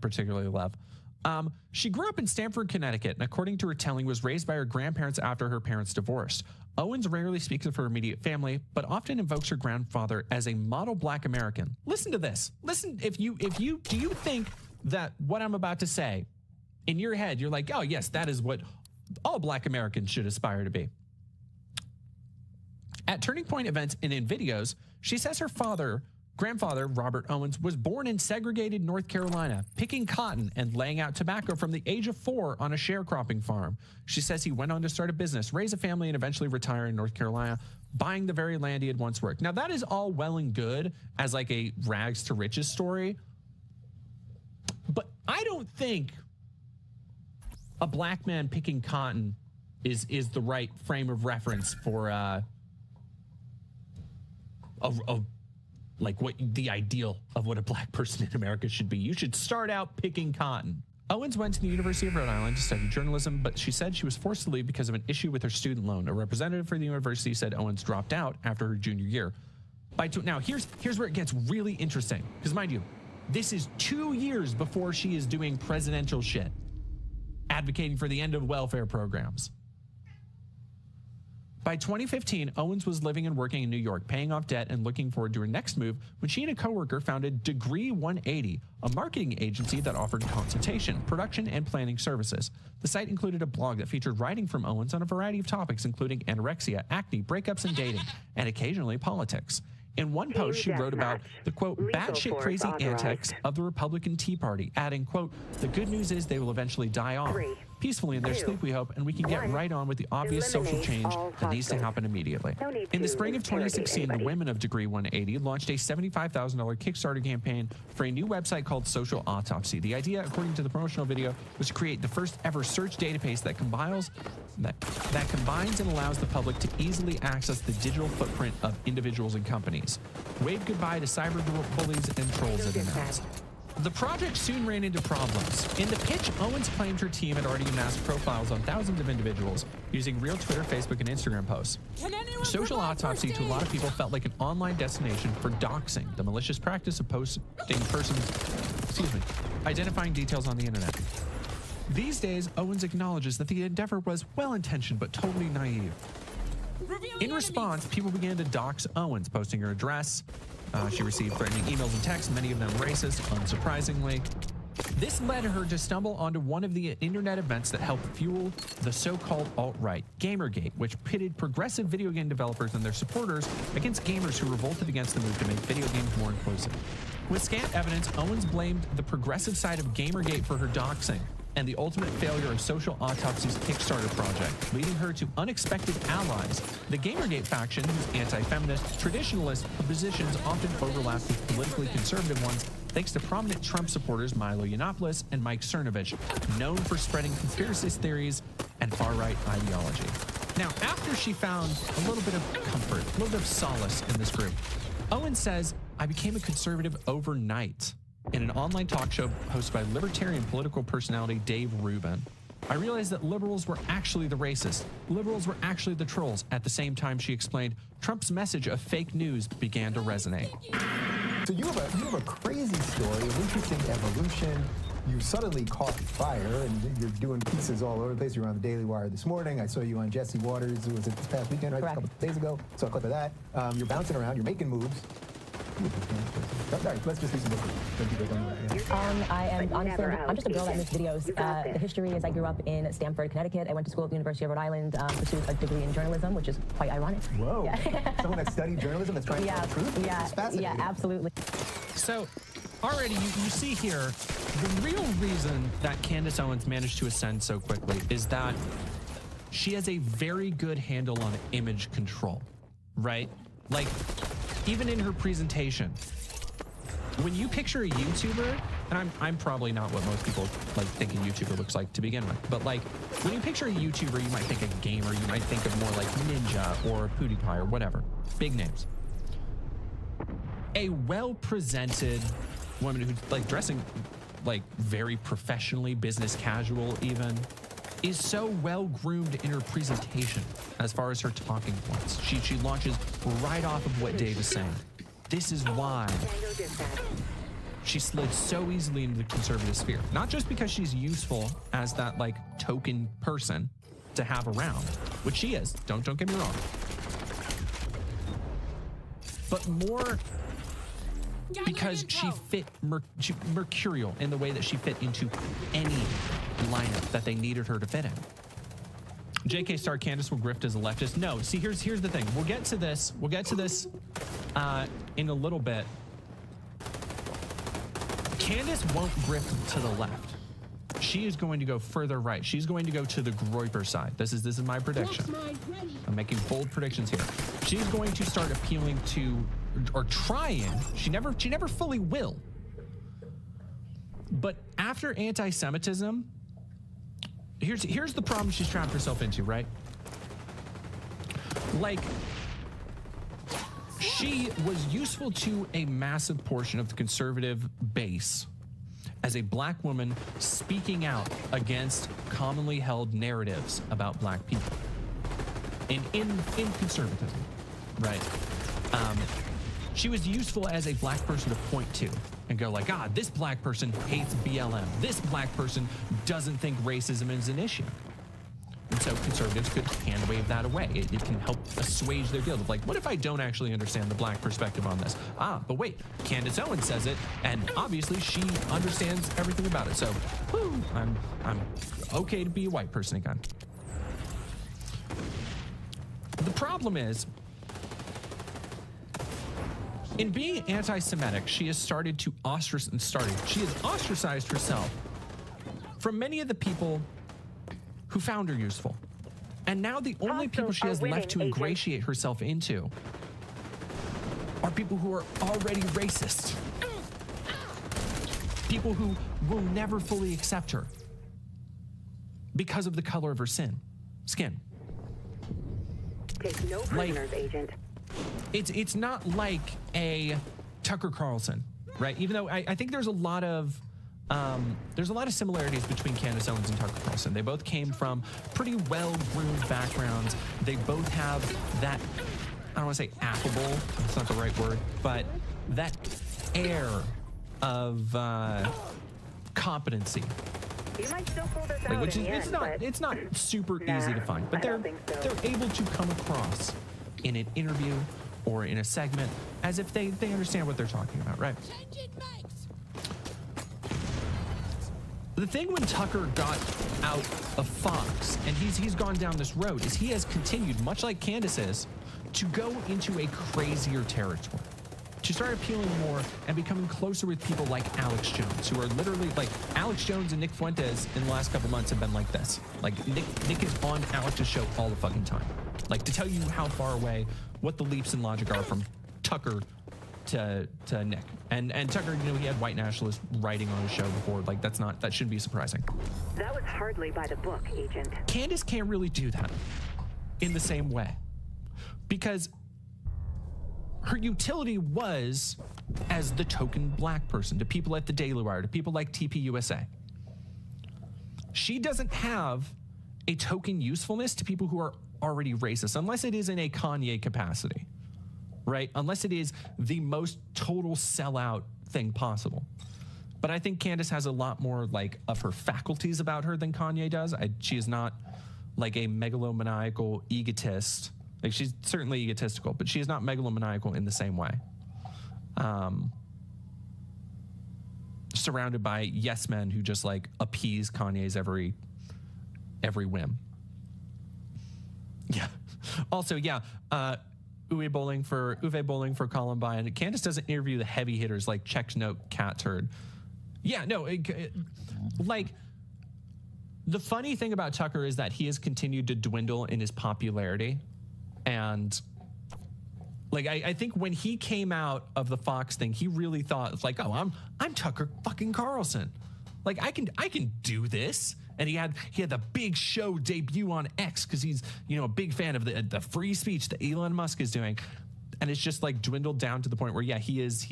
particularly love. She grew up in Stamford, Connecticut, and according to her telling, was raised by her grandparents after her parents divorced. Owens rarely speaks of her immediate family, but often invokes her grandfather as a model Black American. Listen to this. Listen, do you think that what I'm about to say, in your head, you're like, oh yes, that is what all Black Americans should aspire to be. At Turning Point events and in videos, she says her grandfather, Robert Owens, was born in segregated North Carolina, picking cotton and laying out tobacco from the age of 4 on a sharecropping farm. She says he went on to start a business, raise a family, and eventually retire in North Carolina, buying the very land he had once worked. Now, that is all well and good as like a rags to riches story, but I don't think a Black man picking cotton is the right frame of reference for like what the ideal of what a Black person in America should be. You should start out picking cotton. Owens went to the University of Rhode Island to study journalism, but she said she was forced to leave because of an issue with her student loan. A representative for the university said Owens dropped out after her junior year. Now, here's where it gets really interesting, because mind you, this is 2 years before she is doing presidential shit, advocating for the end of welfare programs. By 2015, Owens was living and working in New York, paying off debt and looking forward to her next move when she and a coworker founded Degree 180, a marketing agency that offered consultation, production, and planning services. The site included a blog that featured writing from Owens on a variety of topics, including anorexia, acne, breakups and dating, and occasionally politics. In one post, she wrote about the, quote, batshit crazy antics of the Republican Tea Party, adding, quote, the good news is they will eventually die off peacefully in their sleep, we hope, and we can get right on with the obvious social change that needs to happen immediately. In the spring of 2016, the women of Degree 180 launched a $75,000 Kickstarter campaign for a new website called Social Autopsy. The idea, according to the promotional video, was to create the first ever search database that combines and allows the public to easily access the digital footprint of individuals and companies. Wave goodbye to cyber bullies and trolls, it announced. The project soon ran into problems. In the pitch, Owens claimed her team had already amassed profiles on thousands of individuals using real Twitter, Facebook, and Instagram posts. Social Autopsy to a lot of people felt like an online destination for doxing, the malicious practice of posting identifying details on the internet. These days, Owens acknowledges that the endeavor was well-intentioned but totally naive. In response, people began to dox Owens, posting her address. She received threatening emails and texts, many of them racist, unsurprisingly. This led her to stumble onto one of the internet events that helped fuel the so-called alt-right, Gamergate, which pitted progressive video game developers and their supporters against gamers who revolted against the move to make video games more inclusive. With scant evidence, Owens blamed the progressive side of Gamergate for her doxing and the ultimate failure of Social Autopsy's Kickstarter project, leading her to unexpected allies. The Gamergate faction, whose anti-feminist, traditionalist positions often overlap with politically conservative ones, thanks to prominent Trump supporters Milo Yiannopoulos and Mike Cernovich, known for spreading conspiracy theories and far-right ideology. Now, after she found a little bit of comfort, a little bit of solace in this group, Owens says, I became a conservative overnight. In an online talk show hosted by libertarian political personality Dave Rubin. I realized that liberals were actually the racists. Liberals were actually the trolls. At the same time, she explained, Trump's message of fake news began to resonate. So you have a crazy story of interesting evolution. You suddenly caught fire, and you're doing pieces all over the place. You were on the Daily Wire this morning. I saw you on Jesse Waters. Was it this past weekend, right? Correct. A couple days ago. Saw a clip of that. You're bouncing around. You're making moves. Sorry, let's just do some I'm just a girl that makes videos. The history is I grew up in Stamford, Connecticut. I went to school at the University of Rhode Island, pursued a degree in journalism, which is quite ironic. Whoa. Yeah. Someone that studied journalism that's trying to tell the truth? Yeah, absolutely. So already you see here, the real reason that Candace Owens managed to ascend so quickly is that she has a very good handle on image control, right? Like, even in her presentation, when you picture a YouTuber, and I'm probably not what most people like think a YouTuber looks like to begin with, but like when you picture a YouTuber, you might think a gamer, you might think of more like Ninja or PewDiePie or whatever, big names. A well-presented woman who's like dressing like very professionally, business casual even, is so well-groomed in her presentation as far as her talking points. She launches right off of what Dave is saying. This is why she slid so easily into the conservative sphere. Not just because she's useful as that like token person to have around, which she is. Don't get me wrong. But more because she fit mercurial in the way that she fit into any lineup that they needed her to fit in. JK Star Candace will grift as a leftist. No, see, here's the thing. We'll get to this in a little bit. Candace won't grift to the left. She is going to go further right. She's going to go to the Groiper side. This is my prediction. I'm making bold predictions here. She's going to start appealing to, or trying. She never fully will. But after anti-Semitism, here's the problem she's trapped herself into, right? Like, she was useful to a massive portion of the conservative base as a black woman speaking out against commonly held narratives about black people in conservatism, right? She was useful as a black person to point to and go like, this black person hates BLM. This black person doesn't think racism is an issue. And so conservatives could hand wave that away. It can help assuage their guilt of like, what if I don't actually understand the black perspective on this? But wait, Candace Owens says it, and obviously she understands everything about it. So, I'm okay to be a white person again. The problem is, in being anti-Semitic, she has started to she has ostracized herself from many of the people who found her useful. And now the only people she has left to ingratiate herself into are people who are already racist. People who will never fully accept her because of the color of her skin. Take no prisoners, Agent. It's not like a Tucker Carlson, right? Even though I think there's a lot of similarities between Candace Owens and Tucker Carlson. They both came from pretty well-groomed backgrounds. They both have that, I don't want to say affable, that's not the right word, but that air of competency. You might still pull this Like, out which in is the end, it's not super easy to find, but they're able to come across in an interview or in a segment as if they understand what they're talking about, right? The thing when Tucker got out of Fox, and he's gone down this road, is he has continued, much like Candace is, to go into a crazier territory. To start appealing more and becoming closer with people like Alex Jones, who are literally like Alex Jones and Nick Fuentes in the last couple months have been like this. Like Nick is on Alex's show all the fucking time. Like to tell you how far away, what the leaps in logic are from Tucker to Nick. And Tucker, you know, he had white nationalist writing on his show before. Like that shouldn't be surprising. That was hardly by the book, Agent. Candace can't really do that in the same way because her utility was as the token black person to people at the Daily Wire, to people like TPUSA. She doesn't have a token usefulness to people who are already racist, unless it is in a Kanye capacity, right? Unless it is the most total sellout thing possible. But I think Candace has a lot more like of her faculties about her than Kanye does. She is not like a megalomaniacal egotist. Like she's certainly egotistical, but she is not megalomaniacal in the same way. Surrounded by yes men who just like appease Kanye's every whim. Yeah. Also, yeah. Uwe Bowling for Columbine. Candace doesn't interview the heavy hitters like checked note cat turd. Yeah, no. Like the funny thing about Tucker is that he has continued to dwindle in his popularity. And like I think when he came out of the Fox thing, he really thought it's like, oh, I'm Tucker fucking Carlson. Like I can do this. And he had the big show debut on X because he's, you know, a big fan of the free speech that Elon Musk is doing. And it's just like dwindled down to the point where, yeah, he's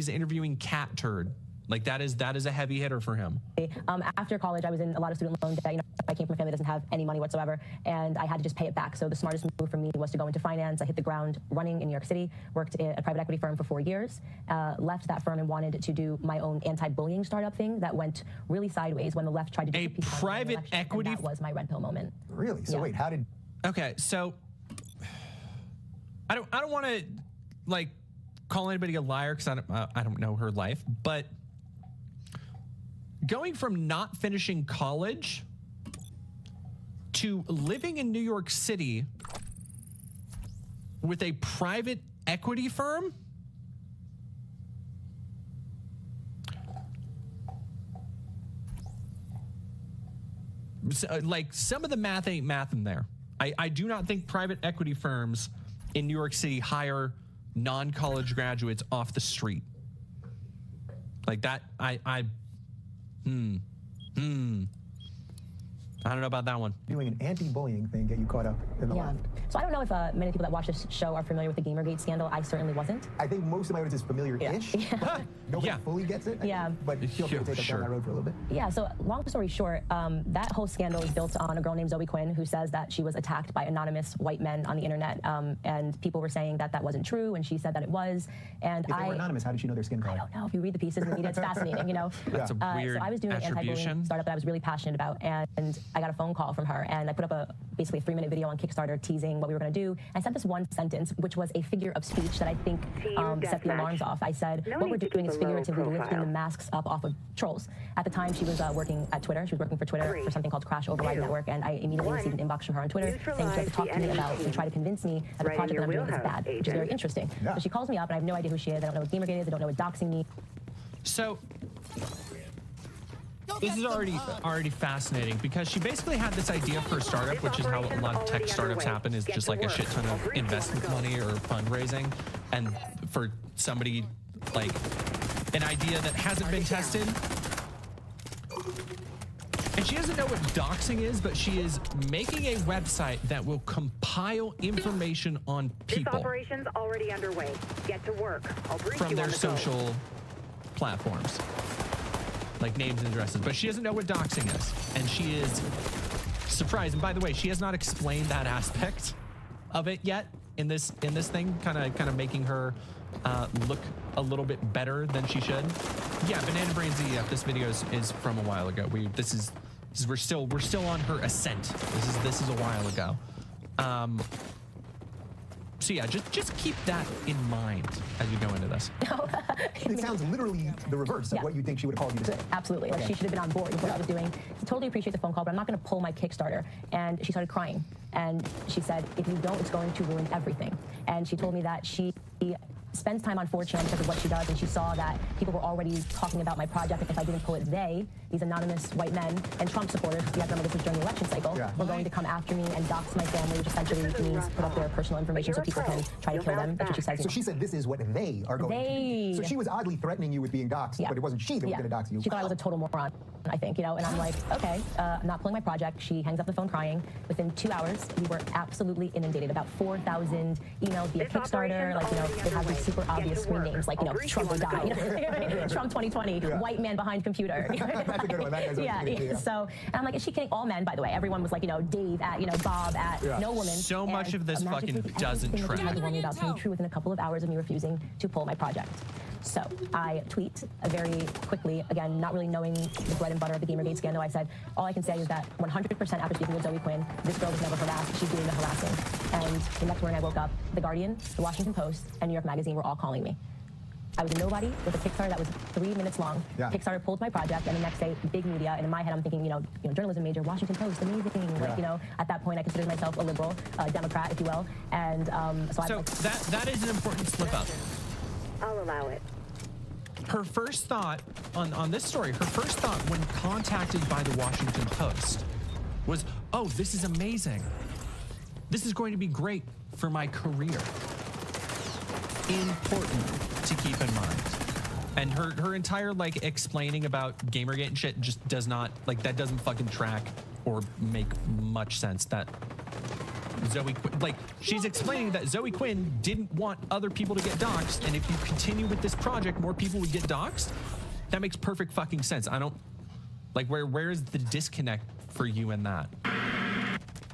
interviewing cat turd Like that is a heavy hitter for him. After college, I was in a lot of student loan debt. You know, I came from a family that doesn't have any money whatsoever, and I had to just pay it back. So the smartest move for me was to go into finance. I hit the ground running in New York City, worked in a private equity firm for 4 years, left that firm and wanted to do my own anti-bullying startup thing that went really sideways when the left tried to do A private equity. And that was my red pill moment. Really? So Yeah. wait, how did? Okay, so I don't want to like call anybody a liar because I don't know her life, but going from not finishing college to living in New York City with a private equity firm, so, like some of the math ain't math in there. I do not think private equity firms in New York City hire non-college graduates off the street. Like that, I don't know about that one. Doing an anti-bullying thing get you caught up in the Yeah. left? So I don't know if many people that watch this show are familiar with the Gamergate scandal. I certainly wasn't. I think most of my audience is familiar-ish. Nobody Yeah. fully gets it. I Yeah. think, but feel free to take us Sure. down that road for a little bit. Yeah, so long story short, that whole scandal is built on a girl named Zoe Quinn who says that she was attacked by anonymous white men on the internet. And people were saying that that wasn't true, and she said that it was. And If they were anonymous, how did she know their skin color? I don't know. If you read the pieces in the media, it's fascinating, you know? That's a weird So I was doing an anti-bullying attribution. startup that I was really passionate about, and I got a phone call from her, and I put up basically a 3-minute video on Kickstarter teasing what we were going to do. I sent this one sentence, which was a figure of speech that I think set the alarms off. I said, No what we're need to doing keep is a low figuratively lifting profile. the masks up off of trolls. At the time, she was working at Twitter. She was working for Twitter for something called Crash Override 2, Network, and I immediately 1. received an inbox from her on Twitter saying she had to Neutralize talk to the me about enemy and try to convince me that the Right in project your that I'm doing is wheelhouse, bad, which is very agent. interesting. Yeah. So she calls me up, and I have no idea who she is. I don't know what Gamergate is. I don't know what doxing means. So this is already fascinating because she basically had this idea for a startup, which is how a lot of tech startups happen, is just like a shit ton of investment money or fundraising, and for somebody like an idea that hasn't been tested. And she doesn't know what doxing is, but she is making a website that will compile information on This people operation's already underway. Get to work. I'll brief from you their on the go. social platforms, like names and addresses. But she doesn't know what doxing is, and she is surprised. And by the way, she has not explained that aspect of it yet in this thing, kind of making her look a little bit better than she should. Yeah, Banana Brain ZF. This video is from a while ago. We're still on her ascent. This is a while ago. So yeah, just keep that in mind as you go into this. It sounds literally the reverse of Yeah. what you think she would have called you to say. Absolutely. Like, she should have been on board with what I was doing. So totally appreciate the phone call, but I'm not going to pull my Kickstarter. And she started crying. And she said, if you don't, it's going to ruin everything. And she told me that she spends time on 4chan because of what she does, and she saw that people were already talking about my project. If I didn't pull it, these anonymous white men and Trump supporters, you have to remember this was during the election cycle, Yeah. were going to come after me and dox my family, which essentially means put up their personal information so people can try to kill them. That's what she says. So she said this is what they are going to do. So she was oddly threatening you with being doxxed, Yeah. but it wasn't she that was going to dox you. She thought I was a total moron, I think, you know, and I'm like, okay, I'm not pulling my project. She hangs up the phone crying. Within 2 hours, we were absolutely inundated. About 4,000 emails via This Kickstarter. operation's Like, you know, already they have these underway. super Get obvious to screen work. names, like, you I'll know, brief Trump you will on the die. Trump 2020, Yeah. white man behind computer. That's a good one. That guy's Yeah, always good, yeah. So, and I'm like, is she kidding? All men, by the way. Everyone was like, you know, Dave at, you know, Bob at, Yeah. no woman. So much And of this magically fucking doesn't everything that they track. tried to warn me about came true within a couple of hours of me refusing to pull my project. So I tweet very quickly, again, not really knowing the bread and butter of the Gamergate scandal. I said, all I can say is that 100% after speaking with Zoe Quinn, this girl was never harassed. She's doing the harassing. And the next morning I woke up, The Guardian, The Washington Post, and New York Magazine were all calling me. I was a nobody with a Kickstarter that was 3 minutes long. Yeah. Kickstarter pulled my project, and the next day, big media. And in my head, I'm thinking, you know, journalism major, Washington Post, amazing. Yeah. Like, you know, at that point, I considered myself a liberal, Democrat, if you will. And so I So was that is an important slip up. I'll allow it. Her first thought on this story, her first thought when contacted by the Washington Post was, oh, this is amazing. This is going to be great for my career. Important to keep in mind. And her entire like explaining about Gamergate and shit just does not, like, that doesn't fucking track or make much sense. That Zoe Quinn, like, she's explaining that Zoe Quinn didn't want other people to get doxxed, and if you continue with this project, more people would get doxxed. That makes perfect fucking sense. I don't like where is the disconnect for you in that?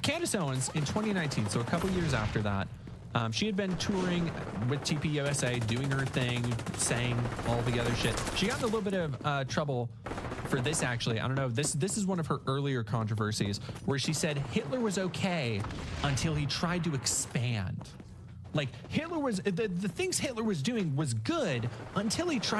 Candace Owens in 2019, so a couple years after that, she had been touring with TPUSA, doing her thing, saying all the other shit. She got in a little bit of trouble for this, actually. I don't know. This is one of her earlier controversies where she said Hitler was okay until he tried to expand. Like Hitler was the things Hitler was doing was good until he just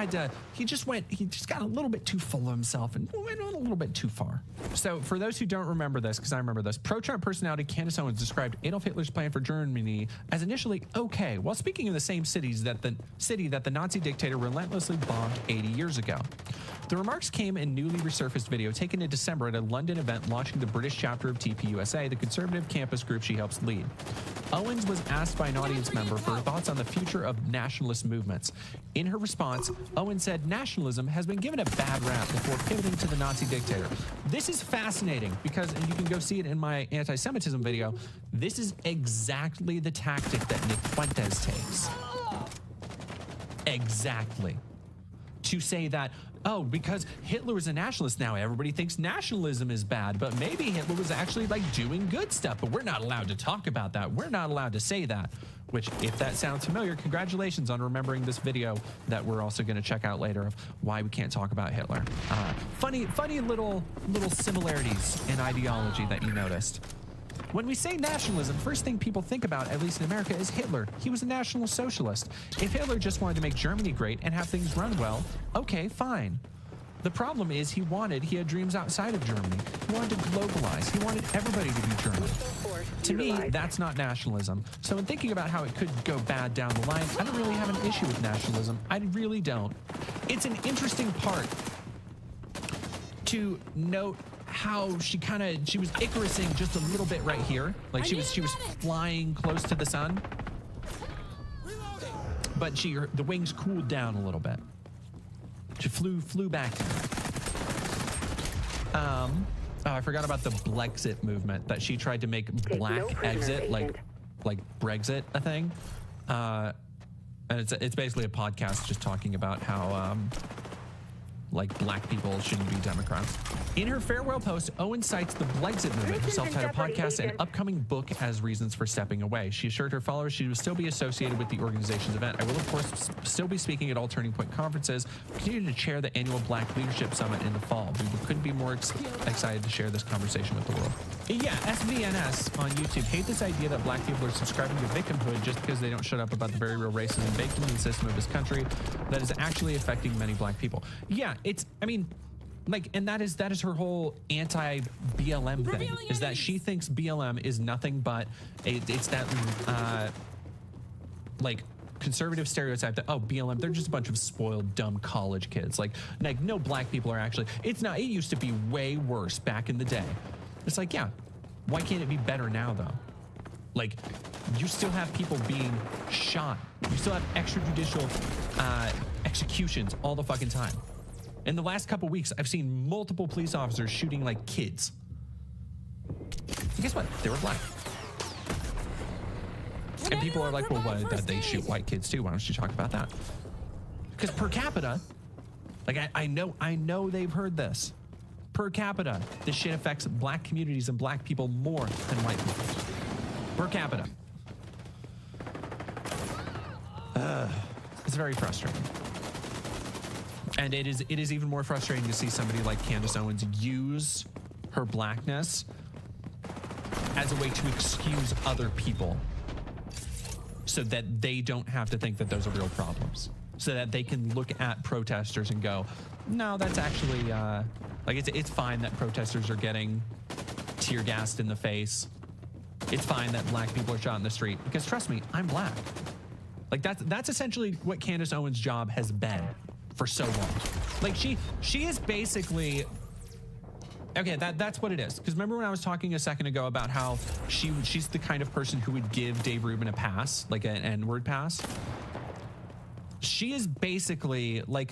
got a little bit too full of himself and went on a little bit too far. So for those who don't remember this, because I remember this, pro-Trump personality Candace Owens described Adolf Hitler's plan for Germany as initially okay, while speaking in the same city that the Nazi dictator relentlessly bombed 80 years ago. The remarks came in newly resurfaced video taken in December at a London event launching the British chapter of TPUSA, the conservative campus group she helps lead. Owens was asked by an audience member for her thoughts on the future of nationalist movements. In her response, Owens said nationalism has been given a bad rap before pivoting to the Nazi dictator. This is fascinating because, and you can go see it in my anti-Semitism video, this is exactly the tactic that Nick Fuentes takes. Exactly. To say that, oh, because Hitler was a nationalist, now everybody thinks nationalism is bad, but maybe Hitler was actually like doing good stuff, but we're not allowed to talk about that. We're not allowed to say that, which if that sounds familiar, congratulations on remembering this video that we're also going to check out later of why we can't talk about Hitler. Funny little similarities in ideology that you noticed. When we say nationalism, first thing people think about, at least in America, is Hitler. He was a National Socialist. If Hitler just wanted to make Germany great and have things run well, okay, fine. The problem is he had dreams outside of Germany. He wanted to globalize. He wanted everybody to be German. To me, that's not nationalism. So in thinking about how it could go bad down the line, I don't really have an issue with nationalism. I really don't. It's an interesting part to note how she was Icarusing just a little bit right here. Like she was flying close to the sun. But the wings cooled down a little bit. She flew back. I forgot about the Blexit movement that she tried to make black exit, like Brexit a thing. And it's basically a podcast just talking about how like black people shouldn't be Democrats. In her farewell post, Owen cites the Blexit movement, her self-titled podcast, and upcoming book as reasons for stepping away. She assured her followers she would still be associated with the organization's event. I will, of course, still be speaking at all Turning Point conferences, continue to chair the annual Black Leadership Summit in the fall. We couldn't be more excited to share this conversation with the world. Yeah, SVNS on YouTube hate this idea that black people are subscribing to victimhood just because they don't shut up about the very real racism baked into the system of this country that is actually affecting many black people. Yeah, and that is her whole anti-BLM thing, is that she thinks BLM is nothing but it's that like conservative stereotype that, oh, BLM, they're just a bunch of spoiled, dumb college kids. Like no black people are actually, it's not, it used to be way worse back in the day. It's like, yeah, why can't it be better now, though? Like, you still have people being shot. You still have extrajudicial executions all the fucking time. In the last couple weeks, I've seen multiple police officers shooting, like, kids. And guess what? They were black. And people are like, well, why did they shoot white kids, too? Why don't you talk about that? Because per capita, like, I know they've heard this. Per capita, this shit affects black communities and black people more than white people. Per capita. It's very frustrating. And it is even more frustrating to see somebody like Candace Owens use her blackness as a way to excuse other people so that they don't have to think that those are real problems. So that they can look at protesters and go, no, that's actually, like it's fine that protesters are getting tear gassed in the face. It's fine that black people are shot in the street, because trust me, I'm black. Like that's essentially what Candace Owens' job has been for so long. Like she is basically, okay, that's what it is. Because remember when I was talking a second ago about how she's the kind of person who would give Dave Rubin a pass, like an N-word pass? She is basically like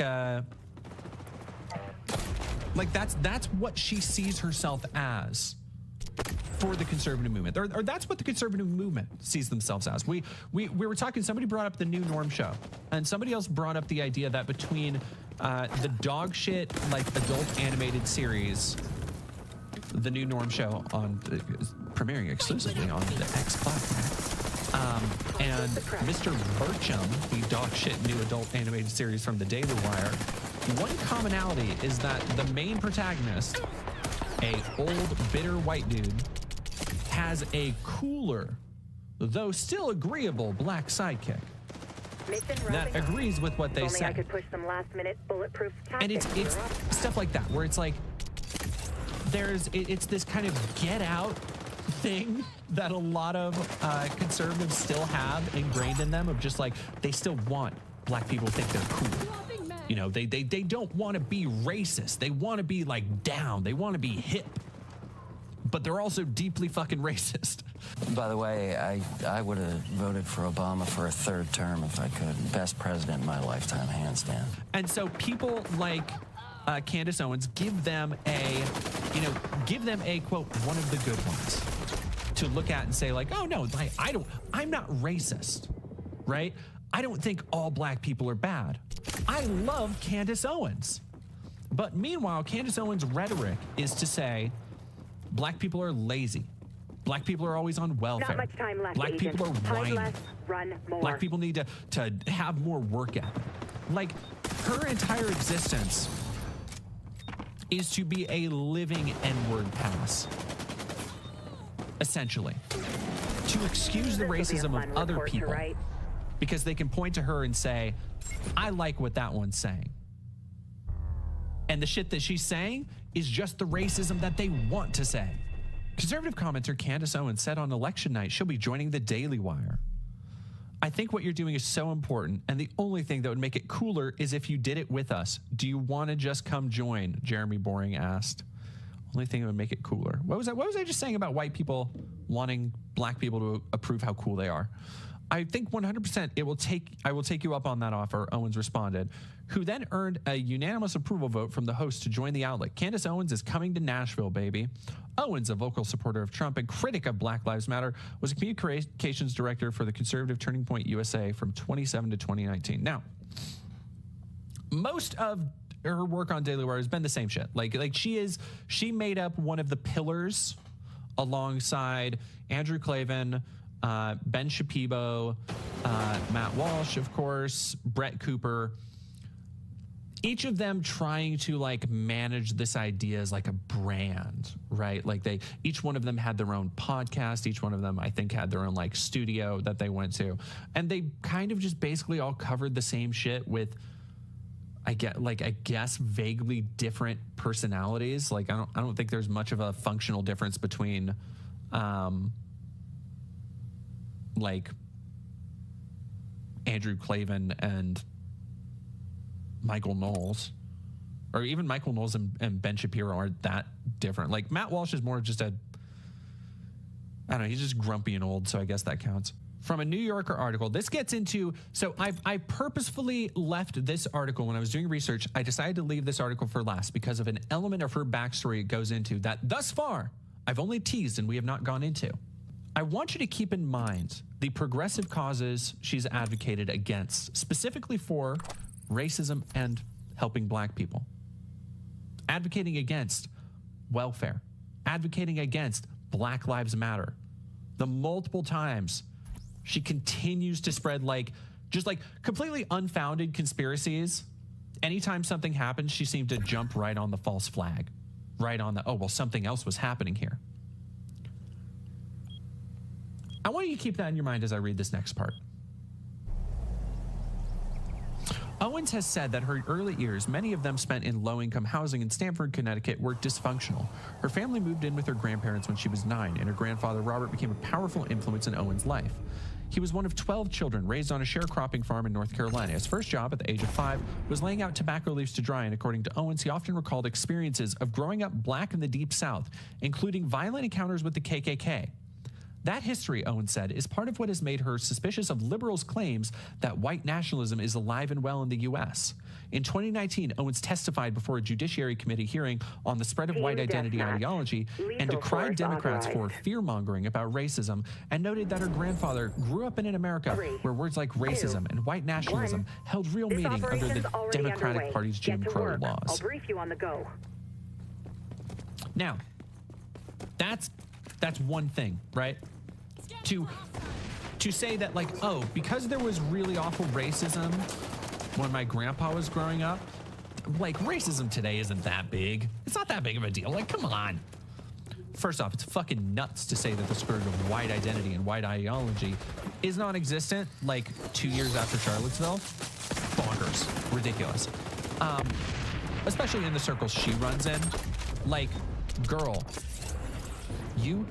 that's what she sees herself as. for the conservative movement, or that's what the conservative movement sees themselves as. We were talking, somebody brought up the New Norm show, and somebody else brought up the idea that between the dog shit, like, adult animated series, the New Norm show on premiering exclusively on the X platform, and Mr. Burcham, the dog shit new adult animated series from the Daily Wire, one commonality is that the main protagonist, a old bitter white dude, has a cooler, though still agreeable, black sidekick that agrees with what they say. I could push some last-minute bulletproof And it's stuff like that, where it's like, it's this kind of get out thing that a lot of conservatives still have ingrained in them, of just like, they still want black people to think they're cool. You know, they don't want to be racist. They want to be like down. They want to be hip. But they're also deeply fucking racist. By the way, I would have voted for Obama for a third term if I could. Best president in my lifetime, hands down. And so people like Candace Owens give them a quote, one of the good ones to look at and say like, oh no, like, I'm not racist, right? I don't think all black people are bad. I love Candace Owens. But meanwhile, Candace Owens' rhetoric is to say black people are lazy. Black people are always on welfare. Not much time left, Black Agent. people are Time whiny. less, run more. Black people need to have more work ethic. Like, her entire existence is to be a living N-word pass, essentially, to excuse the racism of other people, because they can point to her and say, I like what that one's saying. And the shit that she's saying is just the racism that they want to say. Conservative commenter Candace Owens said on election night she'll be joining the Daily Wire. I think what you're doing is so important, and the only thing that would make it cooler is if you did it with us. Do you want to just come join? Jeremy Boring asked. Only thing that would make it cooler. What was I just saying about white people wanting black people to approve how cool they are? I think 100% I will take you up on that offer, Owens responded, who then earned a unanimous approval vote from the host to join the outlet. Candace Owens is coming to Nashville, baby. Owens, a vocal supporter of Trump and critic of Black Lives Matter, was a communications director for the conservative Turning Point USA from 2017 to 2019. Now, most of her work on Daily Wire has been the same shit. Like she made up one of the pillars alongside Andrew Klavan, Ben Shapiro, Matt Walsh, of course, Brett Cooper, each of them trying to like manage this idea as like a brand, right? Like each one of them had their own podcast. Each one of them, I think, had their own like studio that they went to, and they kind of just basically all covered the same shit with, I guess vaguely different personalities. Like I don't think there's much of a functional difference between, like Andrew Klavan and Michael Knowles, or even Michael Knowles and Ben Shapiro aren't that different. Like Matt Walsh is more just I don't know, he's just grumpy and old, so I guess that counts. From a New Yorker article, this gets into, so I purposefully left this article when I was doing research. I decided to leave this article for last because of an element of her backstory it goes into that thus far I've only teased and we have not gone into. I want you to keep in mind the progressive causes she's advocated against, specifically for racism and helping black people. Advocating against welfare. Advocating against Black Lives Matter. The multiple times she continues to spread just completely unfounded conspiracies. Anytime something happens, she seemed to jump right on the false flag. Right on the, oh, well, something else was happening here. I want you to keep that in your mind as I read this next part. Owens has said that her early years, many of them spent in low-income housing in Stamford, Connecticut, were dysfunctional. Her family moved in with her grandparents when she was 9, and her grandfather, Robert, became a powerful influence in Owens' life. He was one of 12 children raised on a sharecropping farm in North Carolina. His first job at the age of 5 was laying out tobacco leaves to dry, and according to Owens, he often recalled experiences of growing up black in the Deep South, including violent encounters with the KKK. That history, Owens said, is part of what has made her suspicious of liberals' claims that white nationalism is alive and well in the U.S. In 2019, Owens testified before a Judiciary Committee hearing on the spread of white identity ideology and decried Democrats for fear-mongering about racism, and noted that her grandfather grew up in an America where words like racism and white nationalism held real meaning under the Democratic Party's Jim Crow I'll laws. brief you on the go. Now, that's one thing, right? To say that, like, oh, because there was really awful racism when my grandpa was growing up, like, racism today isn't that big. It's not that big of a deal. Like, come on. First off, it's fucking nuts to say that the scourge of white identity and white ideology is non-existent, like, 2 years after Charlottesville. Bonkers. Ridiculous. Especially in the circles she runs in. Like, girl, you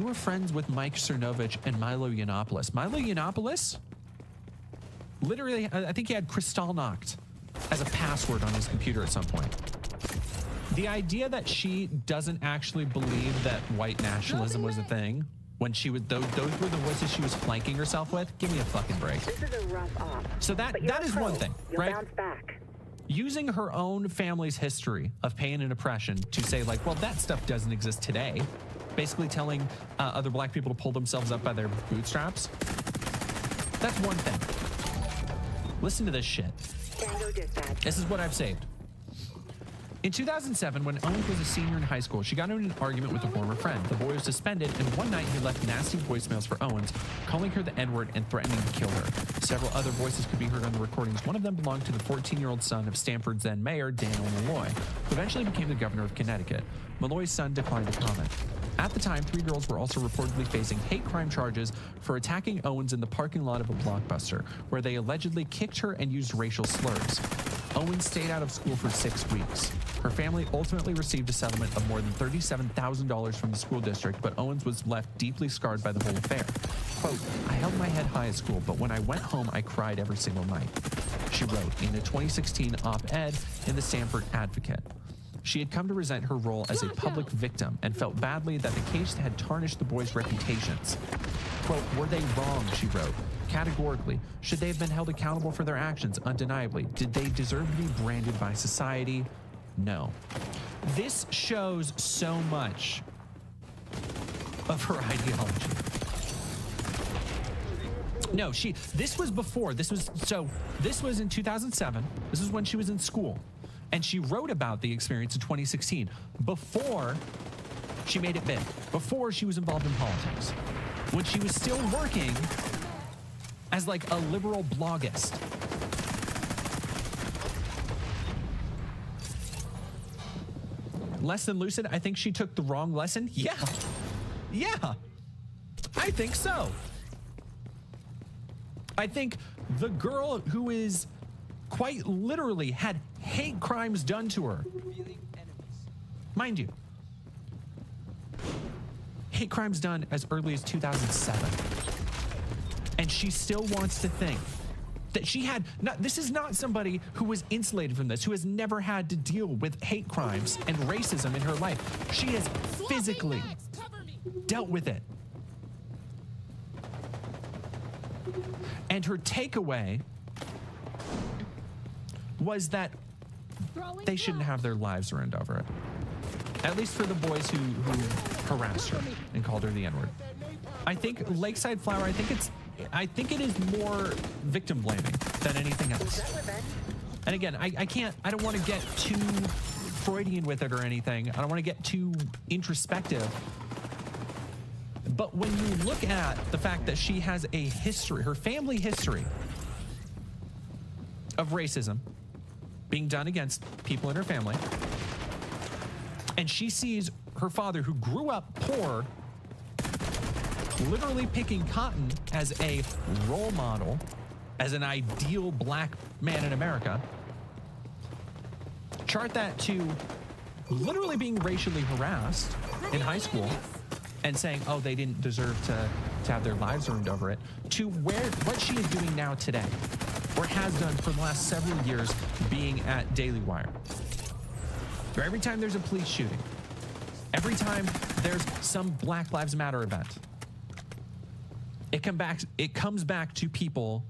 were friends with Mike Cernovich and Milo Yiannopoulos. Milo Yiannopoulos, literally, I think he had Kristallnacht as a password on his computer at some point. The idea that she doesn't actually believe that white nationalism was a thing when she was, those were the voices she was flanking herself with, give me a fucking break. This is a rough op. So that is pro. one thing, You'll right? bounce back. Using her own family's history of pain and oppression to say, like, well, that stuff doesn't exist today. Basically telling other black people to pull themselves up by their bootstraps. That's one thing. Listen to this shit. Tango dispatch. This is what I've saved. In 2007, when Owens was a senior in high school, she got into an argument with a former friend. The boy was suspended, and one night he left nasty voicemails for Owens, calling her the N-word and threatening to kill her. Several other voices could be heard on the recordings. One of them belonged to the 14-year-old son of Stanford's then mayor, Daniel Malloy, who eventually became the governor of Connecticut. Malloy's son declined to comment. At the time, 3 girls were also reportedly facing hate crime charges for attacking Owens in the parking lot of a Blockbuster, where they allegedly kicked her and used racial slurs. Owens stayed out of school for 6 weeks. Her family ultimately received a settlement of more than $37,000 from the school district, but Owens was left deeply scarred by the whole affair. Quote, I held my head high at school, but when I went home, I cried every single night, she wrote in a 2016 op-ed in the Stanford Advocate. She had come to resent her role as a public victim and felt badly that the case had tarnished the boys' reputations. Quote, were they wrong, she wrote. Categorically, should they have been held accountable for their actions? Undeniably. Did they deserve to be branded by society? No. This shows so much of her ideology. No, this was before. This was in 2007. This is when she was in school. And she wrote about the experience in 2016, before she made it big, before she was involved in politics, when she was still working as like a liberal bloggist. Less than lucid, I think she took the wrong lesson. Yeah, I think so. I think the girl who is quite literally had hate crimes done to her. Mind you, hate crimes done as early as 2007. And she still wants to think that she had not, this is not somebody who was insulated from this, who has never had to deal with hate crimes and racism in her life. She has physically dealt with it. And her takeaway was that they shouldn't have their lives ruined over it. At least for the boys who harassed her and called her the N-word. I think Lakeside Flower, I think it is more victim blaming than anything else. And again, I don't want to get too Freudian with it or anything. I don't want to get too introspective. But when you look at the fact that she has a history, her family history of racism being done against people in her family, and she sees her father, who grew up poor, literally picking cotton as a role model, as an ideal black man in America, chart that to literally being racially harassed in high school and saying, oh, they didn't deserve to have their lives ruined over it, to what she is doing now today, or has done for the last several years, being at Daily Wire. Where every time there's a police shooting, every time there's some Black Lives Matter event, it comes back to people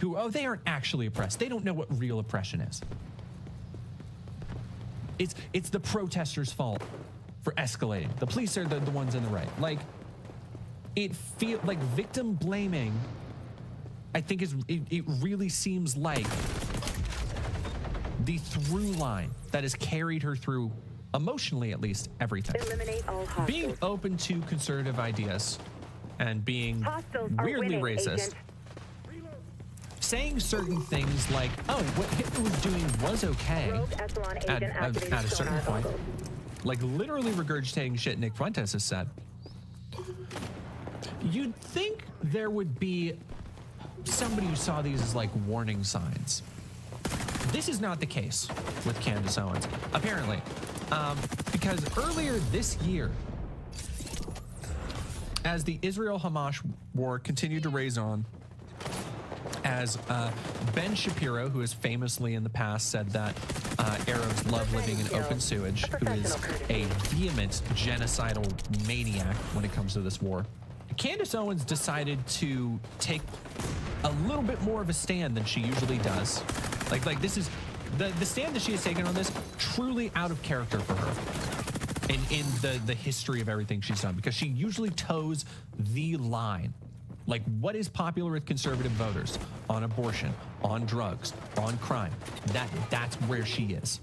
who, oh, they aren't actually oppressed. They don't know what real oppression is. It's the protesters' fault for escalating. The police are the ones in the right. Like, it feel like victim blaming, I think it really seems like the through line that has carried her through, emotionally at least, everything. Eliminate all hostiles. Being open to conservative ideas and being Hostiles are weirdly winning, racist. Agent. Saying certain things like, oh, what Hitler was doing was okay Rogue Echelon at agent activated a certain sonar point. goggles. Like literally regurgitating shit Nick Fuentes has said. You'd think there would be somebody who saw these as like warning signs. This is not the case with Candace Owens, apparently. Because earlier this year, as the Israel-Hamas war continued to rage on, as Ben Shapiro, who has famously in the past said that Arabs love living in open sewage, who is a vehement genocidal maniac when it comes to this war, Candace Owens decided to take a little bit more of a stand than she usually does. Like this is the stand that she has taken on this, truly out of character for her in the history of everything she's done, because she usually toes the line. Like, what is popular with conservative voters on abortion, on drugs, on crime? That's where she is.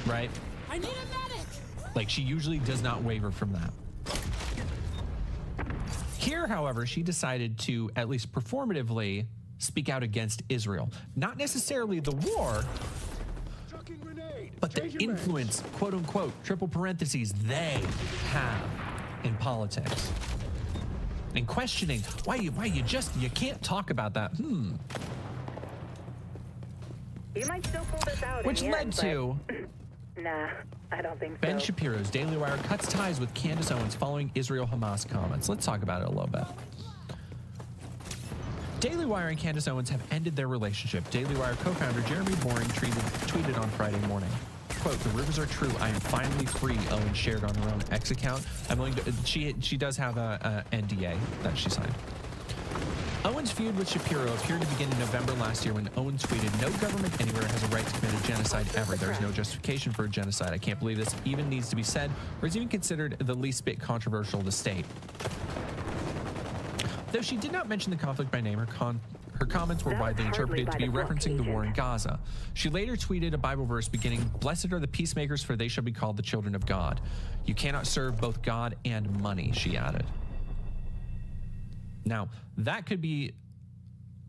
Right? I need a medic. Like, she usually does not waver from that. Here, however, she decided to, at least performatively, speak out against Israel. Not necessarily the war, but the influence, quote unquote, triple parentheses, they have in politics. And questioning why you can't talk about that. You might still pull this out. Which in the led end, to but nah, I don't think Ben so. Shapiro's Daily Wire cuts ties with Candace Owens following Israel-Hamas comments. Let's talk about it a little bit. Daily Wire and Candace Owens have ended their relationship. Daily Wire co-founder Jeremy Boring tweeted on Friday morning. Quote, "The rumors are true. I am finally free," Owens shared on her own X account. I'm willing to, she does have a NDA that she signed. Owens' feud with Shapiro appeared to begin in November last year when Owens tweeted, "No government anywhere has a right to commit a genocide ever. There is no justification for a genocide. I can't believe this even needs to be said or is even considered the least bit controversial to state." Though she did not mention the conflict by name, her comments were widely interpreted to be referencing the war in Gaza. She later tweeted a Bible verse beginning, "Blessed are the peacemakers, for they shall be called the children of God. You cannot serve both God and money," she added. Now, that could be,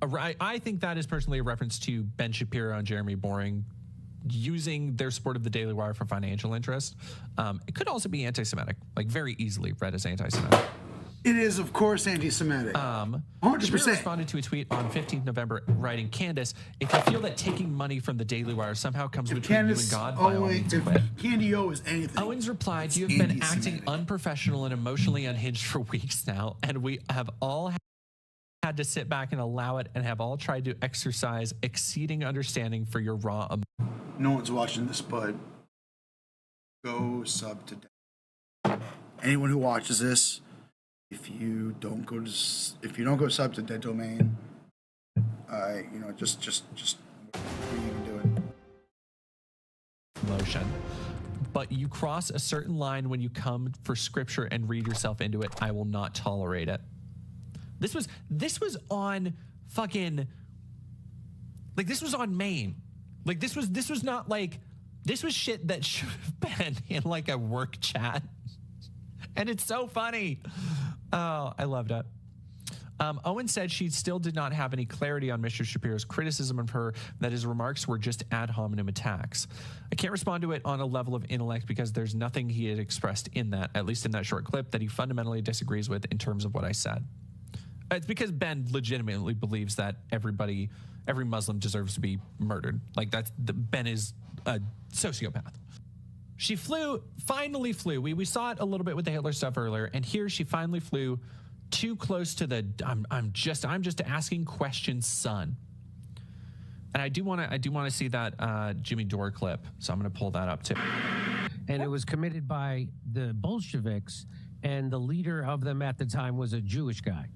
I think that is personally a reference to Ben Shapiro and Jeremy Boring using their support of the Daily Wire for financial interest. It could also be anti-Semitic, like very easily read as anti-Semitic. It is, of course, anti-Semitic. 100%. Shapiro responded to a tweet on 15th November writing, "Candace, if you feel that taking money from the Daily Wire somehow comes between you and God, by all means quit." Candy O is anything. Owens replied, "You have been acting unprofessional and emotionally unhinged for weeks now, and we have all had to sit back and allow it and have all tried to exercise exceeding understanding for your raw." No one's watching this, but go sub to Dead. Anyone who watches this, if you don't go sub to Dead Domain, just what are you even doing? Motion. But you cross a certain line when you come for scripture and read yourself into it. I will not tolerate it. This was on fucking, like, this was on Maine. Like, this was not like, this was shit that should have been in like a work chat. And it's so funny. Oh, I loved it. Owen said she still did not have any clarity on Mr. Shapiro's criticism of her, that his remarks were just ad hominem attacks. "I can't respond to it on a level of intellect because there's nothing he had expressed in that, at least in that short clip, that he fundamentally disagrees with in terms of what I said." It's because Ben legitimately believes that every Muslim deserves to be murdered. Like, Ben is a sociopath. She finally flew. We saw it a little bit with the Hitler stuff earlier, and here she finally flew too close to the I'm just asking questions, son. And I do want to see that Jimmy Dore clip, so I'm going to pull that up too. And it was committed by the Bolsheviks, and the leader of them at the time was a Jewish guy.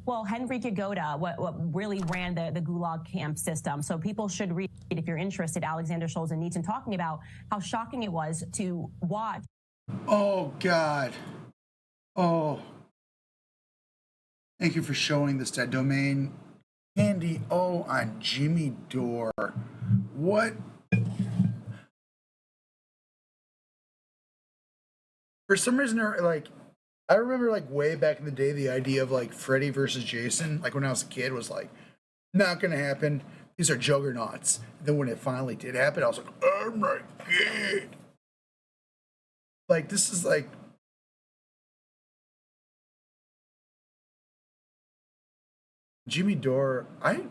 Well, Henrique Goda, what really ran the Gulag camp system. So people should read, if you're interested, Alexander Solzhenitsyn talking about how shocking it was to watch. Oh, God. Oh. Thank you for showing this dead domain. Andy O on Jimmy Dore. What? For some reason, like, I remember, like, way back in the day, the idea of, like, Freddy versus Jason, like, when I was a kid, was, like, not gonna happen. These are juggernauts. Then when it finally did happen, I was like, oh my God. Like, this is, like, Jimmy Dore, I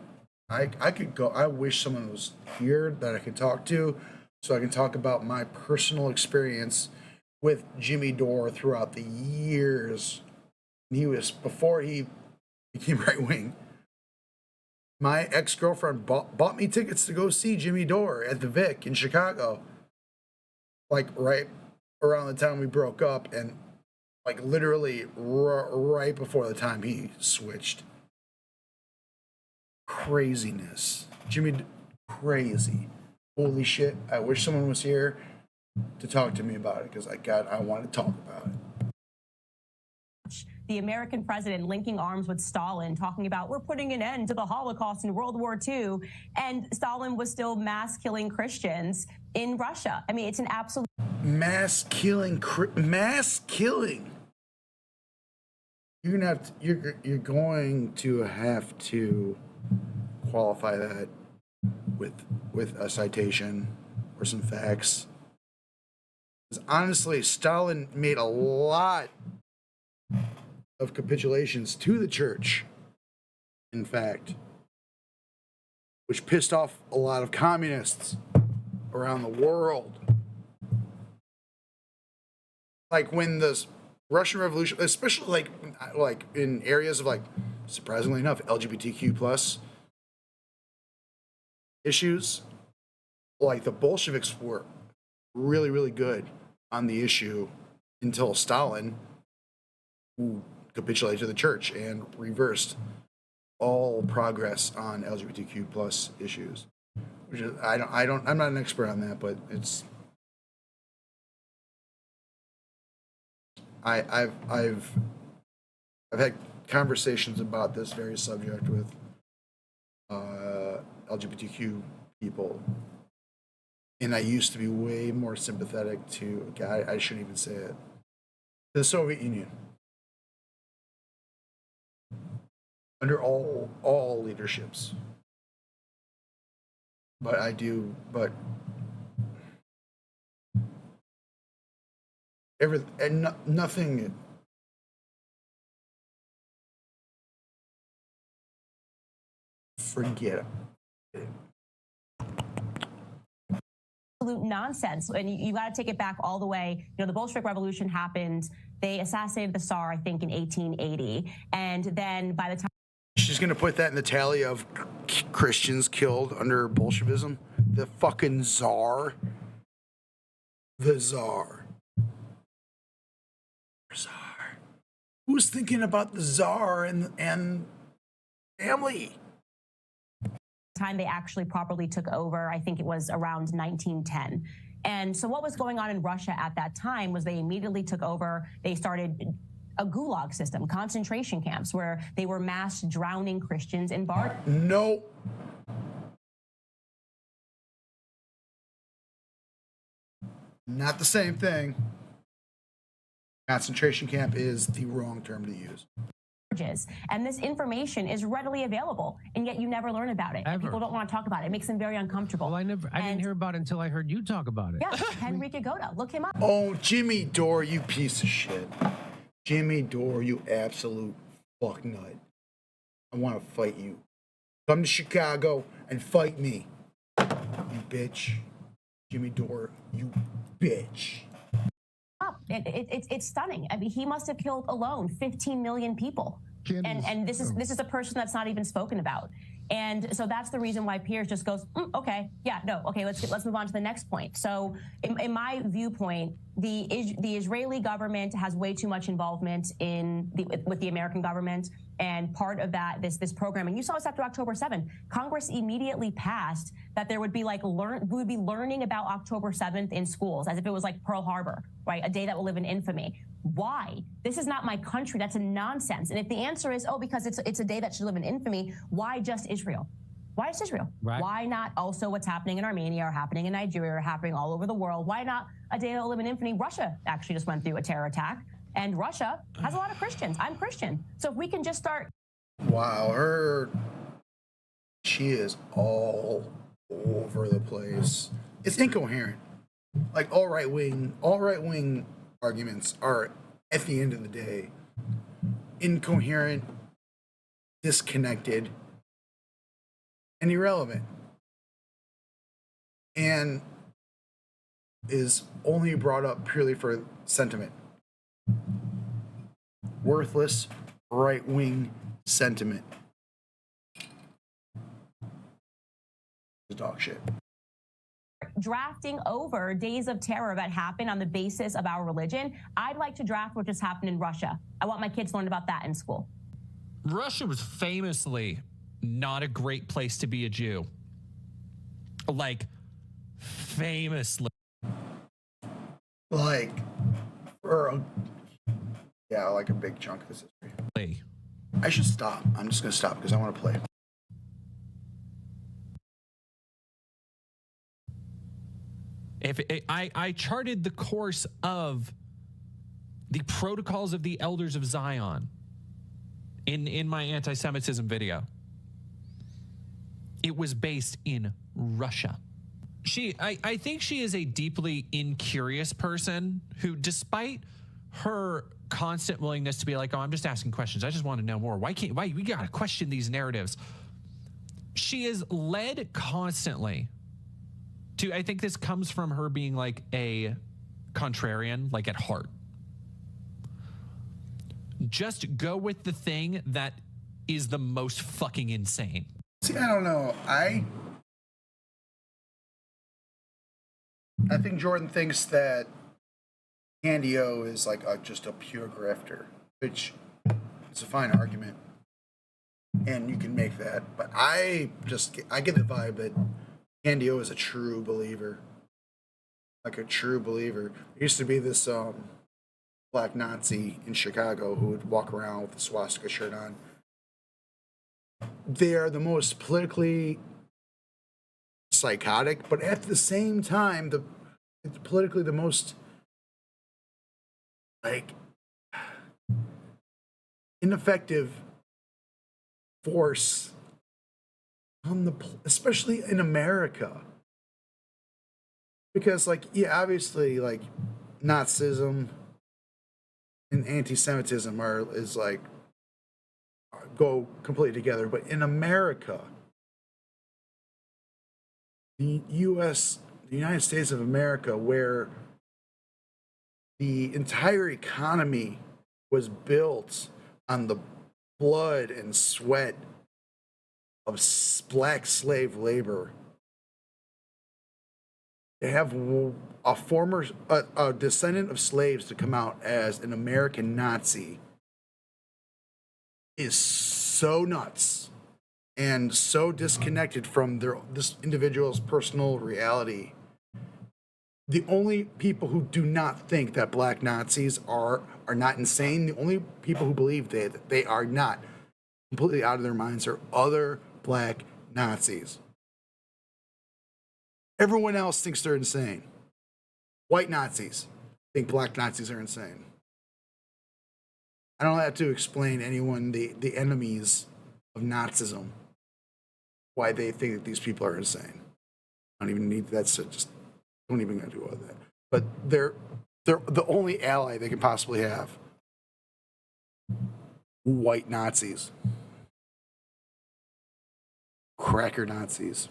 could go. I wish someone was here that I could talk to so I can talk about my personal experience with Jimmy Dore throughout the years. He was, before he became right wing. My ex-girlfriend bought me tickets to go see Jimmy Dore at the Vic in Chicago. Like right around the time we broke up, and like literally right before the time he switched. Craziness. Jimmy, crazy. Holy shit. I wish someone was here to talk to me about it, because I want to talk about it. The American president linking arms with Stalin, talking about we're putting an end to the Holocaust in World War II, and Stalin was still mass killing Christians in Russia. I mean, it's an absolute mass killing. You're going to have to qualify that with a citation or some facts. Because honestly, Stalin made a lot of capitulations to the church, in fact, which pissed off a lot of communists around the world. Like when the Russian Revolution, especially like in areas of, like, surprisingly enough, LGBTQ plus issues, like the Bolsheviks were really, really good on the issue until Stalin, who capitulated to the church and reversed all progress on LGBTQ plus issues. Which is, I'm not an expert on that, but it's, I've had conversations about this very subject with LGBTQ people, and I used to be way more sympathetic to a guy, I shouldn't even say it, the Soviet Union. Under all leaderships. But nothing. Forget it. Absolute nonsense. And you got to take it back all the way. You know, the Bolshevik Revolution happened. They assassinated the Tsar, I think, in 1880. And then by the time she's going to put that in the tally of Christians killed under Bolshevism. The fucking Tsar. The Tsar. Tsar. Who's thinking about the Tsar and family? Time they actually properly took over, I think it was around 1910. And so what was going on in Russia at that time was they immediately took over. They started a gulag system, concentration camps, where they were mass drowning Christians in bars. No. Not the same thing. Concentration camp is the wrong term to use. And this information is readily available, and yet you never learn about it. And people don't want to talk about it. It makes them very uncomfortable. Well, I didn't hear about it until I heard you talk about it. Yeah, Henrique Goda, look him up. Oh, Jimmy Dore, you piece of shit. Jimmy Dore, you absolute fucknut. I want to fight you. Come to Chicago and fight me. You bitch. Jimmy Dore, you bitch. It's stunning. I mean, he must have killed alone 15 million people. And this is a person that's not even spoken about. And so that's the reason why Piers just goes, okay, yeah, no, okay, let's move on to the next point. So in my viewpoint, the Israeli government has way too much involvement with the American government, and part of that, this program, and you saw this after October 7th, Congress immediately passed that there would be we would be learning about October 7th in schools as if it was like Pearl Harbor, right? A day that will live in infamy. Why? This is not my country. That's a nonsense. And if the answer is, because it's a day that should live in infamy, why just Israel? Why just Israel? Right. Why not also what's happening in Armenia or happening in Nigeria or happening all over the world? Why not a day that will live in infamy? Russia actually just went through a terror attack, and Russia has a lot of Christians. I'm Christian. So if we can just start. Wow, she is all over the place. It's incoherent. Like all right wing arguments are, at the end of the day, incoherent, disconnected, and irrelevant, and is only brought up purely for sentiment. Worthless right-wing sentiment. Dog shit. Drafting over days of terror that happen on the basis of our religion. I'd like to draft what just happened in Russia. I want my kids to learn about that in school. Russia was famously not a great place to be a Jew. Like, famously. Like, like a big chunk of this history. I should stop. I'm just going to stop because I want to play. I charted the course of the protocols of the elders of Zion in my anti-Semitism video. It was based in Russia. I think she is a deeply incurious person who, despite her constant willingness to be like, oh, I'm just asking questions, I just want to know more. Why we got to question these narratives? She is led constantly to, I think this comes from her being like a contrarian, like at heart. Just go with the thing that is the most fucking insane. See, I don't know. I think Jordan thinks that Candy O is like just a pure grifter, which is a fine argument, and you can make that. But I get the vibe that Candy O is a true believer, like a true believer. There used to be this black Nazi in Chicago who would walk around with a swastika shirt on. They are the most politically psychotic, but at the same time, it's politically the most ineffective force on especially in America, because obviously Nazism and anti-Semitism go completely together, but in America, the United States of America, where the entire economy was built on the blood and sweat of black slave labor, to have a descendant of slaves to come out as an American Nazi is so nuts and so disconnected from this individual's personal reality. The only people who do not think that black Nazis are not insane, the only people who believe that they are not completely out of their minds are other black Nazis. Everyone else thinks they're insane. White Nazis think black Nazis are insane. I don't have to explain anyone, the enemies of Nazism, why they think that these people are insane. I don't even need that. So just don't even gonna do all that. But they're the only ally they can possibly have. White Nazis. Cracker Nazis.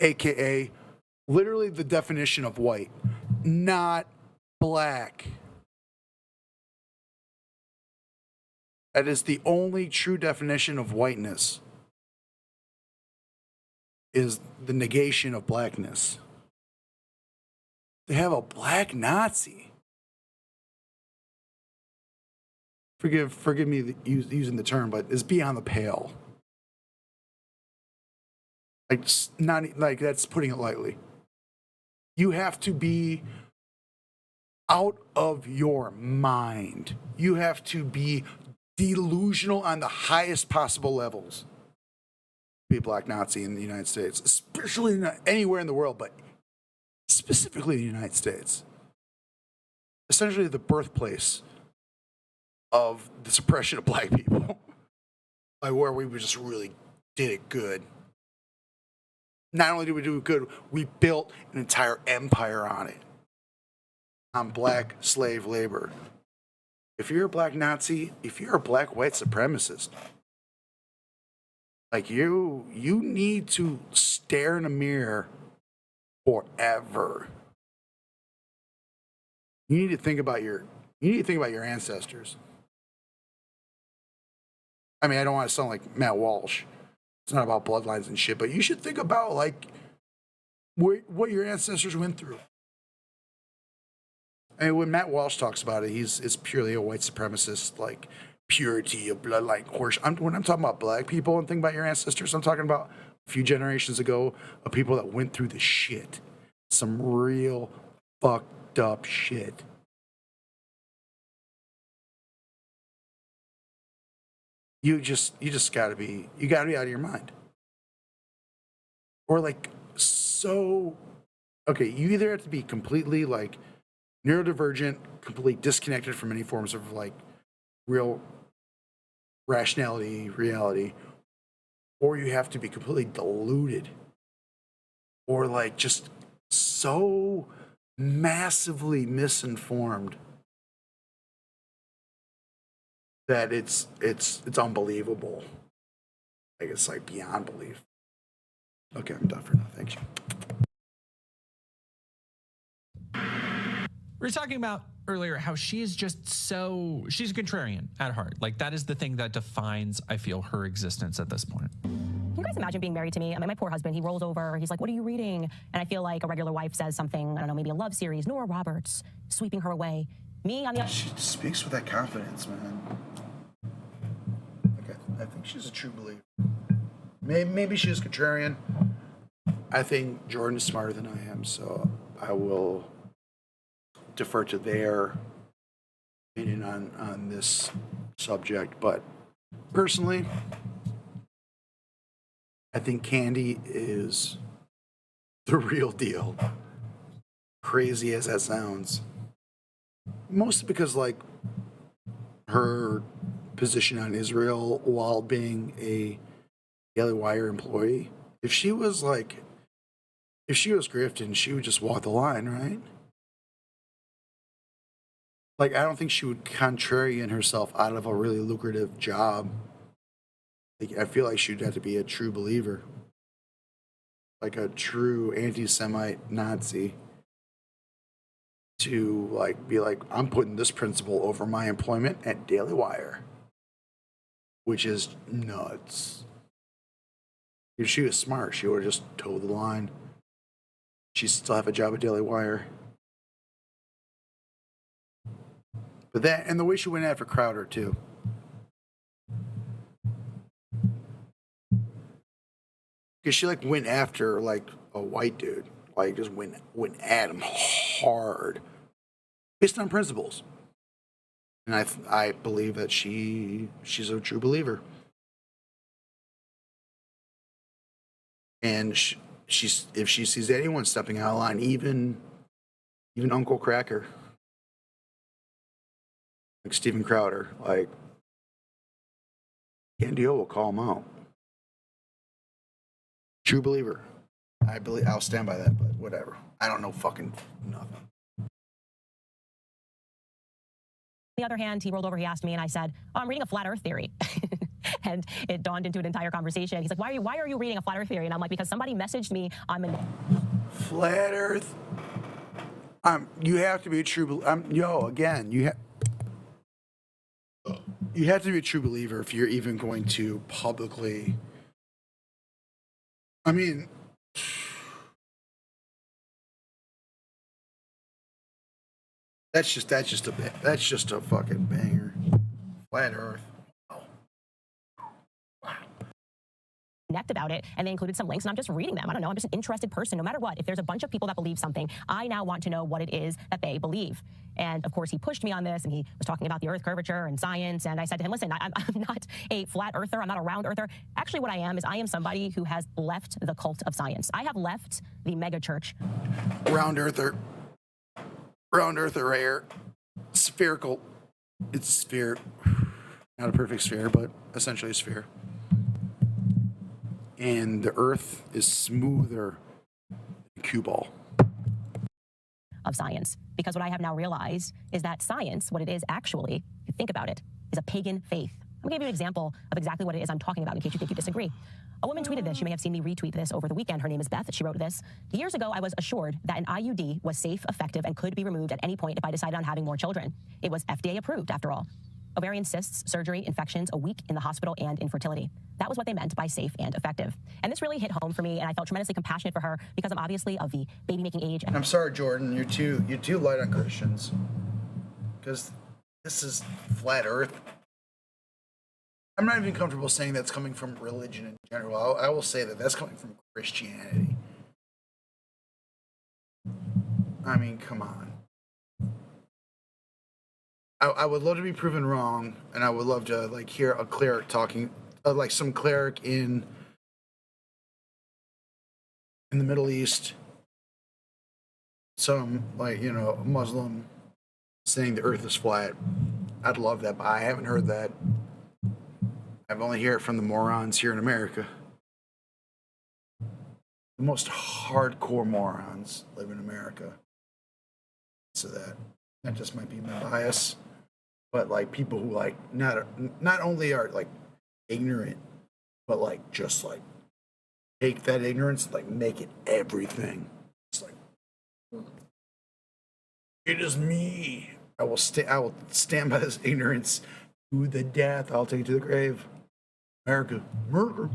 AKA literally the definition of white, not black. That is the only true definition of whiteness, is the negation of blackness. They have a black Nazi. Forgive me using the term, but it's beyond the pale. Like, not like, that's putting it lightly. You have to be out of your mind. You have to be delusional on the highest possible levels. Be a black Nazi in the United States, especially not anywhere in the world, but specifically the United States. Essentially the birthplace of the suppression of black people. Like, where we just really did it good. Not only did we do it good, we built an entire empire on it. On black slave labor. If you're a black Nazi, if you're a black white supremacist, like, you need to stare in a mirror forever. You need to think about your ancestors. I mean, I don't want to sound like Matt Walsh. It's not about bloodlines and shit, but you should think about, like, what your ancestors went through. I mean, when Matt Walsh talks about it, it's purely a white supremacist, like, purity of bloodline horse. When I'm talking about black people and think about your ancestors, I'm talking about a few generations ago of people that went through the shit. Some real fucked up shit. You gotta be out of your mind. Or, like, so, okay, you either have to be completely, like, neurodivergent, completely disconnected from any forms of, like, real rationality, reality, or you have to be completely deluded, or, like, just so massively misinformed that it's unbelievable. Like, it's, like, beyond belief. Okay, I'm done for now. Thank you. We were talking about earlier how she is just she's a contrarian at heart. Like, that is the thing that defines, I feel, her existence at this point. Can you guys imagine being married to me? I mean, my poor husband, he rolls over, he's like, what are you reading? And I feel like a regular wife says something, I don't know, maybe a love series, Nora Roberts, sweeping her away. Me, on the other... She speaks with that confidence, man. Okay, I think she's a true believer. Maybe she's contrarian. I think Jordan is smarter than I am, so I will defer to their opinion on this subject. But personally, I think Candy is the real deal. Crazy as that sounds. Mostly because, like, her position on Israel while being a Daily Wire employee, if she was grifting, she would just walk the line, right? Like, I don't think she would contrarian herself out of a really lucrative job. Like, I feel like she'd have to be a true believer. Like a true anti-Semite Nazi. To, like, be like, I'm putting this principle over my employment at Daily Wire. Which is nuts. If she was smart, she would have just toed the line. She'd still have a job at Daily Wire. But that, and the way she went after Crowder, too. Because she, like, went after, like, a white dude. Like, just went at him hard. Based on principles. And I believe that she's a true believer. And if she sees anyone stepping out of line, even Uncle Cracker, like Steven Crowder, like, Candy O will call him out. True believer. I'll stand by that, but whatever. I don't know fucking nothing. On the other hand, he rolled over, he asked me, and I said, oh, I'm reading a flat earth theory. And it dawned into an entire conversation. He's like, why are you reading a flat earth theory? And I'm like, because somebody messaged me. Flat earth? You have to be a true believer. You You have to be a true believer if you're even going to publicly. I mean, that's just a fucking banger. Flat Earth. Connect about it, and they included some links, and I'm just reading them. I don't know, I'm just an interested person. No matter what, if there's a bunch of people that believe something, I now want to know what it is that they believe. And of course, he pushed me on this, and he was talking about the Earth curvature and science, and I said to him, listen, I'm not a flat earther, I'm not a round earther. Actually, what I am is I am somebody who has left the cult of science. I have left the mega church. Round earther right here. Spherical. It's a sphere. Not a perfect sphere, but essentially a sphere. And the Earth is smoother than cue ball. Of science. Because what I have now realized is that science, what it is actually, if you think about it, is a pagan faith. I'm going to give you an example of exactly what it is I'm talking about in case you think you disagree. A woman tweeted this. You may have seen me retweet this over the weekend. Her name is Beth. She wrote this. Years ago, I was assured that an IUD was safe, effective, and could be removed at any point if I decided on having more children. It was FDA approved, after all. Ovarian cysts, surgery, infections, a week in the hospital, and infertility. That was what they meant by safe and effective. And this really hit home for me, and I felt tremendously compassionate for her because I'm obviously of the baby-making age. I'm sorry, Jordan, you're too light on Christians. Because this is flat Earth. I'm not even comfortable saying that's coming from religion in general. I will say that that's coming from Christianity. I mean, come on. I would love to be proven wrong, and I would love to like hear a cleric talking, like some cleric in the Middle East, some Muslim saying the Earth is flat. I'd love that, but I haven't heard that. I've only heard it from the morons here in America. The most hardcore morons live in America. So that just might be my bias. But like people who like not only are like ignorant, but like just like take that ignorance, like make it everything. It's like it is me. I will stand by this ignorance to the death. I'll take it to the grave. America, murder.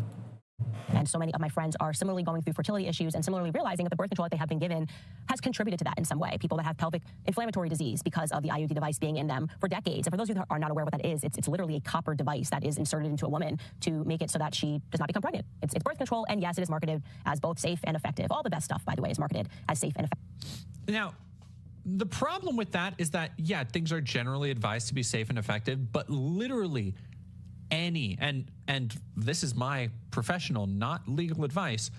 And so many of my friends are similarly going through fertility issues and similarly realizing that the birth control that they have been given has contributed to that in some way. People that have pelvic inflammatory disease because of the IUD device being in them for decades. And for those of you who are not aware what that is, it's literally a copper device that is inserted into a woman to make it so that she does not become pregnant. It's birth control, and yes, it is marketed as both safe and effective. All the best stuff, by the way, is marketed as safe and effective. Now, the problem with that is that, yeah, things are generally advised to be safe and effective, but literally any, and this is my professional, not legal advice.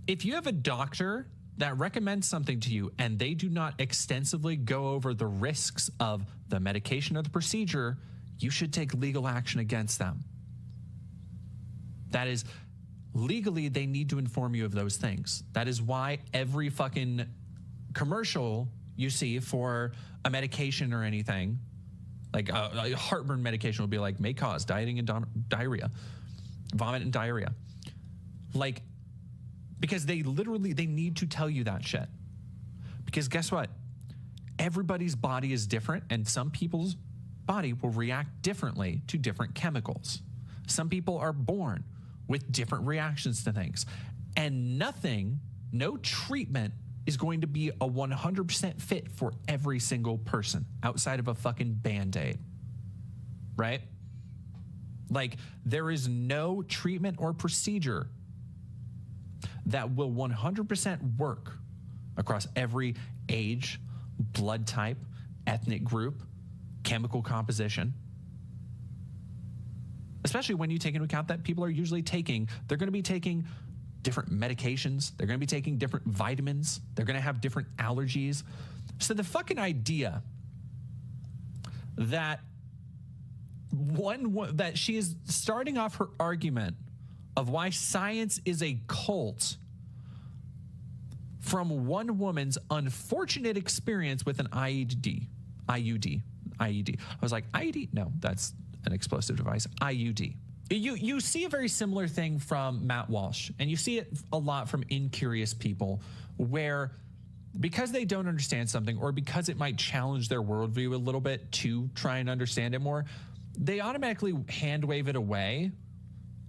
If you have a doctor that recommends something to you and they do not extensively go over the risks of the medication or the procedure, you should take legal action against them. That is, legally, they need to inform you of those things. That is why every fucking commercial you see for a medication or anything, like a heartburn medication will be like, may cause dieting and diarrhea, vomit and diarrhea. Like, because they need to tell you that shit. Because guess what? Everybody's body is different, and some people's body will react differently to different chemicals. Some people are born with different reactions to things. And no treatment is going to be a 100% fit for every single person outside of a fucking Band-Aid, right? Like, there is no treatment or procedure that will 100% work across every age, blood type, ethnic group, chemical composition. Especially when you take into account that people are usually they're going to be taking different medications. They're going to be taking different vitamins. They're going to have different allergies. So the fucking idea that that she is starting off her argument of why science is a cult from one woman's unfortunate experience with an IUD. I was like, IUD? No, that's an explosive device. IUD. You see a very similar thing from Matt Walsh, and you see it a lot from incurious people, where because they don't understand something or because it might challenge their worldview a little bit to try and understand it more, they automatically hand wave it away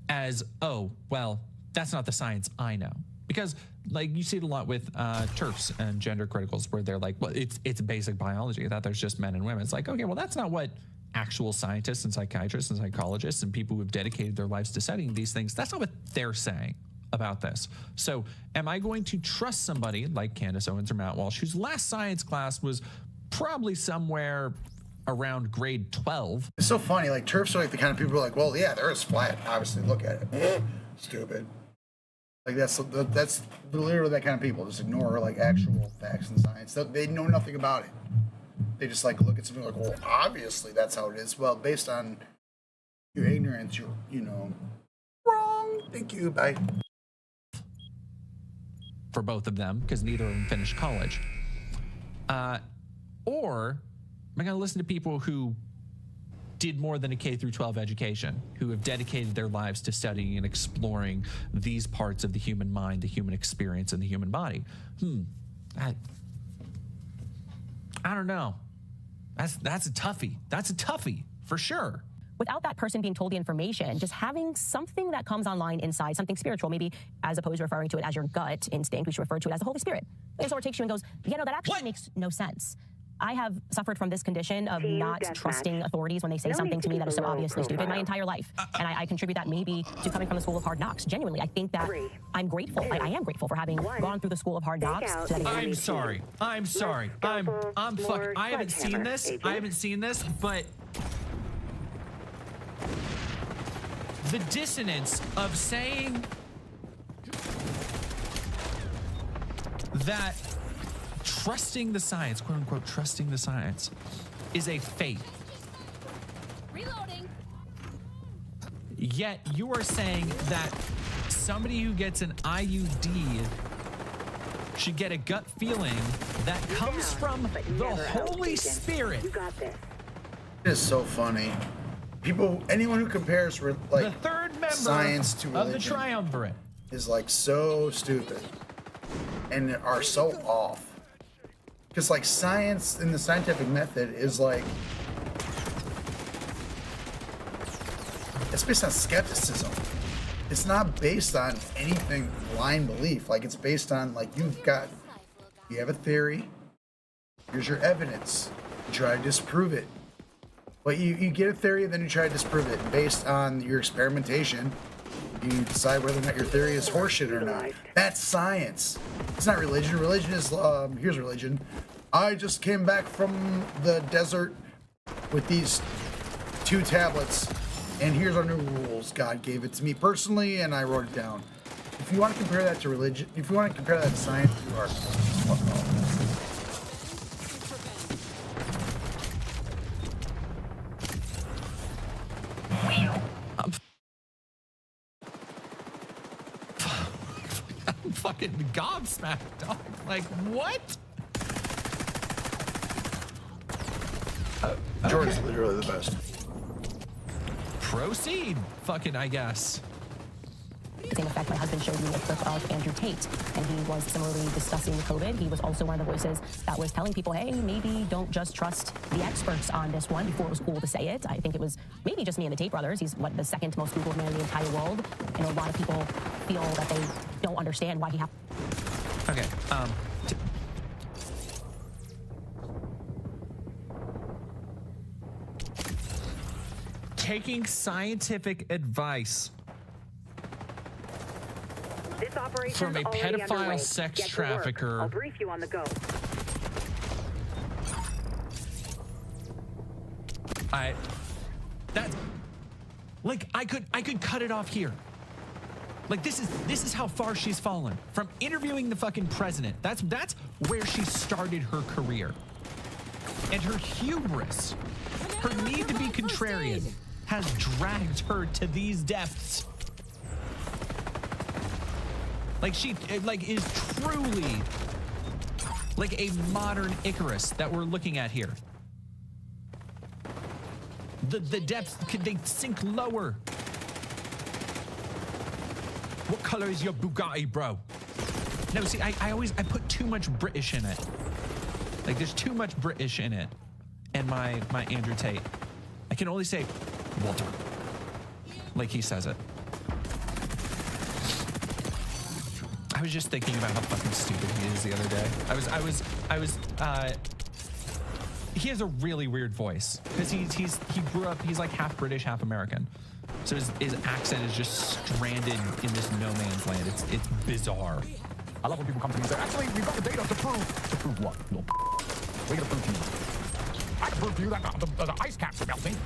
as, oh, well, that's not the science I know. Because like you see it a lot with TERFs and gender criticals where they're like, well, it's basic biology, that there's just men and women. It's like, okay, well, that's not what actual scientists and psychiatrists and psychologists and people who have dedicated their lives to studying these things, that's not what they're saying about this. So am I going to trust somebody like Candace Owens or Matt Walsh, whose last science class was probably somewhere around grade 12? It's so funny. Like, TERFs are like the kind of people who are like, well, yeah, the Earth's flat. Obviously, look at it. Stupid. Like, that's literally that kind of people. Just ignore, like, actual facts and science. They know nothing about it. They just, like, look at something like, well, obviously that's how it is. Well, based on your ignorance, you're, you know, wrong. Thank you. Bye. For both of them, because neither of them finished college. Or am I going to listen to people who did more than a K through 12 education, who have dedicated their lives to studying and exploring these parts of the human mind, the human experience, and the human body? I don't know. That's a toughie. That's a toughie for sure. Without that person being told the information, just having something that comes online inside, something spiritual, maybe as opposed to referring to it as your gut instinct, we should refer to it as the Holy Spirit. It sort of takes you and goes, yeah, no, that actually makes no sense. I have suffered from this condition of not trusting authorities when they say something to me that is so obviously stupid my entire life. And I contribute that maybe to coming from the school of hard knocks. Genuinely, I think that I'm grateful. I am grateful for having gone through the school of hard knocks. I'm sorry. I'm sorry. I haven't seen this. I haven't seen this, but the dissonance of saying that trusting the science, quote unquote, trusting the science, is a faith. Reloading. Yet you are saying that somebody who gets an IUD should get a gut feeling that comes from the Holy Spirit. You got this. It is so funny. Anyone who compares like the third member science to religion of the triumvirate is like so stupid and are so off. Because like science and the scientific method is like, it's based on skepticism. It's not based on anything blind belief. Like, it's based on like, you have a theory, here's your evidence, you try to disprove it. But you get a theory and then you try to disprove it. And based on your experimentation, you decide whether or not your theory is horseshit or not. That's science. It's not religion. Religion is, here's religion. I just came back from the desert with these 2 tablets, and here's our new rules. God gave it to me personally, and I wrote it down. If you want to compare that to religion, if you want to compare that to science, you are fuck off. I'm fucking gobsmacked, dog. Like, what? Jordan's literally the best. Proceed, fucking, I guess. Same effect, my husband showed me a clip of Andrew Tate, and he was similarly discussing COVID. He was also one of the voices that was telling people, hey, maybe don't just trust the experts on this one, before it was cool to say it. I think it was maybe just me and the Tate brothers. He's the second most Googled man in the entire world. And a lot of people feel that they don't understand why he Okay, taking scientific advice from a pedophile sex trafficker. I'll brief you on the go. I could cut it off here. Like, this is how far she's fallen from interviewing the fucking president. That's where she started her career. And her hubris, her need to be contrarian, has dragged her to these depths. Like, she is truly like a modern Icarus that we're looking at here. The depths, they sink lower. What color is your Bugatti, bro? No, see, I put too much British in it. Like, there's too much British in it. And my Andrew Tate. I can only say Walter. Like he says it. I was just thinking about how fucking stupid he is the other day. He has a really weird voice because he grew up, he's like half British, half American. So his accent is just stranded in this no man's land. It's bizarre. I love when people come to me and say, actually, we've got the data to prove. To prove what? What are you going to prove to me? I can prove to you that the ice caps are melting.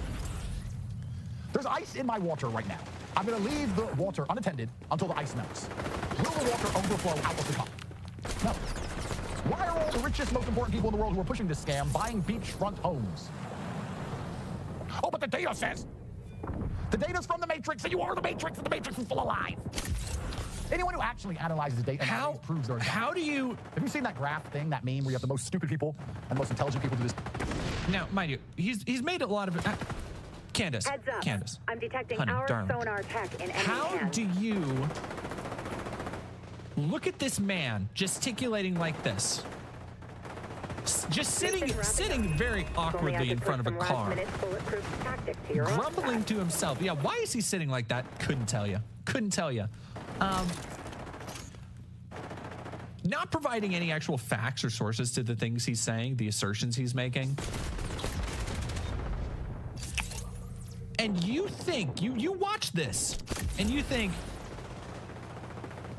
There's ice in my water right now. I'm going to leave the water unattended until the ice melts. Will the water overflow out of the cup? No. Why are all the richest, most important people in the world who are pushing this scam buying beachfront homes? Oh, but the data says. The data's from the Matrix, and you are the Matrix, and the Matrix is full of lies. Anyone who actually analyzes the data and proves they're how do you... Have you seen that graph thing, that meme where you have the most stupid people and the most intelligent people do this? Now, mind you, he's made a lot of... Candace. Heads up. Candace. I'm detecting Honey, our darling. sonar tech in enemy How hands. do you look at this man gesticulating like this? Just sitting very awkwardly in front of a car. Grumbling to himself. Yeah, why is he sitting like that? Couldn't tell you. Couldn't tell you. Not providing any actual facts or sources to the things he's saying, the assertions he's making. And you think, you watch this, and you think,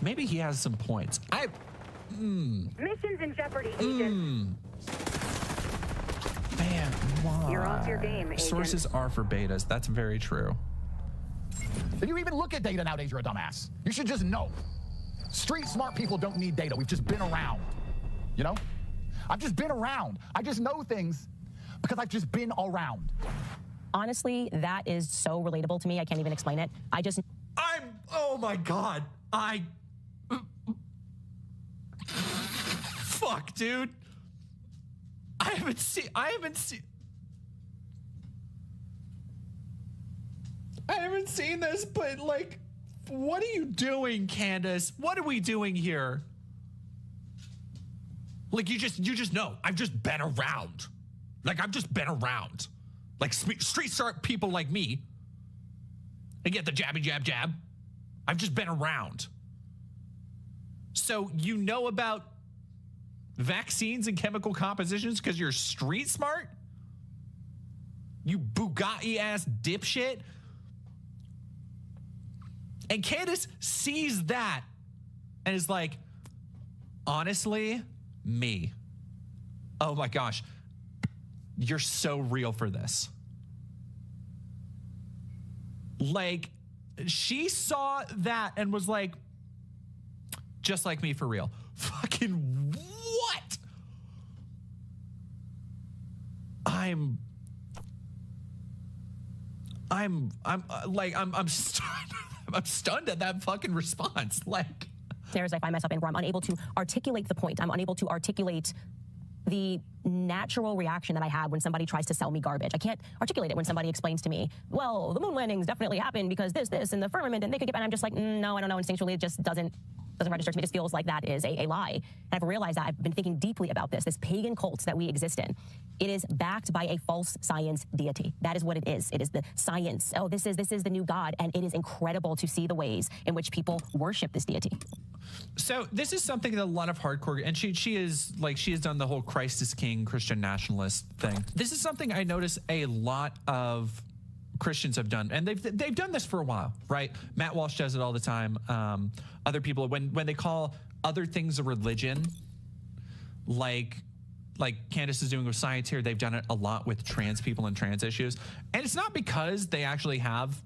maybe he has some points. Missions in jeopardy, agent. Man, why? You're off your game, agent. Sources are for betas. That's very true. If you even look at data nowadays, you're a dumbass. You should just know. Street smart people don't need data. We've just been around. You know? I've just been around. I just know things because I've just been around. Honestly, that is so relatable to me. I can't even explain it. Oh my God. Fuck, dude. I haven't seen this, but like, what are you doing, Candace? What are we doing here? Like, you just know. I've just been around. Like, I've just been around. Like, street smart people like me. And get the jabby jab jab. I've just been around. So you know about vaccines and chemical compositions because you're street smart? You Bugatti-ass dipshit? And Candace sees that and is like, honestly, me. Oh my gosh. You're so real for this. Like, she saw that and was like, just like me for real. Fucking what? I'm stunned. I'm stunned at that fucking response. Like, There's I find myself in where I'm unable to articulate the point. I'm unable to articulate the natural reaction that I have when somebody tries to sell me garbage. I can't articulate it when somebody explains to me, well, the moon landings definitely happened because this, and the firmament, and they could get, and I'm just like, no, I don't know. Instinctually, it just doesn't register to me. It just feels like that is a lie. And I've realized that I've been thinking deeply about this pagan cult that we exist in. It is backed by a false science deity. That is what it is. It is the science. Oh, this is the new God. And it is incredible to see the ways in which people worship this deity. So this is something that a lot of hardcore, and she has done the whole Christ is King Christian nationalist thing. This is something I notice a lot of Christians have done, and they've done this for a while, right? Matt Walsh does it all the time. Other people, when they call other things a religion, like Candace is doing with science here, they've done it a lot with trans people and trans issues, and it's not because they actually have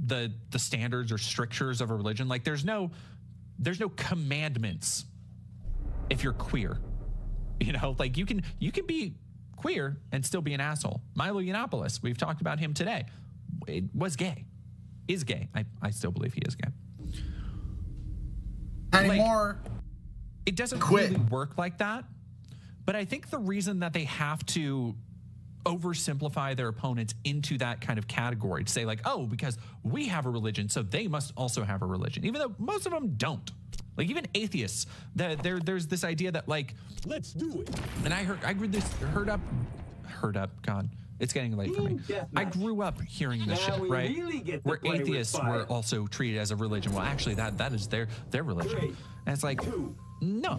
the standards or strictures of a religion. Like, there's no commandments if you're queer, you know. Like, you can be queer and still be an asshole. Milo Yiannopoulos, we've talked about him today, is gay. I still believe he is gay. Anymore. Like, it doesn't Quit. really work like that. But I think the reason that they have to oversimplify their opponents into that kind of category to say, like, oh, because we have a religion, so they must also have a religion, even though most of them don't. Like, even atheists, there's this idea that, like, let's do it. And I heard It's getting late for me. I grew up hearing this shit, right? Where atheists were also treated as a religion. Well, actually, that is their religion. And it's like, no.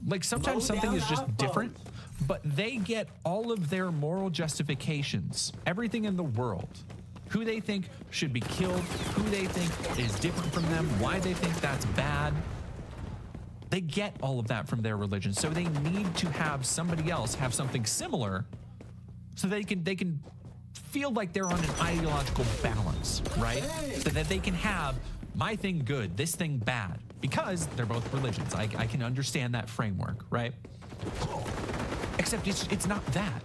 Like sometimes something is just different, but they get all of their moral justifications, everything in the world, who they think should be killed, who they think is different from them, why they think that's bad. They get all of that from their religion. So they need to have somebody else have something similar so they can feel like they're on an ideological balance, right? So that they can have my thing good, this thing bad, because they're both religions. I can understand that framework, right? Except it's not that.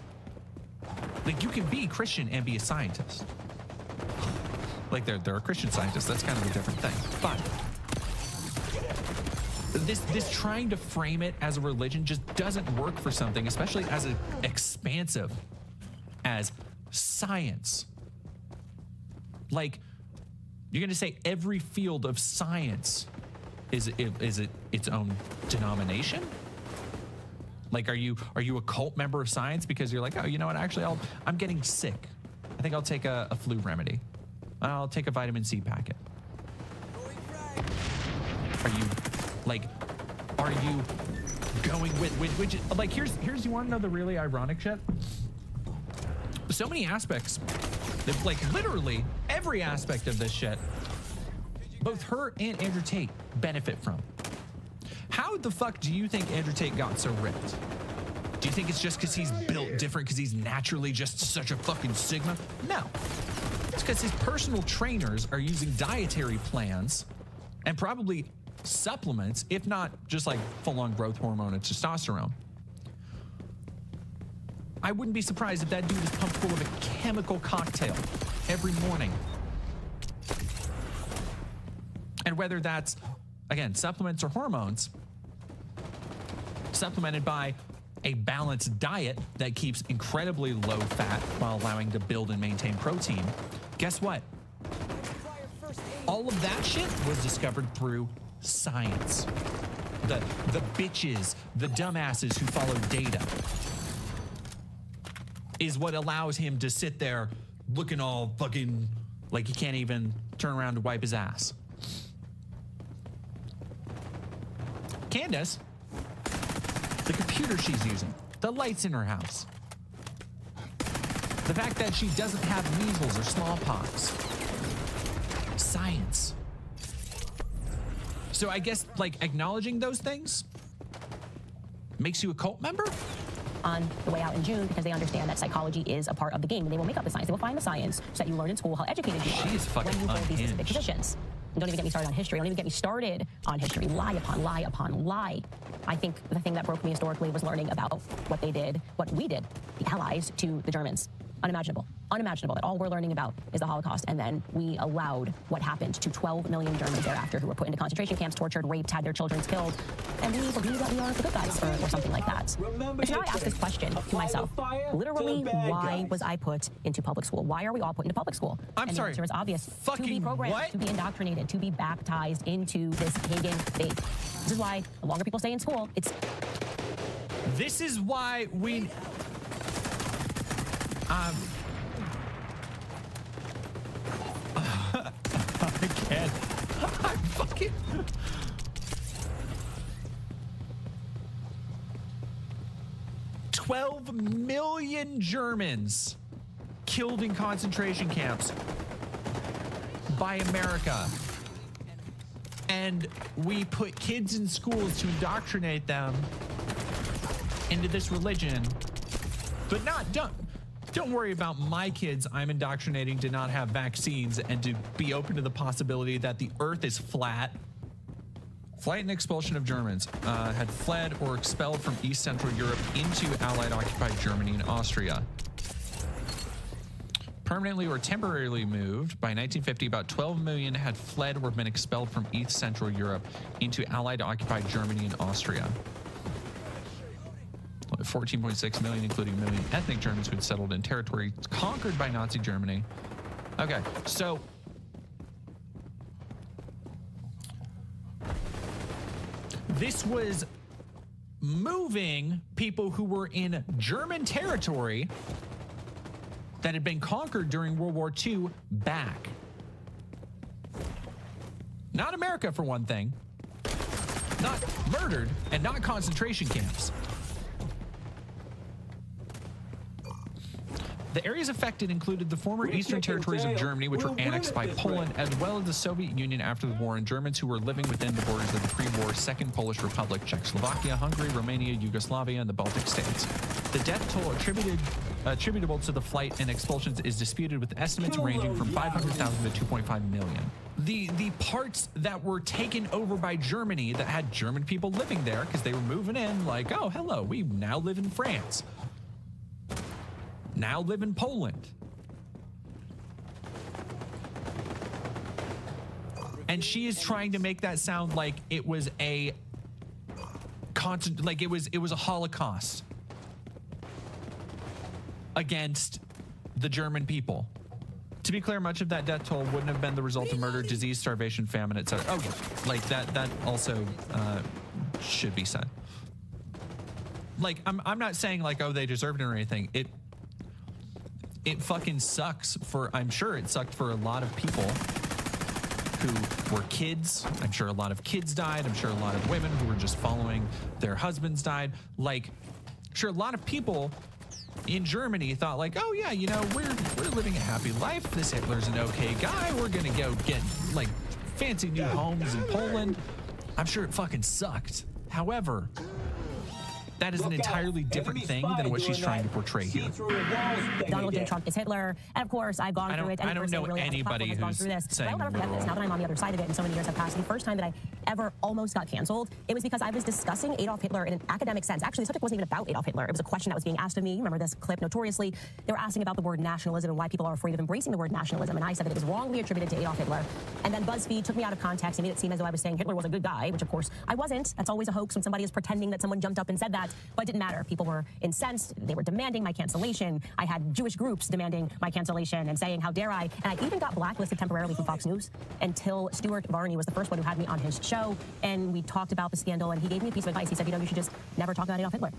Like you can be Christian and be a scientist. Like they're a Christian scientist. That's kind of a different thing. But this trying to frame it as a religion just doesn't work for something, especially as expansive as science. Like you're going to say every field of science is it its own denomination? Like, are you a cult member of science because you're like, oh, you know what? Actually, I'm getting sick. I think I'll take a flu remedy. I'll take a vitamin C packet. Are you going with which? Like, here's you want to know the really ironic shit? So many aspects, like literally every aspect of this shit, both her and Andrew Tate benefit from. How the fuck do you think Andrew Tate got so ripped? Do you think it's just because he's built different, because he's naturally just such a fucking Sigma? No. It's because his personal trainers are using dietary plans and probably supplements, if not just like full-on growth hormone and testosterone. I wouldn't be surprised if that dude is pumped full of a chemical cocktail every morning. And whether that's, again, supplements or hormones, supplemented by a balanced diet that keeps incredibly low fat while allowing to build and maintain protein, guess what? All of that shit was discovered through science. The bitches, the dumbasses who follow data is what allows him to sit there looking all fucking like he can't even turn around to wipe his ass. Candace, the computer she's using, the lights in her house, the fact that she doesn't have measles or smallpox, science. So I guess like acknowledging those things makes you a cult member? On the way out in June, because they understand that psychology is a part of the game, and they will make up the science. They will find the science so that you learn in school how educated you are when you hold these specific positions. And don't even get me started on history. Don't even get me started on history. Lie upon lie upon lie. I think the thing that broke me historically was learning about what they did, what we did, the Allies to the Germans. Unimaginable. Unimaginable that all we're learning about is the Holocaust, and then we allowed what happened to 12 million Germans thereafter who were put into concentration camps, tortured, raped, had their children killed, and we believe that we are the good guys or something like that. And so now I ask this question to myself. Literally, why was I put into public school? Why are we all put into public school? I'm sorry. The answer is obvious. Fucking to be programmed, what? to be indoctrinated, to be baptized into this pagan faith. This is why the longer people stay in school, This is why we... I can't. I'm fucking... $12 million Germans killed in concentration camps by America. And we put kids in schools to indoctrinate them into this religion, but don't worry about my kids I'm indoctrinating to not have vaccines and to be open to the possibility that the earth is flat. Flight and expulsion of Germans had fled or expelled from East Central Europe into Allied occupied Germany and Austria. Permanently or temporarily moved, by 1950, about 12 million had fled or been expelled from East Central Europe into Allied occupied Germany and Austria. 14.6 million, including a million ethnic Germans who had settled in territory conquered by Nazi Germany. Okay, so this was moving people who were in German territory that had been conquered during World War II back. Not America, for one thing. Not murdered, and not concentration camps. The areas affected included the former eastern territories of Germany, which were annexed by Poland, as well as the Soviet Union after the war, and Germans who were living within the borders of the pre-war Second Polish Republic, Czechoslovakia, Hungary, Romania, Yugoslavia, and the Baltic states. The death toll attributable to the flight and expulsions is disputed, with estimates ranging from 500,000 to 2.5 million. The parts that were taken over by Germany that had German people living there, because they were moving in like, oh, hello, we now live in France. Now live in Poland. And she is trying to make that sound like it was a it was a Holocaust against the German people. To be clear, much of that death toll wouldn't have been the result of murder, disease, starvation, famine, etc. Oh, like that also should be said. Like, I'm not saying like, oh, they deserved it or anything. It fucking sucks for, I'm sure it sucked for a lot of people who were kids. I'm sure a lot of kids died. I'm sure a lot of women who were just following their husbands died. Like, sure, a lot of people in Germany thought like, oh yeah, you know, we're living a happy life. This Hitler's an okay guy. We're gonna go get like fancy new homes in Poland. I'm sure it fucking sucked. However, that is an entirely different thing than what she's trying to portray here. Donald J. Trump is Hitler, and of course I've gone through it. I don't know anybody who's saying I'll never forget this. Now that I'm on the other side of it, and so many years have passed, the first time that I ever almost got canceled, it was because I was discussing Adolf Hitler in an academic sense. Actually, the subject wasn't even about Adolf Hitler. It was a question that was being asked of me. Remember this clip? Notoriously, they were asking about the word nationalism and why people are afraid of embracing the word nationalism, and I said that it was wrongly attributed to Adolf Hitler. And then BuzzFeed took me out of context and made it seem as though I was saying Hitler was a good guy, which of course I wasn't. That's always a hoax when somebody is pretending that someone jumped up and said that, but it didn't matter. People were incensed. They were demanding my cancellation. I had Jewish groups demanding my cancellation and saying, how dare I? And I even got blacklisted temporarily from Fox News until Stuart Varney was the first one who had me on his show. And we talked about the scandal, and he gave me a piece of advice. He said, you know, you should just never talk about Adolf Hitler.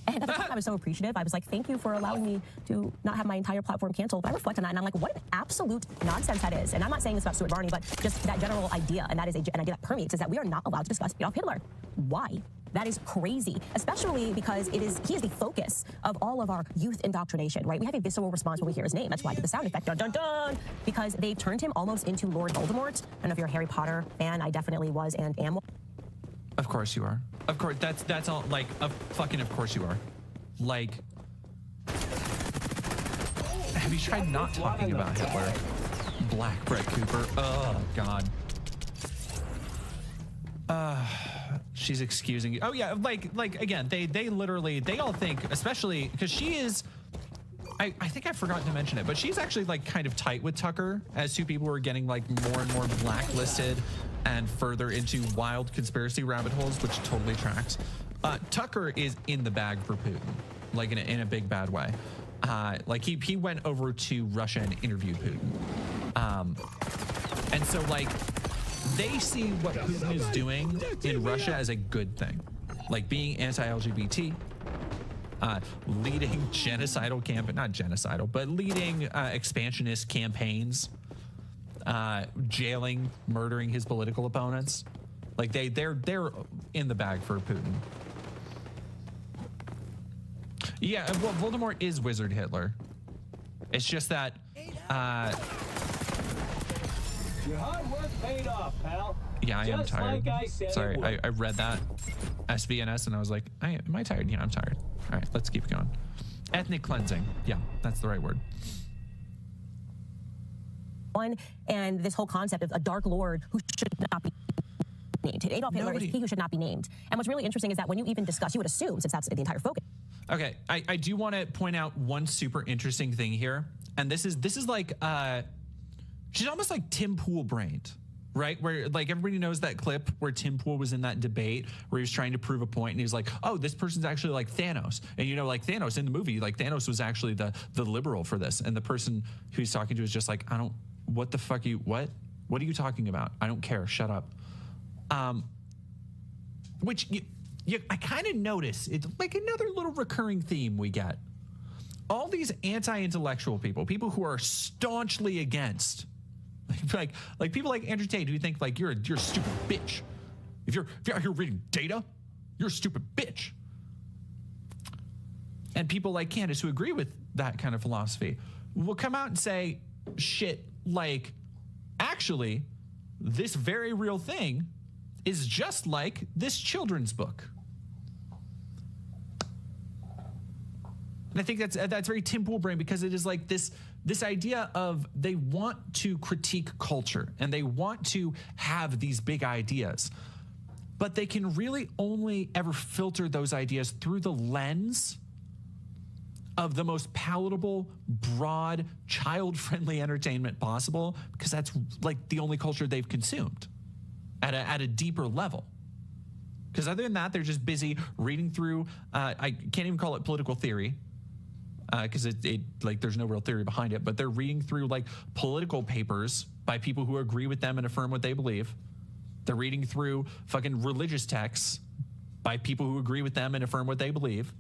And at the time, I was so appreciative. I was like, thank you for allowing me to not have my entire platform canceled. But I reflect on that, and I'm like, what an absolute nonsense that is. And I'm not saying this about Stuart Varney, but just that general idea, and that is an idea that permeates, is that we are not allowed to discuss Adolf Hitler. Why? That is crazy, especially because he is the focus of all of our youth indoctrination, right? We have a visceral response when we hear his name. That's why I did the sound effect, dun, dun, dun, because they've turned him almost into Lord Voldemort. I don't know if you're a Harry Potter fan. I definitely was and am. Of course you are. Of course, that's all, like, fucking of course you are. Like, have you tried not talking about Hitler? Black Brett Cooper. Oh, God. She's excusing you. Oh yeah, like again, they literally, they all think, especially because she is, I think I've forgotten to mention it, but she's actually like kind of tight with Tucker, as two people who are getting like more and more blacklisted and further into wild conspiracy rabbit holes, which totally tracks. Tucker is in the bag for Putin, like in a big bad way. Like he went over to Russia and interviewed Putin. And so like, they see what Putin is doing in Russia as a good thing, like being anti-LGBT, leading genocidal not genocidal, but leading expansionist campaigns, jailing, murdering his political opponents. Like they're in the bag for Putin. Yeah, well, Voldemort is Wizard Hitler. It's just that. Your hard work paid off, pal. Yeah, I am tired. Like I said. Sorry, I read that SVNS and I was like, am I tired? Yeah, I'm tired. All right, let's keep going. Ethnic cleansing. Yeah, that's the right word. And this whole concept of a Dark Lord who should not be named. Adolf Hitler is he who should not be named. And what's really interesting is that when you even discuss, you would assume, since that's the entire focus. Okay, I do want to point out one super interesting thing here. And this is like, she's almost like Tim Pool brained, right? Where like everybody knows that clip where Tim Pool was in that debate where he was trying to prove a point and he was like, oh, this person's actually like Thanos. And you know, like Thanos in the movie, like Thanos was actually the liberal for this. And the person who he's talking to is just like, what the fuck what are you talking about? I don't care. Shut up. Which I kind of notice it's like another little recurring theme we get. all these anti-intellectual people who are staunchly against, like people like Andrew Tate, who think like you're a stupid bitch. If you're out here reading data, you're a stupid bitch. And people like Candace, who agree with that kind of philosophy, will come out and say shit like, actually, this very real thing is just like this children's book. And I think that's very Tim Pool brain, because it is like this idea of they want to critique culture and they want to have these big ideas, but they can really only ever filter those ideas through the lens of the most palatable, broad, child-friendly entertainment possible, because that's like the only culture they've consumed at a deeper level. Because other than that, they're just busy reading through, I can't even call it political theory, because it like there's no real theory behind it, but they're reading through like political papers by people who agree with them and affirm what they believe. They're reading through fucking religious texts by people who agree with them and affirm what they believe.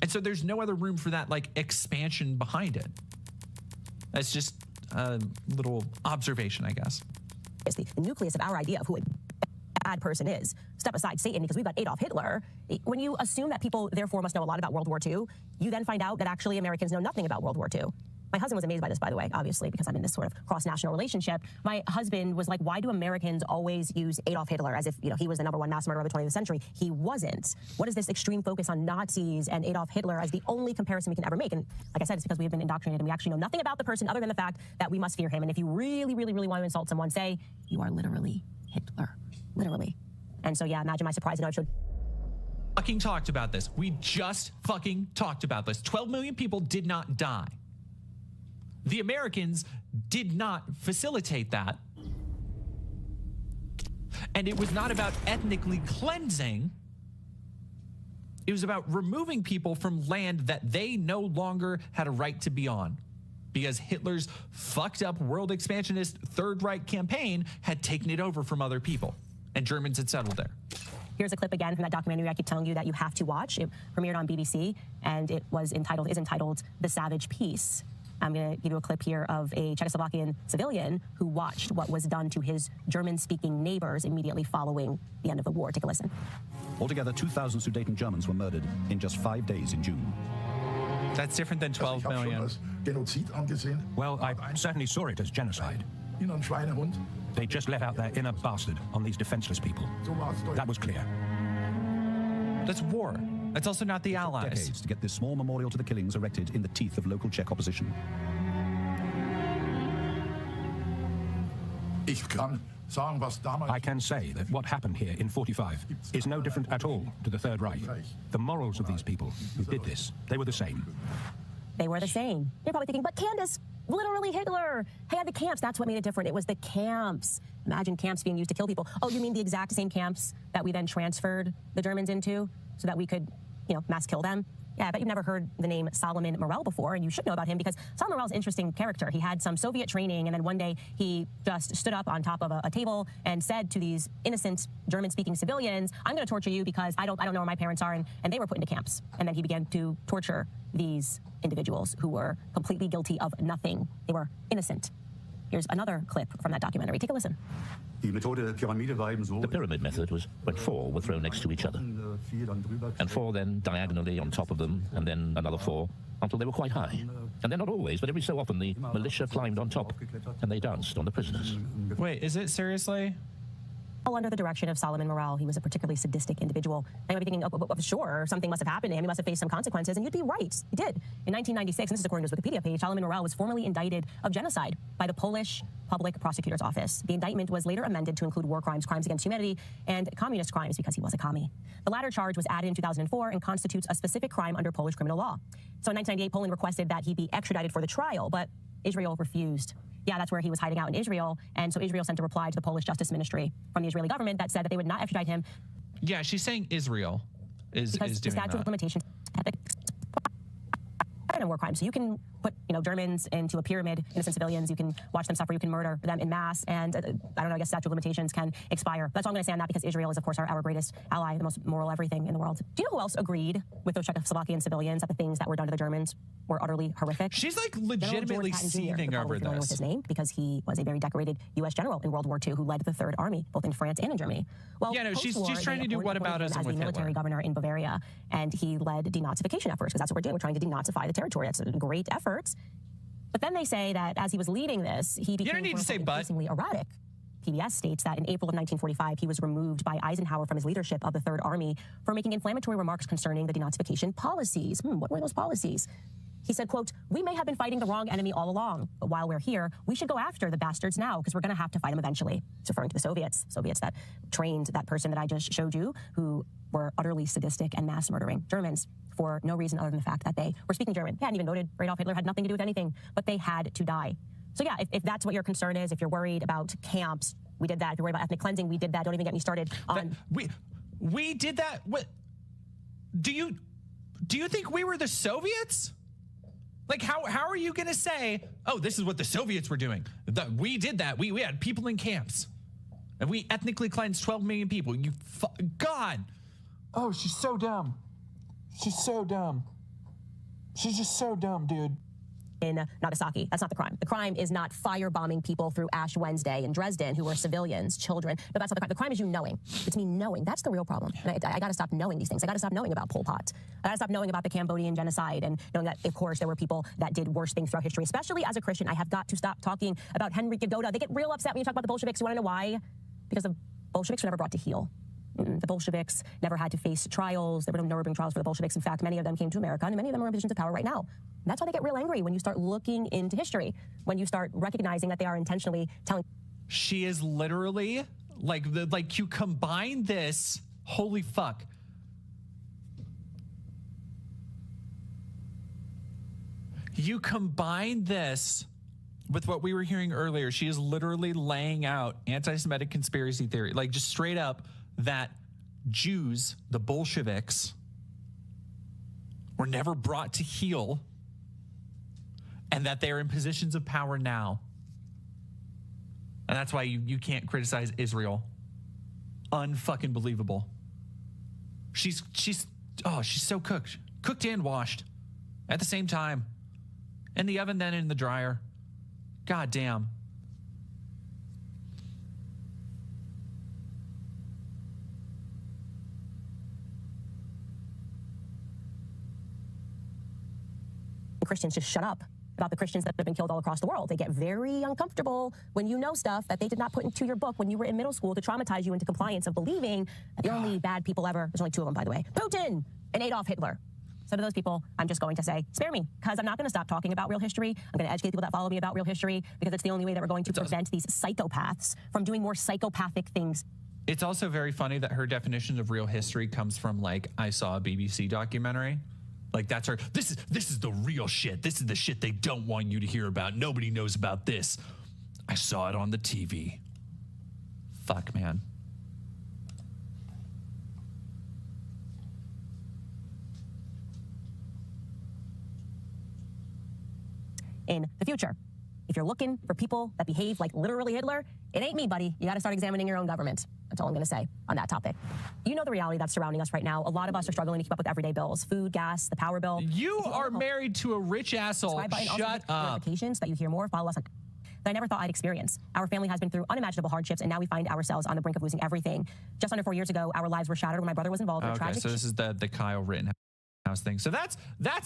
And so there's no other room for that like expansion behind it. That's just a little observation, I guess. It's the nucleus of our idea of who a bad person is. Step aside Satan, because we've got Adolf Hitler. When you assume that people therefore must know a lot about World War II, you then find out that actually Americans know nothing about World War II. My husband was amazed by this, by the way, obviously, because I'm in this sort of cross-national relationship. My husband was like, why do Americans always use Adolf Hitler as if, you know, he was the #1 mass murderer of the 20th century? He wasn't. What is this extreme focus on Nazis and Adolf Hitler as the only comparison we can ever make? And like I said, it's because we have been indoctrinated and we actually know nothing about the person other than the fact that we must fear him. And if you really, really, really want to insult someone, say, you are literally Hitler. Literally. And so, yeah, imagine my surprise. I showed fucking talked about this. We just fucking talked about this. 12 million people did not die. The Americans did not facilitate that. And it was not about ethnically cleansing. It was about removing people from land that they no longer had a right to be on, because Hitler's fucked up world expansionist Third Reich campaign had taken it over from other people, and Germans had settled there. Here's a clip again from that documentary I keep telling you that you have to watch. It premiered on BBC, and it is entitled The Savage Peace. I'm going to give you a clip here of a Czechoslovakian civilian who watched what was done to his German-speaking neighbors immediately following the end of the war. Take a listen. Altogether, 2,000 Sudeten Germans were murdered in just 5 days in June. That's different than 12 million. Well, I certainly saw it as genocide. They just let out their inner bastard on these defenseless people. That was clear. That's war. That's also not the Allies. Decades to get this small memorial to the killings erected in the teeth of local Czech opposition. I can say that what happened here in 45 is no different at all to the Third Reich. The morals of these people who did this, they were the same. They were the same. You're probably thinking, but Candace, literally Hitler had the camps. That's what made it different. It was the camps. Imagine camps being used to kill people. Oh, you mean the exact same camps that we then transferred the Germans into so that we could, you know, mass kill them? Yeah, I bet you've never heard the name Solomon Morel before, and you should know about him because Solomon Morel's an interesting character. He had some Soviet training, and then one day he just stood up on top of a table and said to these innocent German-speaking civilians, I'm going to torture you because I don't know where my parents are, and they were put into camps. And then he began to torture these individuals who were completely guilty of nothing. They were innocent. Here's another clip from that documentary. Take a listen. The pyramid method was when 4 were thrown next to each other, and 4 then diagonally on top of them, and then another 4 until they were quite high. And then not always, but every so often the militia climbed on top and they danced on the prisoners. Wait, is it seriously? All under the direction of Solomon Morel. He was a particularly sadistic individual. I might be thinking, oh, sure, something must have happened to him. He must have faced some consequences, and you'd be right. He did. In 1996, and this is according to his Wikipedia page, Solomon Morel was formally indicted of genocide by the Polish Public Prosecutor's Office. The indictment was later amended to include war crimes, crimes against humanity, and communist crimes because he was a commie. The latter charge was added in 2004 and constitutes a specific crime under Polish criminal law. So in 1998, Poland requested that he be extradited for the trial, but Israel refused. Yeah, that's where he was hiding out in Israel. And so Israel sent a reply to the Polish Justice Ministry from the Israeli government that said that they would not extradite him. Yeah, she's saying Israel is doing because the statute of limitations had war crimes. So you can put, Germans into a pyramid, innocent civilians. You can watch them suffer. You can murder them in mass. And I don't know, I guess statute of limitations can expire. That's all I'm going to say on that, because Israel is, of course, our greatest ally, the most moral everything in the world. Do you know who else agreed with those Czechoslovakian civilians that the things that were done to the Germans were utterly horrific? She's like legitimately seething over this. With his name, because he was a very decorated U.S. general in World War II who led the Third Army, both in France and in Germany. Well, yeah, no, she's trying to do whataboutism as with the military Hitler. governor in Bavaria, and he led denazification efforts, because that's what we're doing. We're trying to denazify the territory. That's a great effort. But then they say that as he was leading this, he became increasingly erratic. PBS states that in April of 1945, he was removed by Eisenhower from his leadership of the Third Army for making inflammatory remarks concerning the denazification policies. What were those policies? He said, quote, "We may have been fighting the wrong enemy all along, but while we're here, we should go after the bastards now, because we're going to have to fight them eventually." It's referring to the Soviets that trained that person that I just showed you, who were utterly sadistic and mass murdering Germans for no reason other than the fact that they were speaking German. They hadn't even voted for Adolf Hitler, had nothing to do with anything, but they had to die. So yeah, if that's what your concern is, if you're worried about camps, we did that. If you're worried about ethnic cleansing, we did that. Don't even get me started on... We did that? What? Do you think we were the Soviets? Like, how are you going to say, oh, this is what the Soviets were doing? We did that. We had people in camps. And we ethnically cleansed 12 million people. God. Oh, she's so dumb. She's so dumb. She's just so dumb, dude. In Nagasaki. That's not the crime. The crime is not firebombing people through Ash Wednesday in Dresden who were civilians, children. No, that's not the crime. The crime is you knowing. It's me knowing. That's the real problem. And I got to stop knowing these things. I got to stop knowing about Pol Pot. I got to stop knowing about the Cambodian genocide and knowing that, of course, there were people that did worse things throughout history. Especially as a Christian, I have got to stop talking about Henry Gagoda. They get real upset when you talk about the Bolsheviks. You want to know why? Because the Bolsheviks were never brought to heel. The Bolsheviks never had to face trials. There were no Nuremberg trials for the Bolsheviks. In fact, many of them came to America, and many of them are in positions of power right now. And that's why they get real angry when you start looking into history, when you start recognizing that they are intentionally telling. She is literally like you combine this. Holy fuck. You combine this with what we were hearing earlier. She is literally laying out anti-Semitic conspiracy theory, like just straight up that Jews, the Bolsheviks, were never brought to heel and that they're in positions of power now. And that's why you can't criticize Israel. Unfucking believable. She's so cooked and washed at the same time. In the oven, then in the dryer. God damn. Christians just shut up about the Christians that have been killed all across the world. They get very uncomfortable when you know stuff that they did not put into your book when you were in middle school to traumatize you into compliance of believing that the only bad people ever, there's only two of them, by the way, Putin and Adolf Hitler. So to those people, I'm just going to say, spare me, because I'm not going to stop talking about real history. I'm going to educate people that follow me about real history, because it's the only way that we're going to prevent these psychopaths from doing more psychopathic things. It's also very funny that her definition of real history comes from, like, I saw a BBC documentary. Like, that's her, this is the real shit. This is the shit they don't want you to hear about. Nobody knows about this. I saw it on the TV. Fuck, man. In the future, if you're looking for people that behave like literally Hitler, it ain't me, buddy. You got to start examining your own government. That's all I'm going to say on that topic. You know the reality that's surrounding us right now. A lot of us are struggling to keep up with everyday bills, food, gas, the power bill. You are married to a rich asshole. Shut up. Notifications that you hear more. Follow us on. That I never thought I'd experience. Our family has been through unimaginable hardships, and now we find ourselves on the brink of losing everything. Just under 4 years ago, our lives were shattered when my brother was involved in a tragic. So this is the Kyle Rittenhouse thing. So that's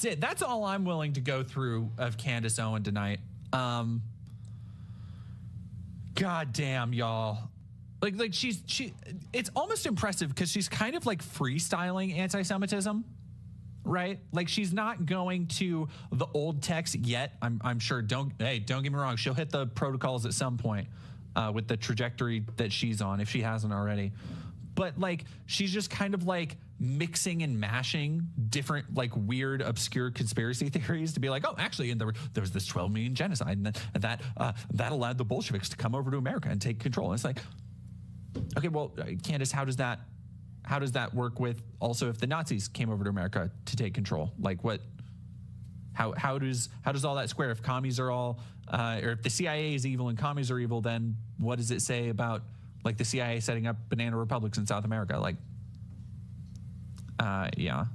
it. That's all I'm willing to go through of Candace Owen tonight. God damn, y'all. Like it's almost impressive because she's kind of like freestyling anti-Semitism, right? Like she's not going to the old text yet. I'm sure. Don't get me wrong. She'll hit the protocols at some point with the trajectory that she's on, if she hasn't already. But like she's just kind of like mixing and mashing different like weird obscure conspiracy theories to be like, oh, actually, and there was this 12 million genocide, and that allowed the Bolsheviks to come over to America and take control. And it's like, okay, well, Candace, how does that work with also if the Nazis came over to America to take control? Like what? How does all that square? If commies are all, or if the CIA is evil and commies are evil, then what does it say about like the CIA setting up banana republics in South America? Like, yeah.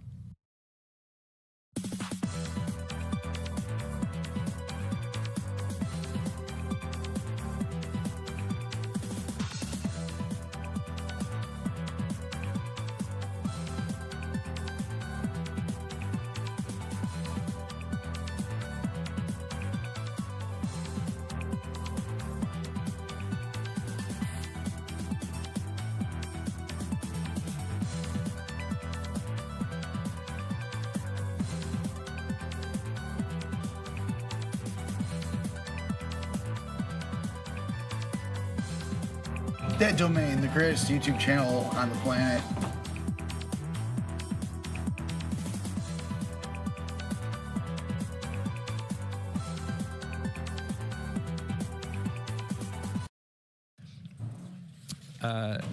That domain, the greatest YouTube channel on the planet.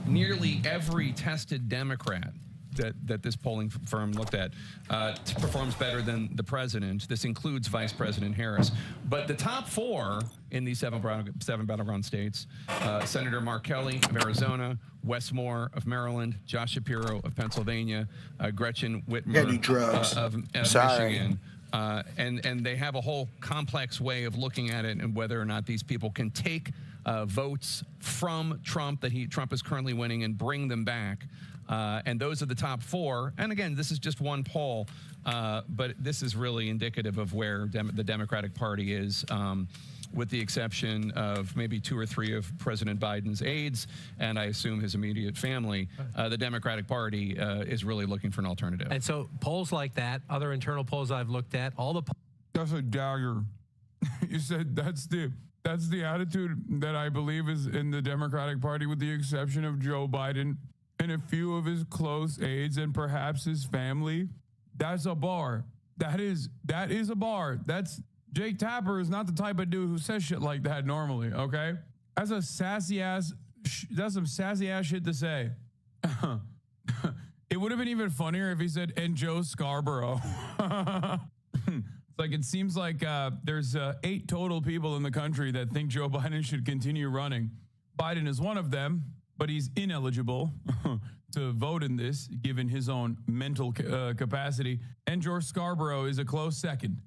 Nearly every tested Democrat that this polling firm looked at performs better than the president. This includes Vice President Harris. But the top four in these seven battleground states, Senator Mark Kelly of Arizona, Wes Moore of Maryland, Josh Shapiro of Pennsylvania, Gretchen Whitmer of Michigan. And they have a whole complex way of looking at it and whether or not these people can take votes from Trump that Trump is currently winning and bring them back. And those are the top four. And again, this is just one poll, but this is really indicative of where the Democratic Party is, with the exception of maybe 2 or 3 of President Biden's aides, and I assume his immediate family. The Democratic Party is really looking for an alternative. And so polls like that, other internal polls I've looked at, all the... That's a dagger. You said that's the attitude that I believe is in the Democratic Party, with the exception of Joe Biden and a few of his close aides and perhaps his family. That's a bar. That is a bar. Jake Tapper is not the type of dude who says shit like that normally, okay? That's some sassy ass shit to say. It would have been even funnier if he said, and Joe Scarborough. Like, it seems like there's 8 total people in the country that think Joe Biden should continue running. Biden is one of them, but he's ineligible to vote in this, given his own mental capacity. And George Scarborough is a close second.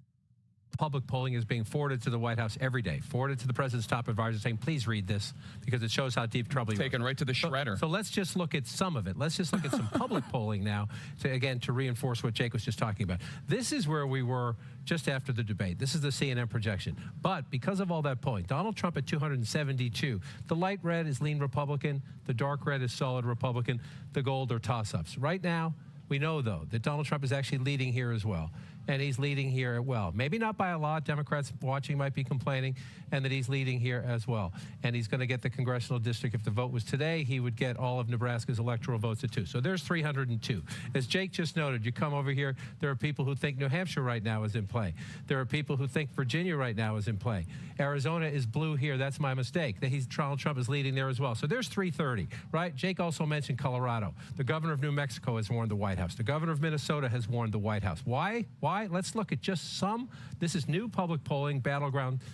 Public polling is being forwarded to the White House every day, forwarded to the president's top advisor, saying, please read this, because it shows how deep trouble you're in. Taken right to the shredder. So let's just look at some of it. Let's just look at some public polling now, to reinforce what Jake was just talking about. This is where we were just after the debate. This is the CNN projection. But because of all that polling, Donald Trump at 272. The light red is lean Republican. The dark red is solid Republican. The gold are toss-ups. Right now, we know, though, that Donald Trump is actually leading here as well. And he's leading here well. Maybe not by a lot. Democrats watching might be complaining, and that he's leading here as well. And he's going to get the congressional district. If the vote was today, he would get all of Nebraska's electoral votes at 2. So there's 302. As Jake just noted, you come over here, there are people who think New Hampshire right now is in play. There are people who think Virginia right now is in play. Arizona is blue here. That's my mistake. Donald Trump is leading there as well. So there's 330, right? Jake also mentioned Colorado. The governor of New Mexico has warned the White House. The governor of Minnesota has warned the White House. Why? Let's look at just some. This is new public polling,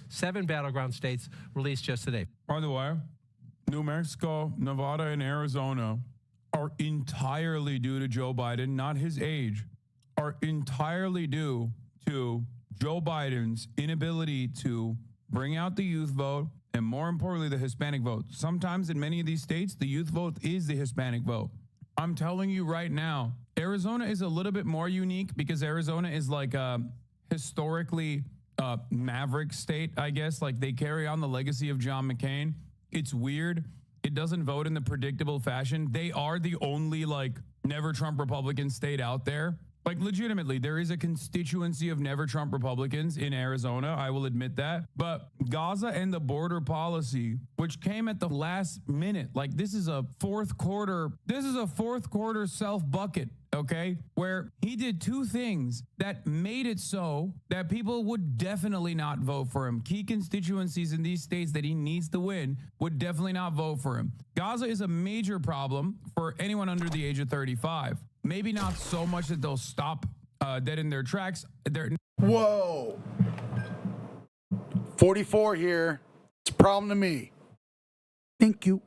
7 battleground states released just today. By the way, New Mexico, Nevada, and Arizona are entirely due to Joe Biden, not his age, are entirely due to Joe Biden's inability to bring out the youth vote, and more importantly, the Hispanic vote. Sometimes in many of these states, the youth vote is the Hispanic vote. I'm telling you right now, Arizona is a little bit more unique because Arizona is like a historically maverick state, I guess. Like, they carry on the legacy of John McCain. It's weird. It doesn't vote in the predictable fashion. They are the only, like, never Trump Republican state out there. Like, legitimately, there is a constituency of never Trump Republicans in Arizona. I will admit that. But Gaza and the border policy, which came at the last minute, like, this is a fourth quarter self bucket, okay? Where he did 2 things that made it so that people would definitely not vote for him. Key constituencies in these states that he needs to win would definitely not vote for him. Gaza is a major problem for anyone under the age of 35. Maybe not so much that they'll stop dead in their tracks. Whoa. 44 here. It's a problem to me. Thank you.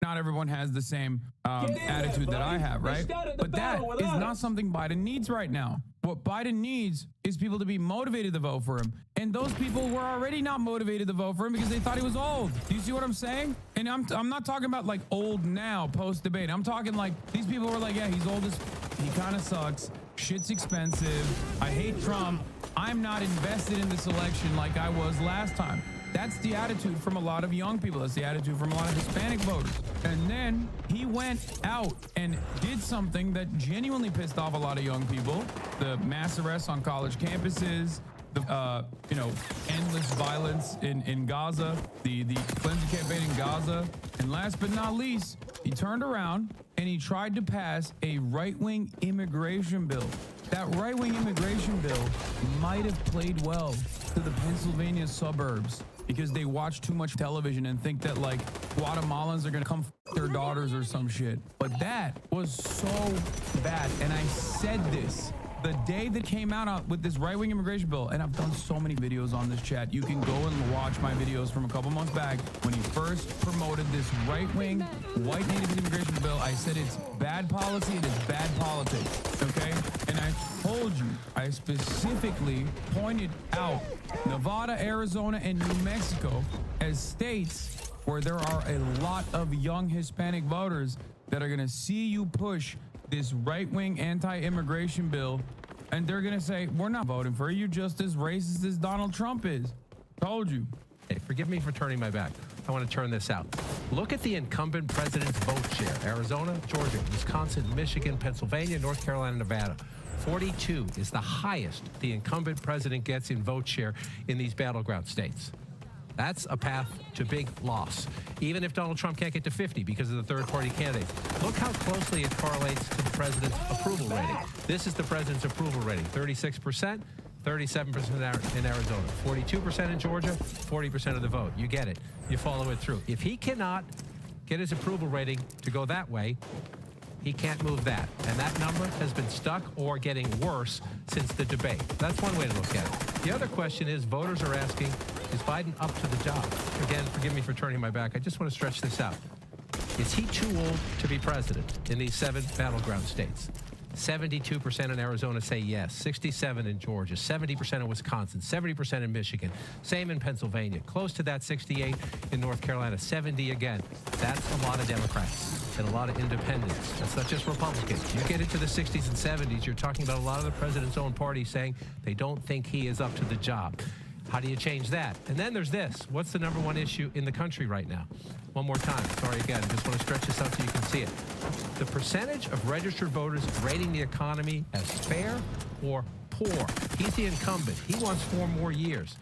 Not everyone has the same attitude that I have, right? But that is not something Biden needs right now. What Biden needs is people to be motivated to vote for him. And those people were already not motivated to vote for him because they thought he was old. Do you see what I'm saying? And I'm not talking about like old now, post-debate. I'm talking like these people were like, yeah, he's old as he kind of sucks. Shit's expensive. I hate Trump. I'm not invested in this election like I was last time. That's the attitude from a lot of young people. That's the attitude from a lot of Hispanic voters. And then he went out and did something that genuinely pissed off a lot of young people. The mass arrests on college campuses, the endless violence in Gaza, the cleansing campaign in Gaza. And last but not least, he turned around and he tried to pass a right-wing immigration bill. That right-wing immigration bill might have played well to the Pennsylvania suburbs because they watch too much television and think that like Guatemalans are gonna come f their daughters or some shit. But that was so bad. And I said this the day that came out with this right-wing immigration bill, and I've done so many videos on this, chat. You can go and watch my videos from a couple months back when he first promoted this right-wing white native immigration bill. I said it's bad policy and it's bad politics, okay? And I told you, I specifically pointed out Nevada, Arizona, and New Mexico as states where there are a lot of young Hispanic voters that are gonna see you push this right-wing anti-immigration bill, and they're gonna say, we're not voting for you, just as racist as Donald Trump is. Told you. Hey, forgive me for turning my back. I want to turn this out. Look at the incumbent president's vote share. Arizona, Georgia, Wisconsin, Michigan, Pennsylvania, North Carolina, Nevada. 42 is the highest the incumbent president gets in vote share in these battleground states. That's a path to big loss, even if Donald Trump can't get to 50 because of the third-party candidates. Look how closely it correlates to the president's approval rating. This is the president's approval rating, 36%, 37% in Arizona, 42% in Georgia, 40% of the vote. You get it. You follow it through. If he cannot get his approval rating to go that way, he can't move that. And that number has been stuck or getting worse since the debate. That's one way to look at it. The other question is, voters are asking, is Biden up to the job? Again, forgive me for turning my back. I just want to stretch this out. Is he too old to be president in these 7 battleground states? 72% in Arizona say yes, 67% in Georgia, 70% in Wisconsin, 70% in Michigan, same in Pennsylvania, close to that 68% in North Carolina, 70% again. That's a lot of Democrats and a lot of independents. That's not just Republicans. You get into the 60s and 70s, you're talking about a lot of the president's own party saying they don't think he is up to the job. How do you change that? And then there's this. What's the number one issue in the country right now? One more time. Sorry again. Just want to stretch this out so you can see it. The percentage of registered voters rating the economy as fair or poor. He's the incumbent. He wants 4 more years.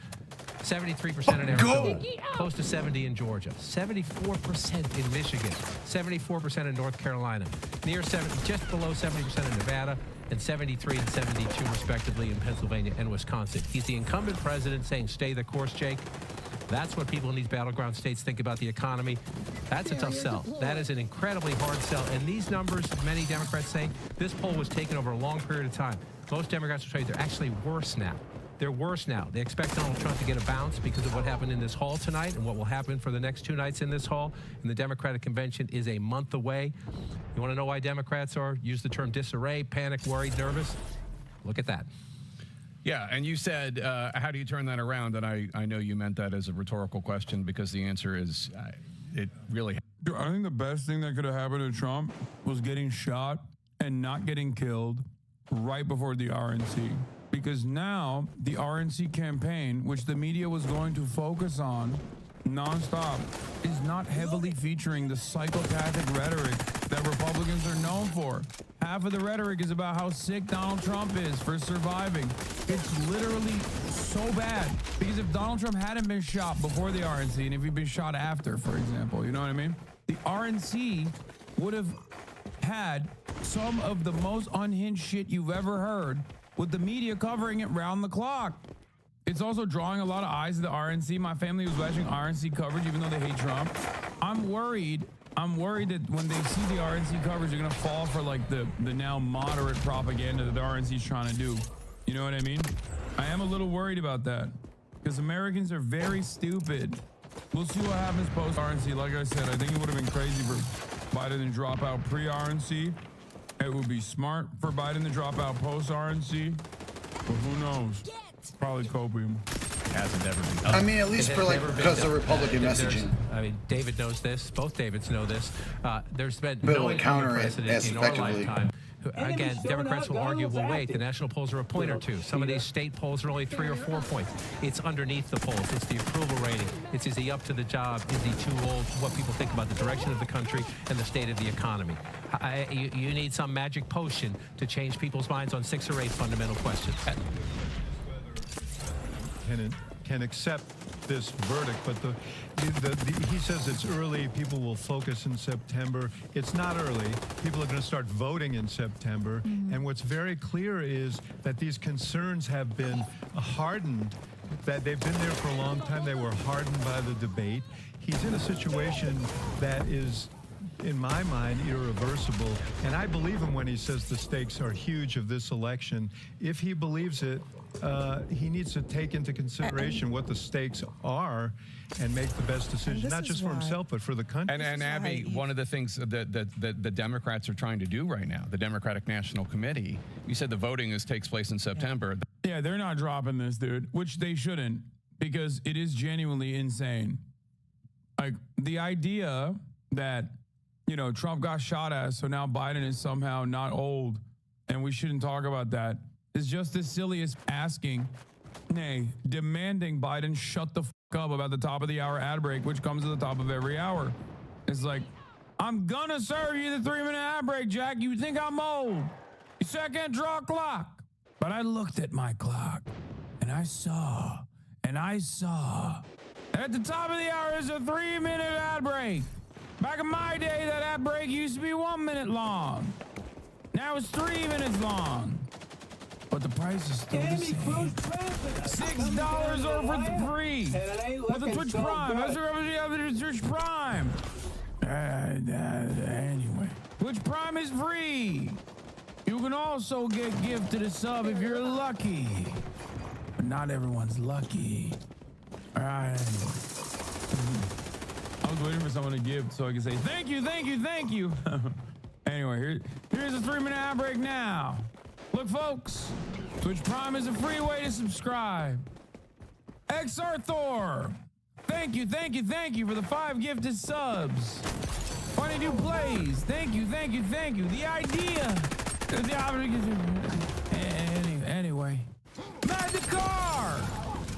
73% in Arizona, close to 70% in Georgia, 74% in Michigan, 74% in North Carolina, near 70, just below 70% in Nevada, and 73 and 72 respectively in Pennsylvania and Wisconsin. He's the incumbent president saying stay the course, Jake. That's what people in these battleground states think about the economy. That's a tough sell. That is an incredibly hard sell. And these numbers, many Democrats say, this poll was taken over a long period of time. Most Democrats will tell you they're actually worse now. They're worse now. They expect Donald Trump to get a bounce because of what happened in this hall tonight and what will happen for the next 2 nights in this hall. And the Democratic convention is a month away. You want to know why Democrats are, use the term disarray, panic, worried, nervous? Look at that. Yeah, and you said, how do you turn that around? And I know you meant that as a rhetorical question because the answer is, it really... I think the best thing that could have happened to Trump was getting shot and not getting killed right before the RNC. Because now the RNC campaign, which the media was going to focus on nonstop, is not heavily featuring the psychopathic rhetoric that Republicans are known for. Half of the rhetoric is about how sick Donald Trump is for surviving. It's literally so bad. Because if Donald Trump hadn't been shot before the RNC, and if he'd been shot after, for example, you know what I mean? The RNC would have had some of the most unhinged shit you've ever heard, with the media covering it round the clock. It's also drawing a lot of eyes to the RNC. My family was watching RNC coverage even though they hate Trump. I'm worried I'm worried that when they see the RNC coverage, they're going to fall for like the now moderate propaganda that the RNC is trying to do. You know what I mean? I am a little worried about that because Americans are very stupid. We'll see what happens post-RNC. Like I said, I think it would have been crazy for Biden to drop out pre-RNC. It would be smart for Biden to drop out post-RNC. But who knows? Probably copium. Hasn't ever been done. I mean, at least for like because of Republican messaging. I mean, David knows this. Both Davids know this. There's been Bill no would counter it precedent as in our effectively. lifetime. Again, Democrats will argue, well, wait, the national polls are a point or two. Some of these state polls are only 3 or 4 points. It's underneath the polls. It's the approval rating. It's, is he up to the job? Is he too old? What people think about the direction of the country and the state of the economy. You need some magic potion to change people's minds on 6 or 8 fundamental questions. Can accept this verdict, but he says it's early. People will focus in September. It's not early. People are going to start voting in September. And what's very clear is that these concerns have been hardened, that they've been there for a long time. They were hardened by the debate. He's in a situation that is, in my mind, irreversible. And I believe him when he says the stakes are huge of this election. If he believes it, he needs to take into consideration what the stakes are and make the best decision, not just for himself, but for the country. And Abby, one of the things that the Democrats are trying to do right now, the Democratic National Committee, you said the voting takes place in September. Yeah, they're not dropping this, dude, which they shouldn't, because it is genuinely insane. Like, the idea that, you know, Trump got shot at, so now Biden is somehow not old, and we shouldn't talk about that. Is just as silly as asking, nay, demanding Biden shut the fuck up about the top of the hour ad break, which comes at the top of every hour. It's like, I'm gonna serve you the 3-minute ad break, Jack. You think I'm old. You say I can't draw a clock. But I looked at my clock, and I saw, at the top of the hour is a 3-minute ad break. Back in my day, that ad break used to be 1 minute long. Now it's 3 minutes long. But the price is still the same. $6 or for free with a Twitch Prime. That's the Twitch Prime. Anyway, Twitch Prime is free. You can also get gifted a sub if you're lucky. But not everyone's lucky. All right, anyway. I was waiting for someone to give so I could say thank you, thank you, thank you. Anyway, here's a 3-minute ad break now. Look, folks, Twitch Prime is a free way to subscribe. XR thank you for the 5 gifted subs. Funny New Plays, thank you. The idea. Anyway, Mad the Car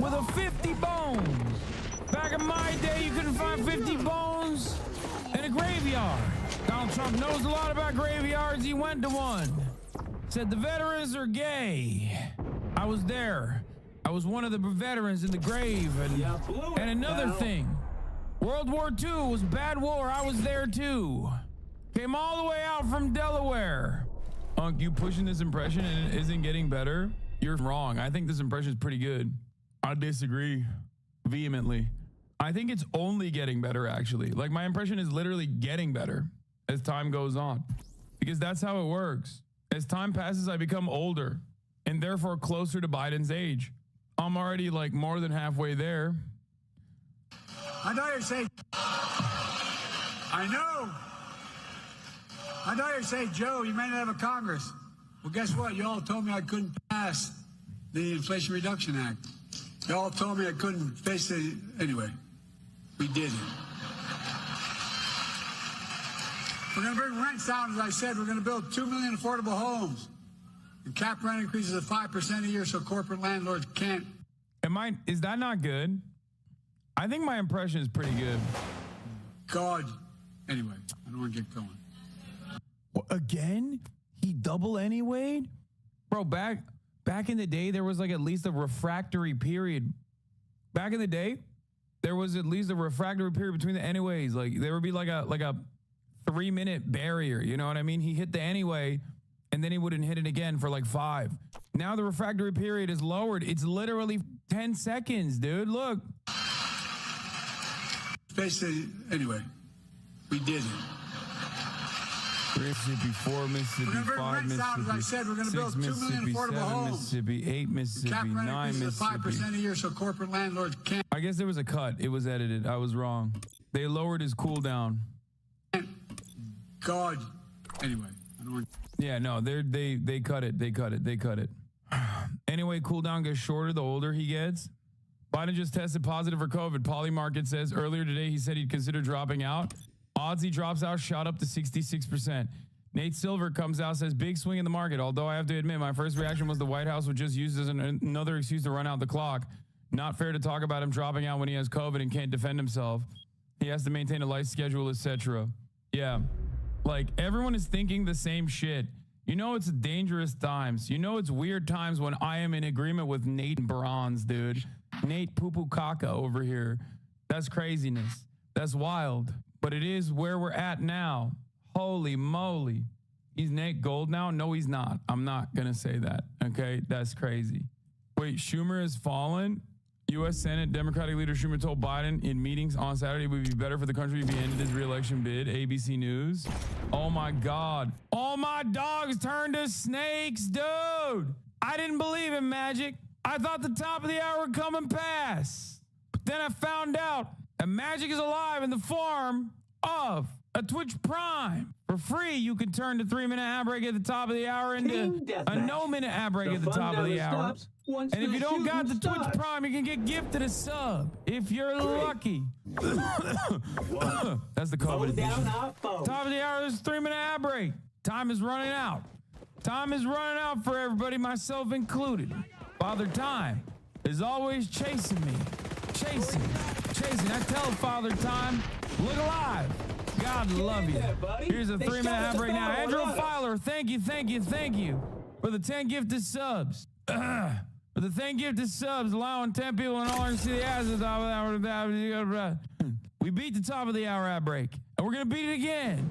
with a 50 bones. Back in my day, you couldn't find 50 bones in a graveyard. Donald Trump knows a lot about graveyards. He went to one. Said the veterans are gay. I was there. I was one of the veterans in the grave. And another thing, World War II was a bad war. I was there too. Came all the way out from Delaware. Unc, you pushing this impression and it isn't getting better? You're wrong. I think this impression is pretty good. I disagree vehemently. I think it's only getting better, actually. Like, my impression is literally getting better as time goes on, because that's how it works. As time passes, I become older and therefore closer to Biden's age. I'm already like more than halfway there. I know you're saying, I know you're saying, Joe, you may not have a Congress. Well, guess what? You all told me I couldn't pass the Inflation Reduction Act. You all told me I couldn't face it. Anyway, we did it. We're going to bring rents down, as I said. We're going to build 2 million affordable homes. And cap rent increases of 5% a year so corporate landlords can't. Is that not good? I think my impression is pretty good. God. Anyway, I don't want to get going. What, again? He double anyway? Bro, back in the day, there was like at least a refractory period. Back in the day, there was at least a refractory period between the anyways. Like, there would be like a 3-minute barrier. You know what I mean? He hit the anyway, and then he wouldn't hit it again for like 5. Now the refractory period is lowered. It's literally 10 seconds, dude. Look. Basically, anyway, We did it. Mississippi 4, Mississippi We're gonna bring 5, rents out, as I Mississippi said, we're gonna 6, build 2 million Mississippi affordable 7, homes. Mississippi 8, Mississippi Cap rent 9, increases of Mississippi. 5% a year, so corporate landlords can't. I guess there was a cut. It was edited. I was wrong. They lowered his cooldown. God. Anyway, I don't want. Yeah, no, they cut it. They cut it. Anyway, cooldown gets shorter the older he gets. Biden just tested positive for COVID. Polymarket says earlier today he said he'd consider dropping out. Odds he drops out shot up to 66%. Nate Silver comes out, says big swing in the market. Although I have to admit, my first reaction was the White House would just use as another excuse to run out the clock. Not fair to talk about him dropping out when he has COVID and can't defend himself. He has to maintain a life schedule, etc. Yeah, like everyone is thinking the same shit. You know it's dangerous times. You know it's weird times when I am in agreement with Nate Bronze, dude. Nate Poo-Poo Kaka over here. That's craziness. That's wild. But it is where we're at now. Holy moly. He's Nate Gold now? No, he's not. I'm not going to say that. Okay? That's crazy. Wait, Schumer has fallen? U.S. Senate Democratic leader Schumer told Biden in meetings on Saturday it would be better for the country if he ended his re-election bid. ABC News. Oh my God. All my dogs turned to snakes, dude. I didn't believe in magic. I thought the top of the hour would come and pass. But then I found out that magic is alive in the form of a Twitch Prime. For free, you can turn the 3-minute ad break at the top of the hour into a no-minute ad break at the top of the hour. And if you don't got the Twitch Prime, you can get gifted a sub if you're lucky. That's the COVID edition. Top of the hour, there's a 3-minute ad break. Time is running out. Time is running out for everybody, myself included. Father Time is always chasing me. Chasing. I tell Father Time, look alive. God love you. Here's a 3-minute ad break now. Andrew Filer, thank you for the 10 gifted subs. For the 10 gifted subs, allowing 10 people in Orange City as the top of the hour. We beat the top of the hour ad break, and we're going to beat it again.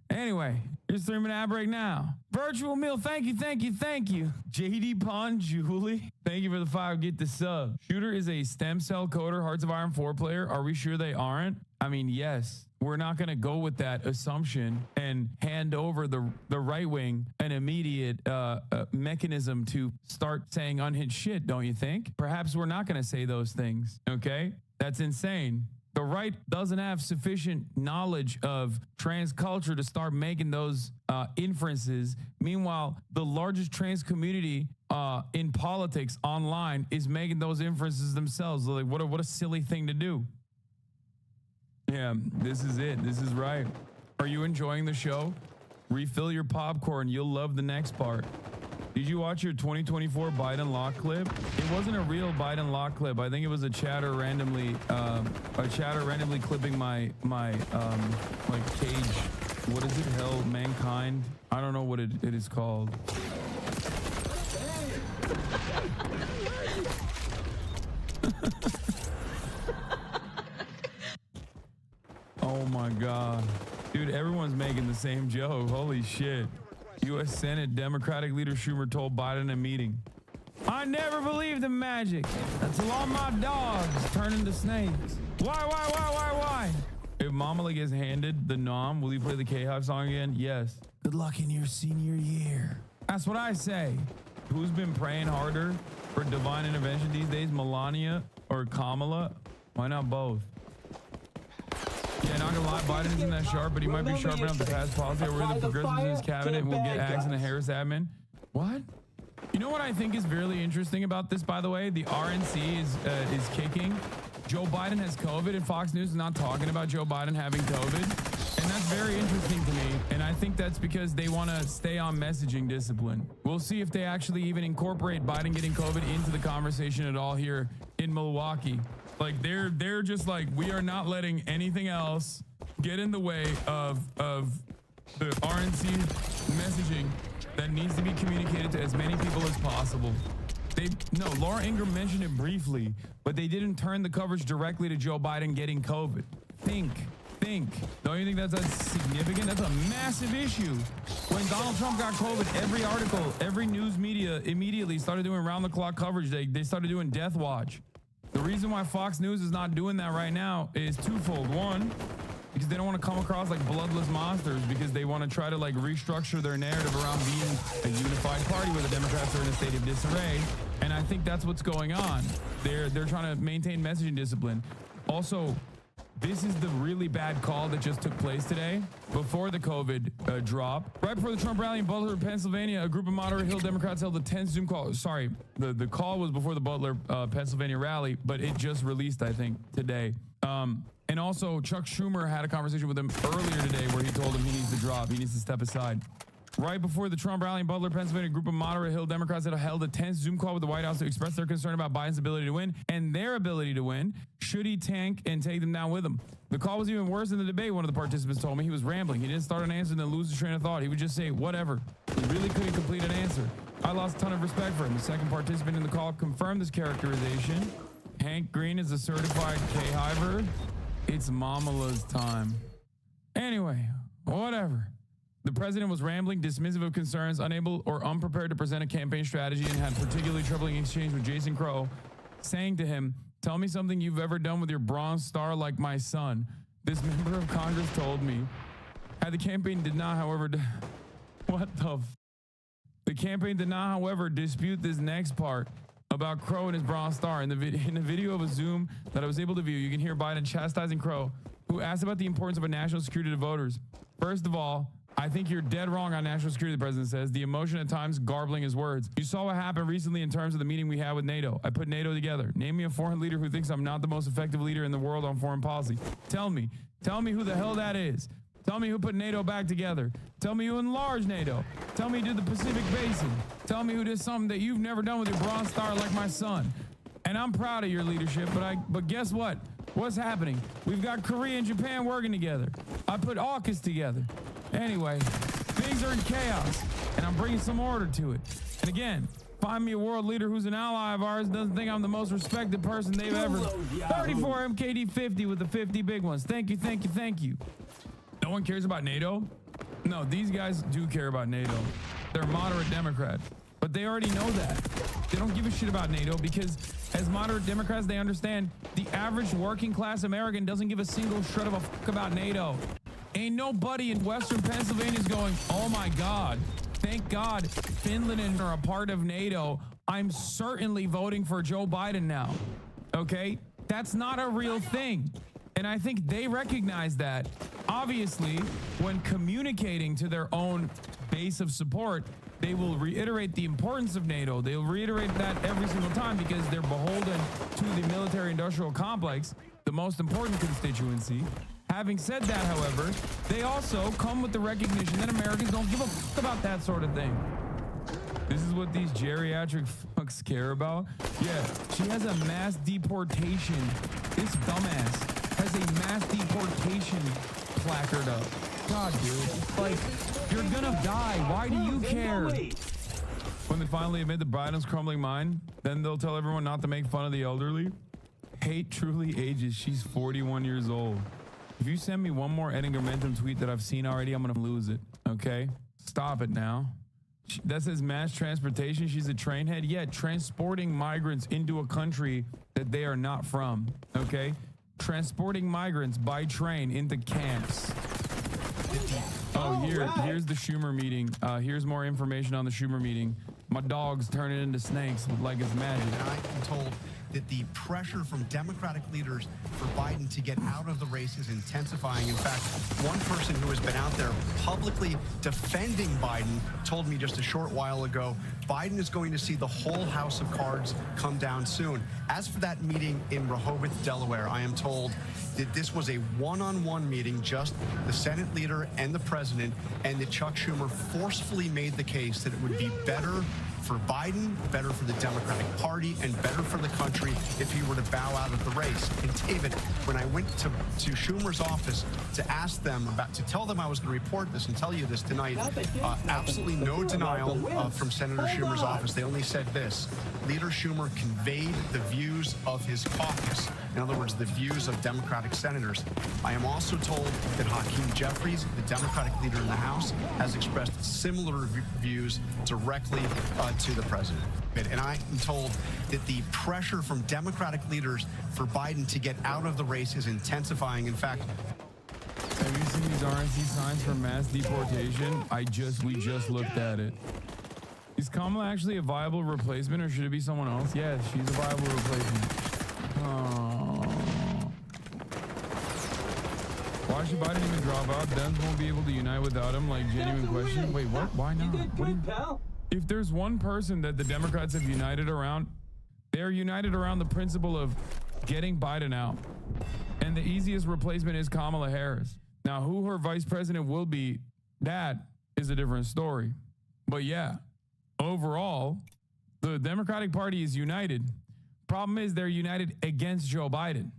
Anyway, here's 3-minute ad break now. Virtual meal, thank you. JD Pond Julie, thank you for the 5 get the sub. Shooter is a stem cell coder, Hearts of Iron 4 player. Are we sure they aren't? I mean, yes. We're not going to go with that assumption and hand over the right wing an immediate mechanism to start saying unhinged shit, don't you think? Perhaps we're not going to say those things, okay? That's insane. The right doesn't have sufficient knowledge of trans culture to start making those inferences. Meanwhile, the largest trans community in politics online is making those inferences themselves. Like, what a silly thing to do. Yeah, this is it. This is right. Are you enjoying the show? Refill your popcorn. You'll love the next part. Did you watch your 2024 Biden lock clip? It wasn't a real Biden lock clip. I think it was a chatter randomly clipping my like cage. What is it? Hell, mankind. I don't know what it is called. Oh my God. Dude, everyone's making the same joke. Holy shit. U.S. Senate Democratic leader Schumer told Biden in a meeting, I never believed in magic until all my dogs turn into snakes. Why? If Mamala gets handed the nom, will he play the K-Hive song again? Yes. Good luck in your senior year. That's what I say. Who's been praying harder for divine intervention these days, Melania or Kamala? Why not both? Yeah, not gonna lie, Biden isn't that sharp, but he might be sharp enough to pass policy over the progressives in his cabinet will get axed in the Harris admin. What? You know what I think is really interesting about this, by the way? The RNC is kicking. Joe Biden has COVID, and Fox News is not talking about Joe Biden having COVID. And that's very interesting to me. And I think that's because they want to stay on messaging discipline. We'll see if they actually even incorporate Biden getting COVID into the conversation at all here in Milwaukee. Like they're just like, we are not letting anything else get in the way of the RNC messaging that needs to be communicated to as many people as possible. Laura Ingraham mentioned it briefly, but they didn't turn the coverage directly to Joe Biden getting COVID. Think. Don't you think that's significant? That's a massive issue. When Donald Trump got COVID, every article, every news media immediately started doing round-the-clock coverage. They started doing Death Watch. The reason why Fox News is not doing that right now is twofold. One, because they don't want to come across like bloodless monsters, because they want to try to like restructure their narrative around being a unified party where the Democrats are in a state of disarray. And I think that's what's going on. They're trying to maintain messaging discipline. Also, this is the really bad call that just took place today before the COVID drop. Right before the Trump rally in Butler, Pennsylvania, a group of moderate Hill Democrats held a tense Zoom call. Sorry, the call was before the Butler, Pennsylvania rally, but it just released, I think, today. And also, Chuck Schumer had a conversation with him earlier today where he told him he needs to drop. He needs to step aside. Right before the Trump rally in Butler, Pennsylvania, a group of moderate Hill Democrats had held a tense Zoom call with the White House to express their concern about Biden's ability to win and their ability to win should he tank and take them down with him. The call was even worse than the debate, one of the participants told me. He was rambling. He didn't start an answer and then lose his train of thought. He would just say, whatever. He really couldn't complete an answer. I lost a ton of respect for him. The second participant in the call confirmed this characterization. Hank Green is a certified K-hiver. It's Mamala's time. Anyway, whatever. The president was rambling, dismissive of concerns, unable or unprepared to present a campaign strategy, and had particularly troubling exchange with Jason Crow, saying to him, "Tell me something you've ever done with your Bronze Star like my son." This member of Congress told me. The campaign did not, however, The campaign did not, however, dispute this next part about Crow and his Bronze Star. In the video of a Zoom that I was able to view, you can hear Biden chastising Crow, who asked about the importance of a national security to voters. First of all, I think you're dead wrong on national security, the president says, the emotion at times garbling his words. You saw what happened recently in terms of the meeting we had with NATO. I put NATO together. Name me a foreign leader who thinks I'm not the most effective leader in the world on foreign policy. Tell me who the hell that is. Tell me who put NATO back together. Tell me who enlarged NATO. Tell me who did the Pacific Basin. Tell me who did something that you've never done with your Bronze Star like my son. And I'm proud of your leadership, but guess what? What's happening? We've got Korea and Japan working together. I put AUKUS together. Anyway, things are in chaos, and I'm bringing some order to it. And again, find me a world leader who's an ally of ours, doesn't think I'm the most respected person they've ever. 34 MKD 50 with the 50 big ones. Thank you, thank you, thank you. No one cares about NATO? No, these guys do care about NATO. They're moderate Democrats, but they already know that. They don't give a shit about NATO because as moderate Democrats, they understand the average working class American doesn't give a single shred of a fuck about NATO. Ain't nobody in Western Pennsylvania is going, oh my God, thank God Finland are a part of NATO. I'm certainly voting for Joe Biden now. Okay? That's not a real thing. And I think they recognize that. Obviously, when communicating to their own base of support, they will reiterate the importance of NATO. They'll reiterate that every single time because they're beholden to the military-industrial complex, the most important constituency. Having said that, however, they also come with the recognition that Americans don't give a fuck about that sort of thing. This is what these geriatric fucks care about? Yeah, she has a mass deportation. This dumbass has a mass deportation placard up. God, dude. Like, you're gonna die. Why do you care? When they finally admit that Biden's crumbling mind, then they'll tell everyone not to make fun of the elderly. Hate truly ages. She's 41 years old. If you send me one more Edingermentum tweet that I've seen already, I'm going to lose it, okay? Stop it now. That says mass transportation. She's a train head. Yeah, transporting migrants into a country that they are not from, okay? Transporting migrants by train into camps. Oh, here's the Schumer meeting. Here's more information on the Schumer meeting. My dog's turning into snakes like it's magic. And I'm told that the pressure from Democratic leaders for Biden to get out of the race is intensifying. In fact, one person who has been out there publicly defending Biden told me just a short while ago, Biden is going to see the whole house of cards come down soon. As for that meeting in Rehoboth, Delaware, I am told that this was a one-on-one meeting, just the Senate leader and the president, and that Chuck Schumer forcefully made the case that it would be better for Biden, better for the Democratic Party, and better for the country if he were to bow out of the race. And David, when I went to Schumer's office to ask them to tell them I was going to report this and tell you this tonight, absolutely no denial from Senator Schumer's office. They only said this: Leader Schumer conveyed the views of his caucus. In other words, the views of Democratic senators. I am also told that Hakeem Jeffries, the Democratic leader in the House, has expressed similar views directly to the president. And I am told that the pressure from Democratic leaders for Biden to get out of the race is intensifying. In fact, see these RNC signs for mass deportation? We just looked at it. Is Kamala actually a viable replacement, or should it be someone else? Yes, she's a viable replacement. Oh. Why should Biden even drop out? Dems won't be able to unite without him. Like, genuine question. Wait, what? Why not? If there's one person that the Democrats have united around, they're united around the principle of getting Biden out. And the easiest replacement is Kamala Harris. Now, who her vice president will be, that is a different story. But yeah, overall, the Democratic Party is united. Problem is they're united against Joe Biden.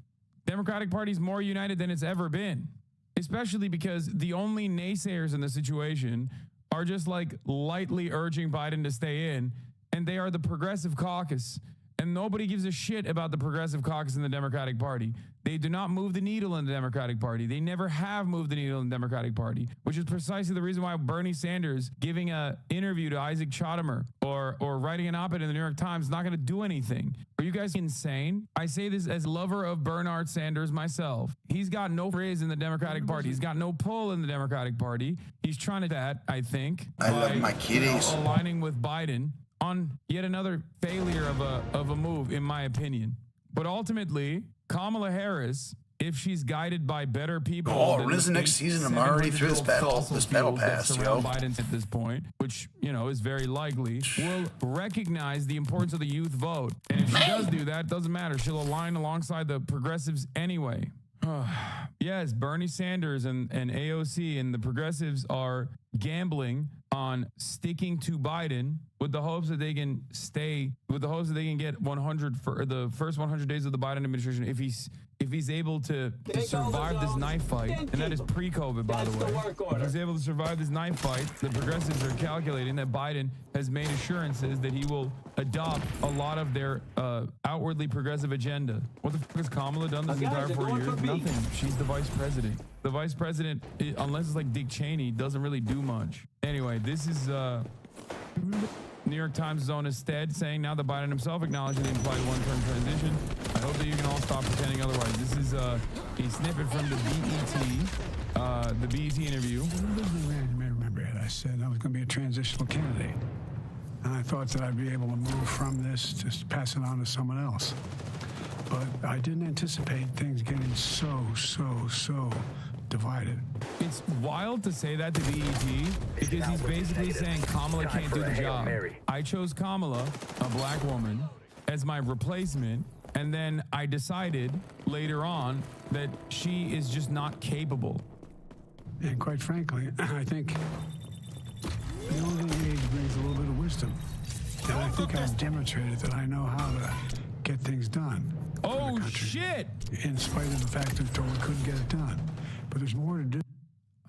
Democratic Party is more united than it's ever been, especially because the only naysayers in the situation are just like lightly urging Biden to stay in, and they are the Progressive Caucus. And nobody gives a shit about the Progressive Caucus in the Democratic Party. They do not move the needle in the Democratic Party. They never have moved the needle in the Democratic Party, which is precisely the reason why Bernie Sanders giving an interview to Isaac Chottimer or writing an op-ed in the New York Times is not going to do anything. Are you guys insane? I say this as lover of Bernard Sanders myself. He's got no frizz in the Democratic Party. He's got no pull in the Democratic Party. He's trying to do that, I think. I love my kitties. Aligning with Biden on yet another failure of a move, in my opinion. But ultimately, Kamala Harris, if she's guided by better people, oh, when's the next season? I'm already through this battle pass, yo. Biden at this point, which is very likely, will recognize the importance of the youth vote. And if she does do that, it doesn't matter. She'll align alongside the progressives anyway. Yes, Bernie Sanders and AOC and the progressives are gambling on sticking to Biden with the hopes that they can get 100 for the first 100 days of the Biden administration if he's able to survive this knife fight, and that is pre-COVID, by the way. If he's able to survive this knife fight, the progressives are calculating that Biden has made assurances that he will adopt a lot of their outwardly progressive agenda. What the fuck has Kamala done this entire 4 years? Nothing. She's the vice president. The vice president, unless it's like Dick Cheney, doesn't really do much. Anyway, this is New York Times' own Stead saying now that Biden himself acknowledged the implied one-term transition. I hope that you can all stop pretending otherwise. This is a snippet from the BET interview. Remember it. I said I was going to be a transitional candidate. And I thought that I'd be able to move from this to pass it on to someone else. But I didn't anticipate things getting so divided. It's wild to say that to BET because he's basically saying Kamala can't do the job. I chose Kamala, a black woman, as my replacement, and then I decided later on that she is just not capable. And quite frankly, I think the older age brings a little bit of wisdom. And I think I've demonstrated that I know how to get things done. Oh, shit! In spite of the fact that we couldn't get it done. But there's more to do.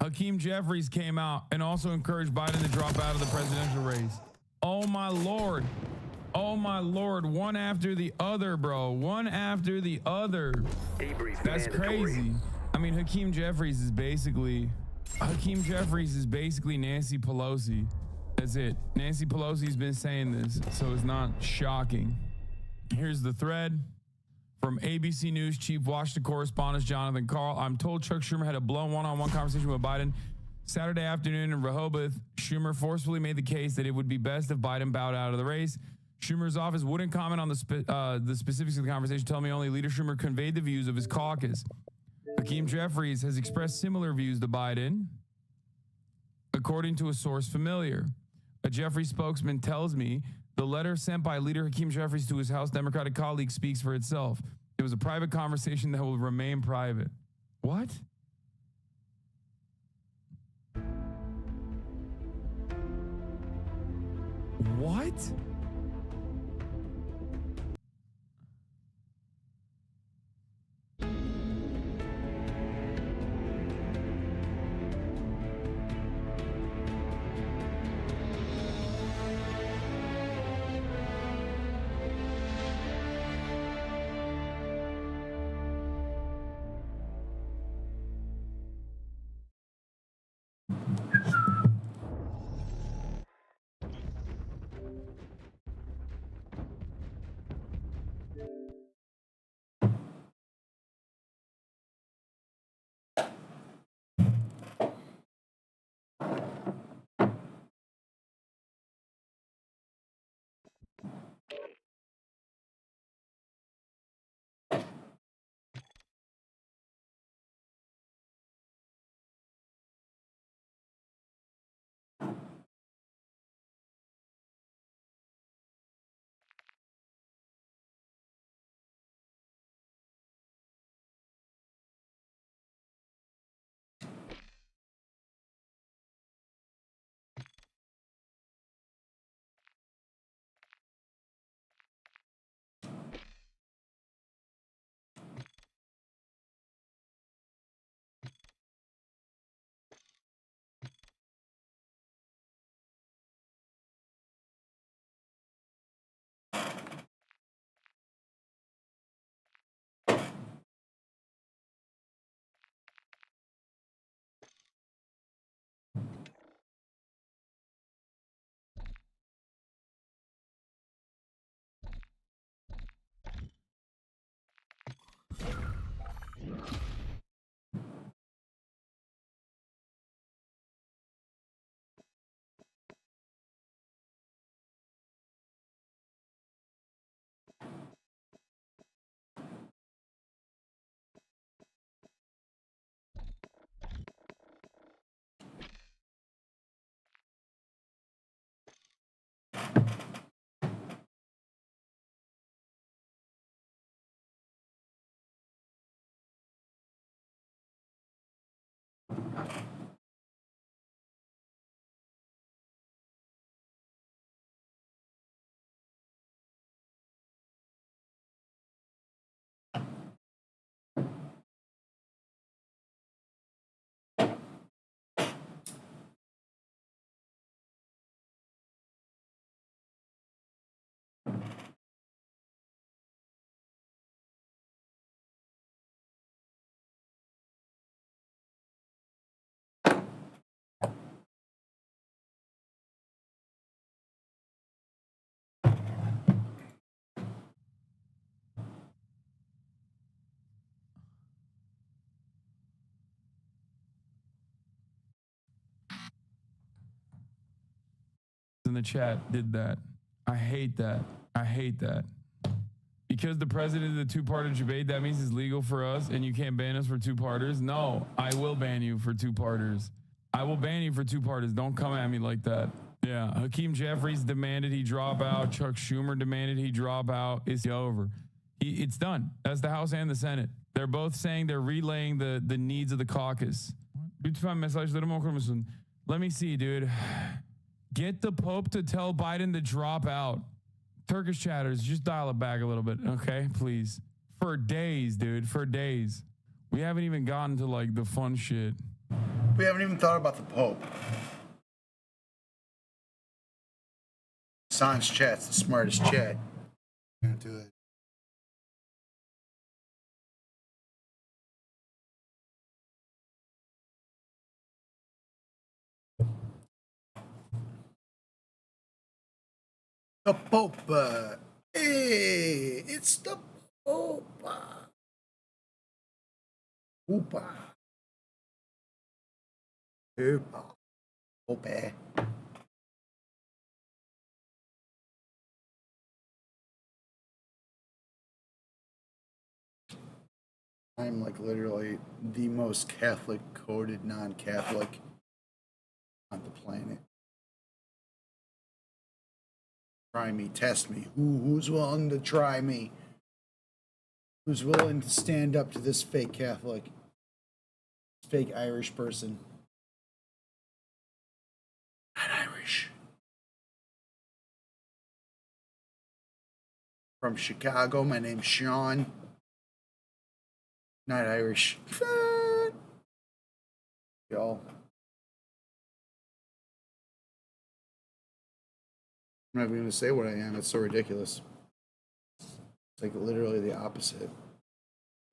Hakeem Jeffries came out and also encouraged Biden to drop out of the presidential race. Oh, my Lord. Oh, my Lord. One after the other, bro. One after the other. That's crazy. I mean, Hakeem Jeffries is basically Nancy Pelosi. That's it. Nancy Pelosi's been saying this, so it's not shocking. Here's the thread. From ABC News Chief Washington Correspondent Jonathan Karl, I'm told Chuck Schumer had a blown one-on-one conversation with Biden Saturday afternoon in Rehoboth. Schumer forcefully made the case that it would be best if Biden bowed out of the race. Schumer's office wouldn't comment on the specifics of the conversation, telling me only Leader Schumer conveyed the views of his caucus. Hakeem Jeffries has expressed similar views to Biden, according to a source familiar. A Jeffries spokesman tells me the letter sent by Leader Hakeem Jeffries to his House Democratic colleagues speaks for itself. It was a private conversation that will remain private. What? What? the chat did that. I hate that. I hate that. Because the president did a two-parter debate, that means it's legal for us and you can't ban us for two-parters? No, I will ban you for two-parters. I will ban you for two-parters. Don't come at me like that. Yeah, Hakeem Jeffries demanded he drop out. Chuck Schumer demanded he drop out. It's over. It's done. That's the House and the Senate. They're both saying they're relaying the needs of the caucus. Let me see, dude. Get the Pope to tell Biden to drop out. Turkish chatters, just dial it back a little bit, okay? Please. For days, dude. For days. We haven't even gotten to, like, the fun shit. We haven't even thought about the Pope. Science chat's the smartest chat. Can't do it. The Pope. Hey, it's the Pope. Oopa. Oopa. Pope. I'm like literally the most Catholic coded non-Catholic on the planet. Try me, test me. Who's willing to try me? Who's willing to stand up to this fake Catholic, fake Irish person? Not Irish. From Chicago, my name's Sean. Not Irish. Y'all. I'm not even going to say what I am. It's so ridiculous. It's like literally the opposite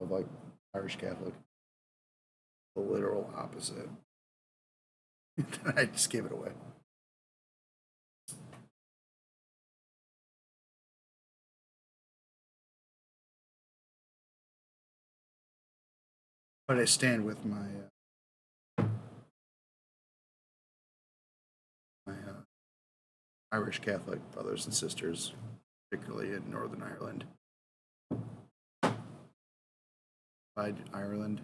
of like Irish Catholic. The literal opposite. I just gave it away. But I stand with my Irish Catholic brothers and sisters, particularly in Northern Ireland. Ireland.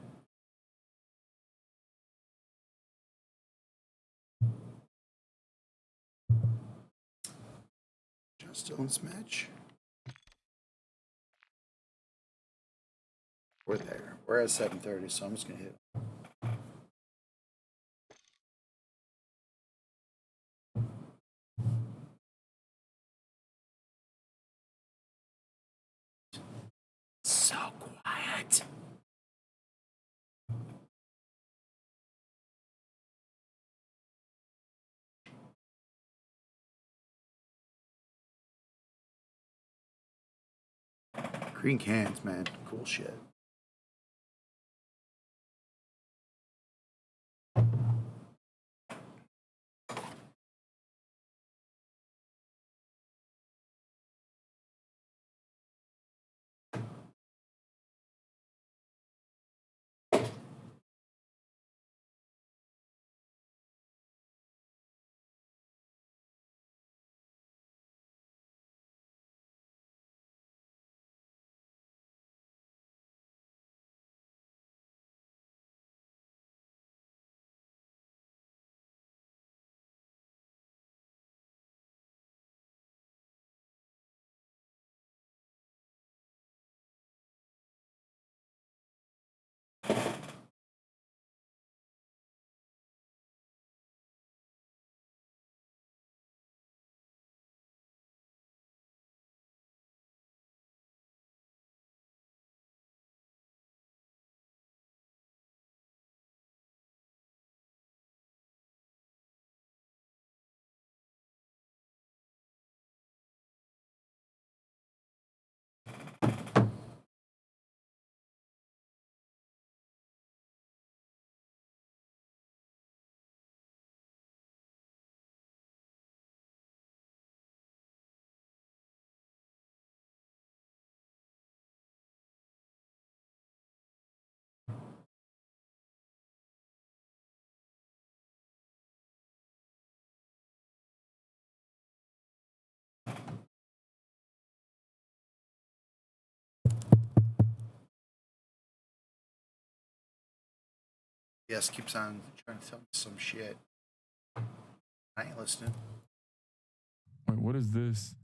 John Stones match. We're there. We're at 7:30, so I'm just gonna hit. So quiet. Green cans, man. Cool shit. Yes, keeps on trying to tell me some shit. I ain't listening. Wait, what is this?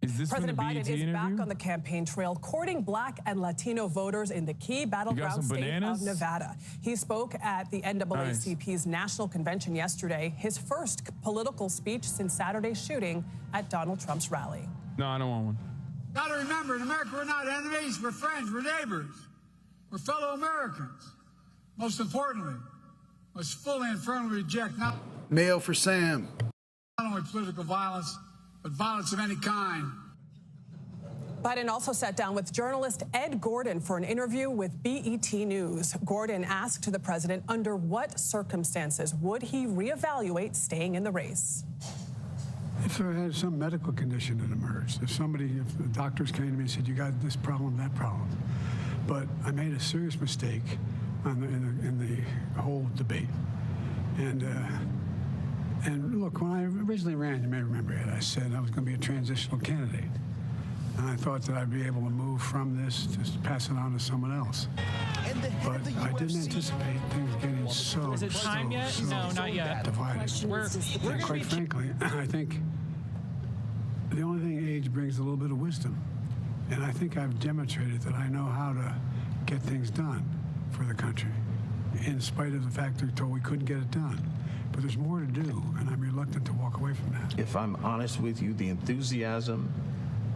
Is this President from the Biden BET is interview? back on the campaign trail, courting Black and Latino voters in the key battleground state bananas? of Nevada. He spoke at the NAACP's national convention yesterday, his first political speech since Saturday's shooting at Donald Trump's rally. No, I don't want one. Got to remember, in America, we're not enemies, we're friends, we're neighbors. We're fellow Americans. Most importantly, must fully and firmly reject not Mayo for Sam. only political violence, but violence of any kind. Biden also sat down with journalist Ed Gordon for an interview with BET News. Gordon asked the president under what circumstances would he reevaluate staying in the race. If I had some medical condition that emerged, if the doctors came to me and said, you got this problem, that problem. But I made a serious mistake in the whole debate. And look, when I originally ran, you may remember it, I said I was going to be a transitional candidate. And I thought that I'd be able to move from this to pass it on to someone else. But I didn't anticipate things getting so, Is it time yet? No, not yet. Divided. And quite frankly, I think the only thing age brings a little bit of wisdom. And I think I've demonstrated that I know how to get things done for the country, in spite of the fact that we were told we couldn't get it done. But there's more to do, and I'm reluctant to walk away from that. If I'm honest with you, the enthusiasm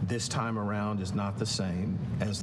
this time around is not the same as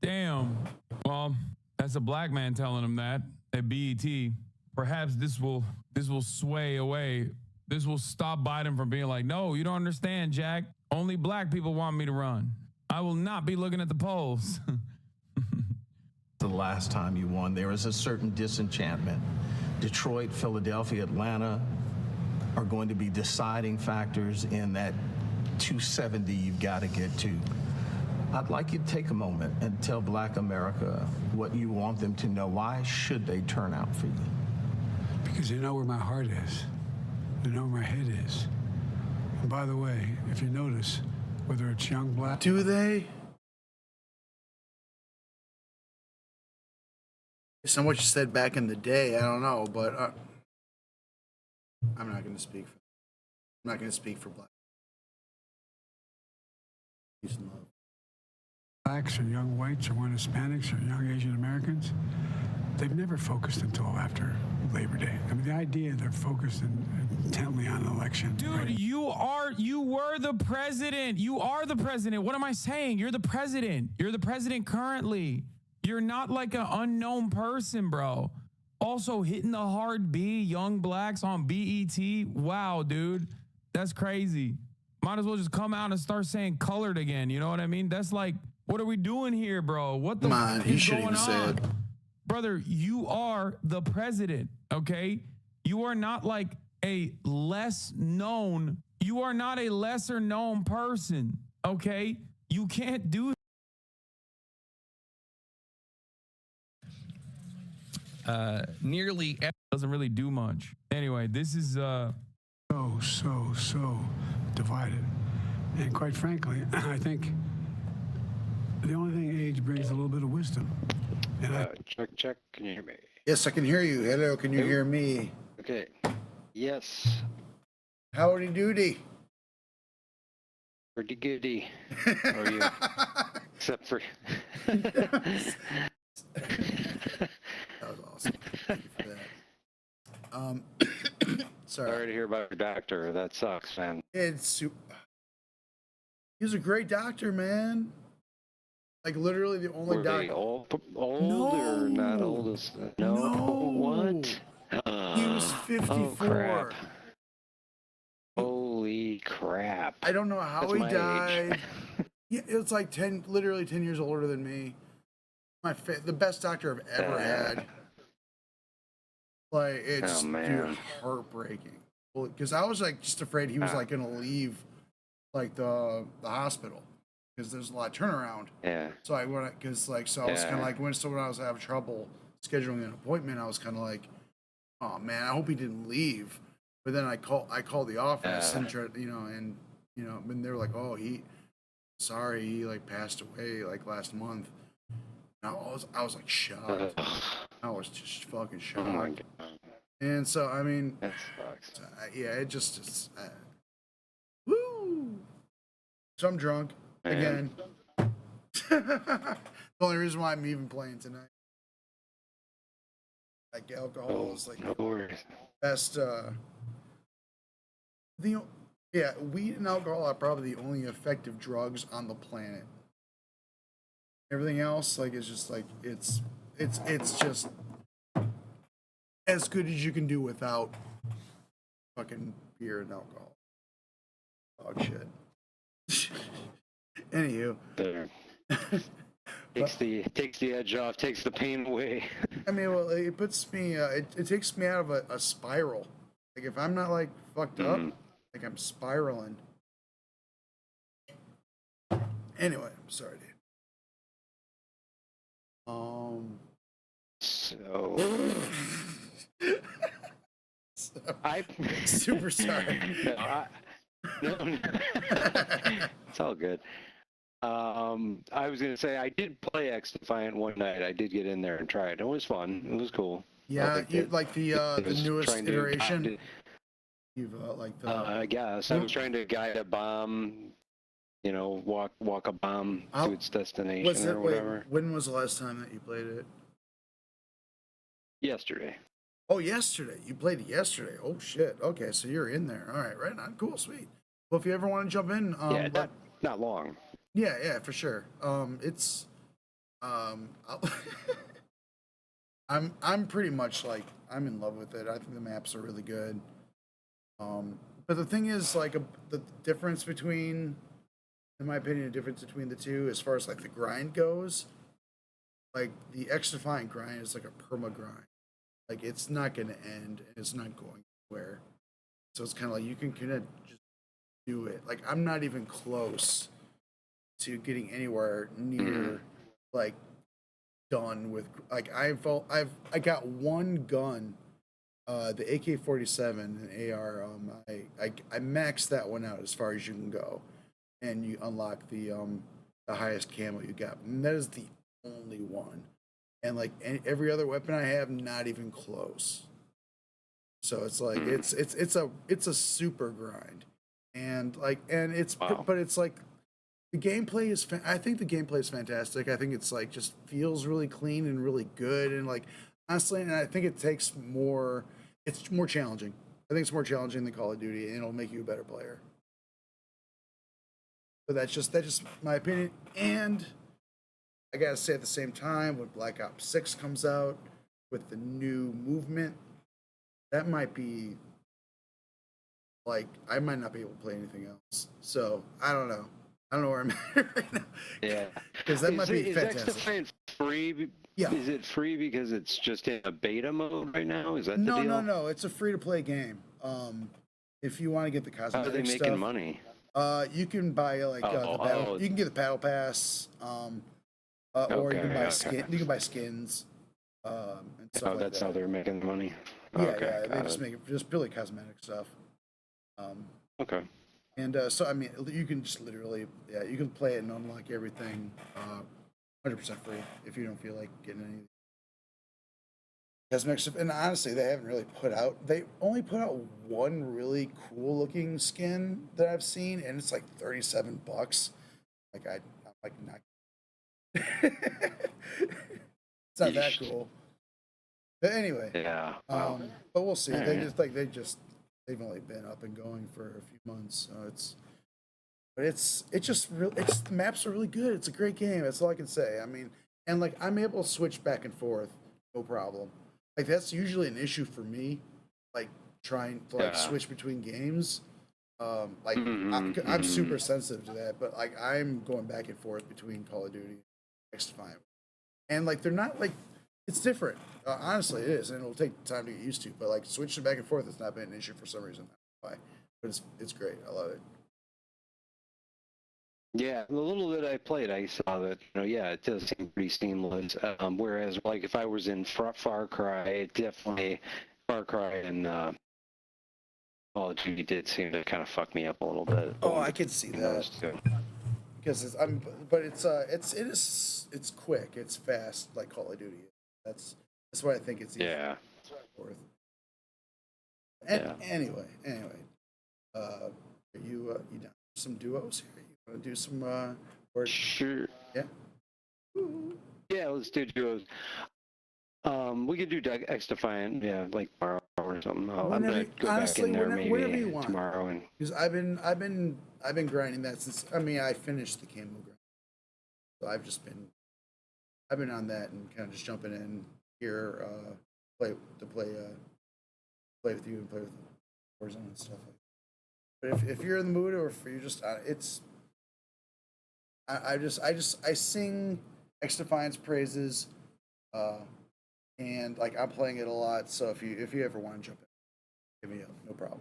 Damn. Well, that's a black man telling him that at BET. Perhaps this will sway away. This will stop Biden from being like, no, you don't understand, Jack. Only black people want me to run. I will not be looking at the polls. the last time you won. There is a certain disenchantment. Detroit, Philadelphia, Atlanta are going to be deciding factors in that 270 you've got to get to. I'd like you to take a moment and tell Black America what you want them to know. Why should they turn out for you? Because they know where my heart is. They know where my head is. And by the way, if you notice, whether it's young black... Do they? Based on what you said back in the day, I don't know, but I'm not going to speak for... I'm not going to speak for Black. Peace and love. Blacks or young whites or one Hispanics or young Asian Americans, they've never focused until after Labor Day. I mean, the idea they're focused intently on an election. Dude, right? you were the president. You are the president. What am I saying? You're the president. You're the president currently. You're not like an unknown person, bro. Also hitting the hard B, young blacks on BET. Wow, dude. That's crazy. Might as well just come out and start saying colored again. You know what I mean? That's like, what are we doing here, bro? What the fuck is going on? Brother, you are the president, okay? You are not like a less known, you are not a lesser known person, okay? You can't do nearly doesn't really do much. Anyway, this is so divided. And quite frankly, I think the only thing age brings a little bit of wisdom. And check. Can you hear me? Yes, I can hear you. Hello, can you hear me? Okay. Yes. Howdy doody. Pretty goody. How are you? Except for. That was awesome. Thank you for that. Sorry to hear about your doctor. That sucks, man. He was a great doctor, man. Like literally the only Were doctor. they old or not old? No. What? He was 54. Oh, crap. Holy crap. I don't know how That's he my died. age. Yeah, it's like literally 10 years older than me. The best doctor I've ever had. Like, it's dude, heartbreaking. Because I was like just afraid he was like gonna leave like the hospital because there's a lot of turnaround. Yeah. So I went because like I was kind of like when I was having trouble scheduling an appointment, I was kind of like, oh man, I hope he didn't leave. But then I called the office and tried, and they were like, oh, he like passed away like last month. And I was like shocked. I was just fucking shocked. Oh my God. And so I mean, that sucks. Yeah, it's woo. So I'm drunk again. The only reason why I'm even playing tonight. Like alcohol is like best. Weed and alcohol are probably the only effective drugs on the planet. Everything else, like, is just like it's just as good as you can do without fucking beer and alcohol. Dog shit. Anywho. Takes the edge off, takes the pain away. I mean, well, it puts me. It takes me out of a spiral. Like if I'm not like fucked up, like I'm spiraling. Anyway, I'm sorry, dude. I'm super sorry. It's all good. I was gonna say I did play XDEFIANT one night. I did get in there and try it. It was fun. It was cool. Yeah, you like the newest iteration. You've like the. I guess I was trying to guide a bomb. Walk a bomb to its destination or whatever. When was the last time that you played it? Yesterday. Oh, yesterday. You played it yesterday. Oh shit. Okay, so you're in there. All right, right on. Cool, sweet. Well, if you ever want to jump in, yeah, not long. Yeah, for sure. It's, I'm pretty much like I'm in love with it. I think the maps are really good. But the thing is, like, the difference between, in my opinion, the difference between the two, as far as like the grind goes, like the XDEFIANT grind is like a perma grind. Like it's not going to end, and it's not going anywhere. So it's kind of like you can kind of just do it. Like I'm not even close to getting anywhere near like done with. Like I got one gun, the AK-47 and AR. I maxed that one out as far as you can go, and you unlock the highest camo you got, and that is the only one. And like every other weapon I have, not even close. So it's like it's a super grind, and it's wow. But it's like the gameplay is. I think the gameplay is fantastic. I think it's like just feels really clean and really good, and like honestly, and I think it takes more. It's more challenging. I think it's more challenging than Call of Duty, and it'll make you a better player. But that's just my opinion. And I gotta say, at the same time, when Black Ops 6 comes out with the new movement, that might be like I might not be able to play anything else. So I don't know. I don't know where I'm at right now. Yeah, because that might be fantastic. Is XDEFIANT free? Yeah. Is it free because it's just in a beta mode right now? Is that the deal? No. It's a free-to-play game. If you want to get the cosmetic How are they making stuff, money? You can buy like the battle. You can get the battle pass. Or you can buy You can buy skins. And stuff like that's that. how they're making money. Yeah, they just make it just purely cosmetic stuff. Okay. And so I mean, you can just literally, you can play it and unlock everything, 100% free if you don't feel like getting And honestly, they haven't really they only put out one really cool looking skin that I've seen, and it's like $37. Like I'm like not. It's not that cool. But anyway, Yeah. but we'll see. All They right. just they've only been up and going for a few months, so it's just real. The maps are really good. It's a great game. That's all I can say. I mean, and like I'm able to switch back and forth, no problem. Like that's usually an issue for me, like trying to like switch between games. I'm super sensitive to that, but like I'm going back and forth between Call of Duty and XDefiant, and like they're not like it's different. Honestly, it is, and it'll take time to get used to. But like switching back and forth has not been an issue for some reason. Why? But it's great. I love it. Yeah, the little that I played, I saw that, it does seem pretty seamless. Whereas, like, if I was in Far Cry, it definitely, Far Cry and Call of Duty did seem to kind of fuck me up a little bit. Oh, I could see that. Because it's quick, it's fast, like Call of Duty. That's why I think it's easy. Yeah. Anyway, you down for some duos here? You want to do some or sure. Yeah. Yeah, let's do duos. We could do XDefiant, like tomorrow or something. I'm gonna go back in there maybe you want. tomorrow and because I've been grinding that since I finished the camo grind. So I've been on that and kind of just jumping in here play with you and play with Warzone and stuff like that. But if you're in the mood or if you're just I sing XDefiant's praises, and like I'm playing it a lot. So if you ever want to jump in, hit me up, no problem.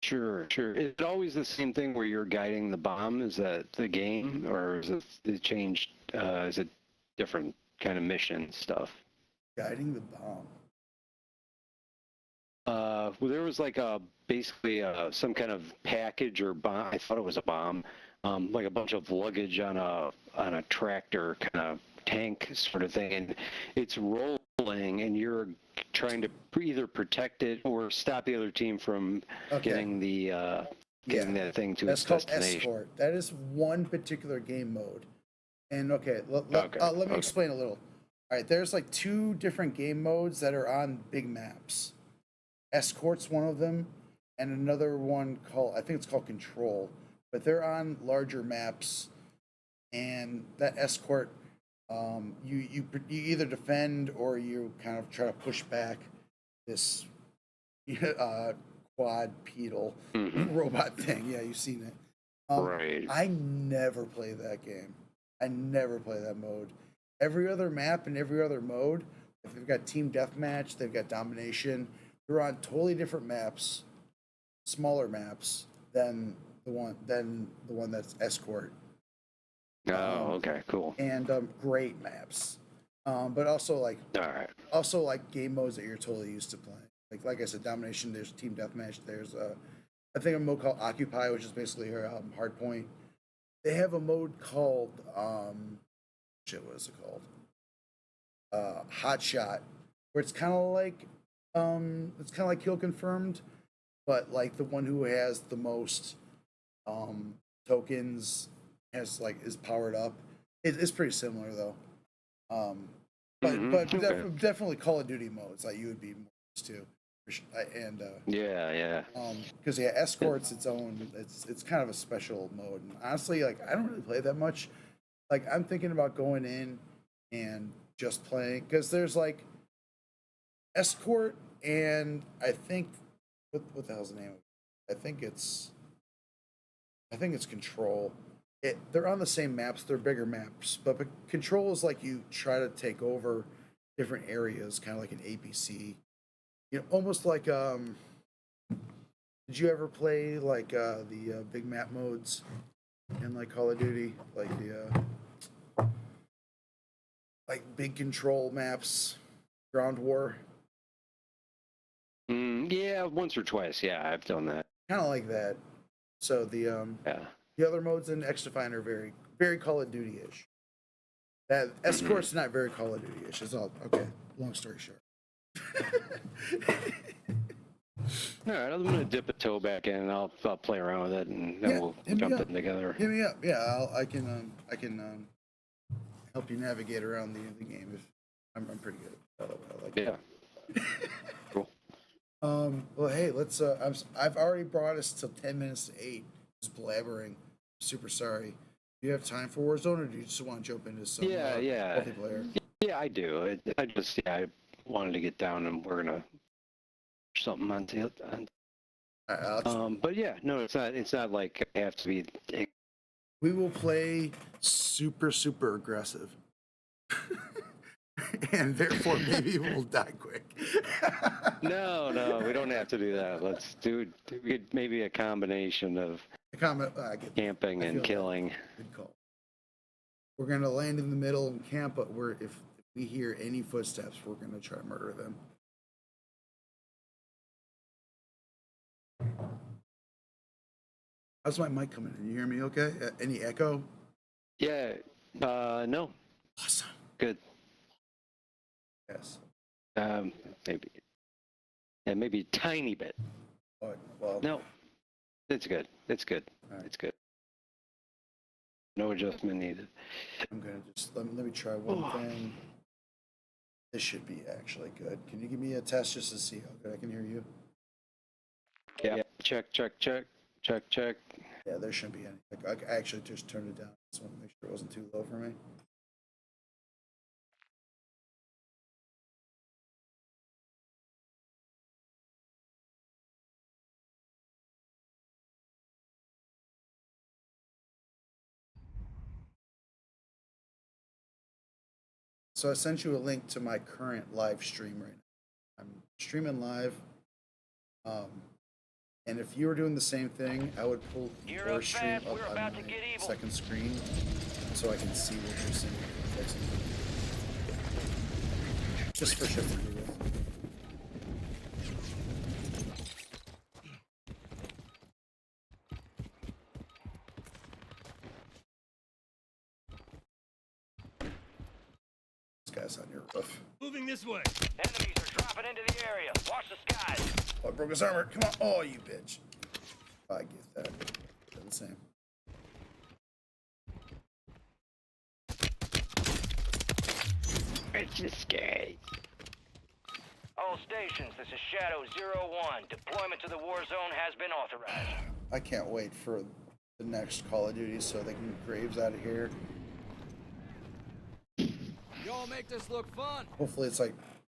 Sure. Is it always the same thing where you're guiding the bomb? Is that the game, or is it changed? Is it different kind of mission stuff? Guiding the bomb. Well, there was like basically some kind of package or bomb. I thought it was a bomb, like a bunch of luggage on a tractor kind of tank sort of thing, and it's rolling, and you're trying to either protect it or stop the other team from getting that thing to its destination. Escort. That is one particular game mode. And let me explain a little. All right, there's like two different game modes that are on big maps. Escort's one of them, and another one I think it's called Control, but they're on larger maps. And that escort, you either defend or you kind of try to push back this quadrupedal robot thing. Yeah, you've seen it. Right. I never play that game. I never play that mode. Every other map and every other mode, if they've got team deathmatch, they've got domination, they're on totally different maps, smaller maps than the one that's escort. Oh, okay, cool. And great maps, but also like game modes that you're totally used to playing. Like I said, domination. There's team deathmatch. There's I think a mode called Occupy, which is basically hard point. They have a mode called what is it called? Hot Shot, where it's kind of like Kill Confirmed, but like the one who has the most tokens is powered up. It's pretty similar though. But definitely Call of Duty modes that you would be more used to. And because Escort's its own. It's kind of a special mode. And honestly, like I don't really play that much. Like I'm thinking about going in and just playing because there's like Escort and I think what the hell's the name of it? I think it's Control. They're on the same maps. They're bigger maps, but Control is like you try to take over different areas, kind of like an ABC. Almost like did you ever play like the big map modes in like Call of Duty, like the like big control maps, Ground War? Yeah, once or twice. Yeah, I've done that. Kind of like that. So the other modes in XDefiant are very, very Call of Duty-ish. That Escort's not very Call of Duty-ish. It's all okay. long story short. All right, I'm gonna dip a toe back in, and I'll play around with it, and then we'll jump in together. Hit me up. Yeah, I can help you navigate around the game. If I'm pretty good. I like Yeah. Cool. Well, hey, let's. I've already brought us till 10 minutes to 8. Just blabbering. Super sorry. Do you have time for Warzone, or do you just want to jump into some multiplayer? Yeah, I do. I wanted to get down, and we're gonna something on but yeah, no, it's not like I have to be. We will play super aggressive. And therefore maybe we'll die quick. No, we don't have to do that. Let's do maybe a combination of camping and killing. Good call. We're gonna land in the middle and camp, but if we hear any footsteps, we're gonna try to murder them. How's my mic coming in? You hear me okay? Any echo? Yeah. No. Awesome. Good. Yes. Maybe. Yeah, maybe a tiny bit. Well. No. It's good. It's good. Right. It's good. No adjustment needed. I'm gonna just let me try one thing. This should be actually good. Can you give me a test just to see how good I can hear you? Yeah. Check. Yeah, there shouldn't be any. I actually just turned it down. Just want to make sure it wasn't too low for me. So I sent you a link to my current live stream right now. I'm streaming live. And if you were doing the same thing, I would pull your stream up on my second screen so I can see what you're seeing. Just for shit to do with. This guy's on your roof. Moving this way. Enemies are dropping into the area. Watch the skies. Oh, I broke his armor. Come on. Oh, you bitch. I get that. They're the same. It's just scary. All stations, this is Shadow 01. Deployment to the war zone has been authorized. I can't wait for the next Call of Duty so they can get Graves out of here. Y'all make this look fun. Hopefully it's like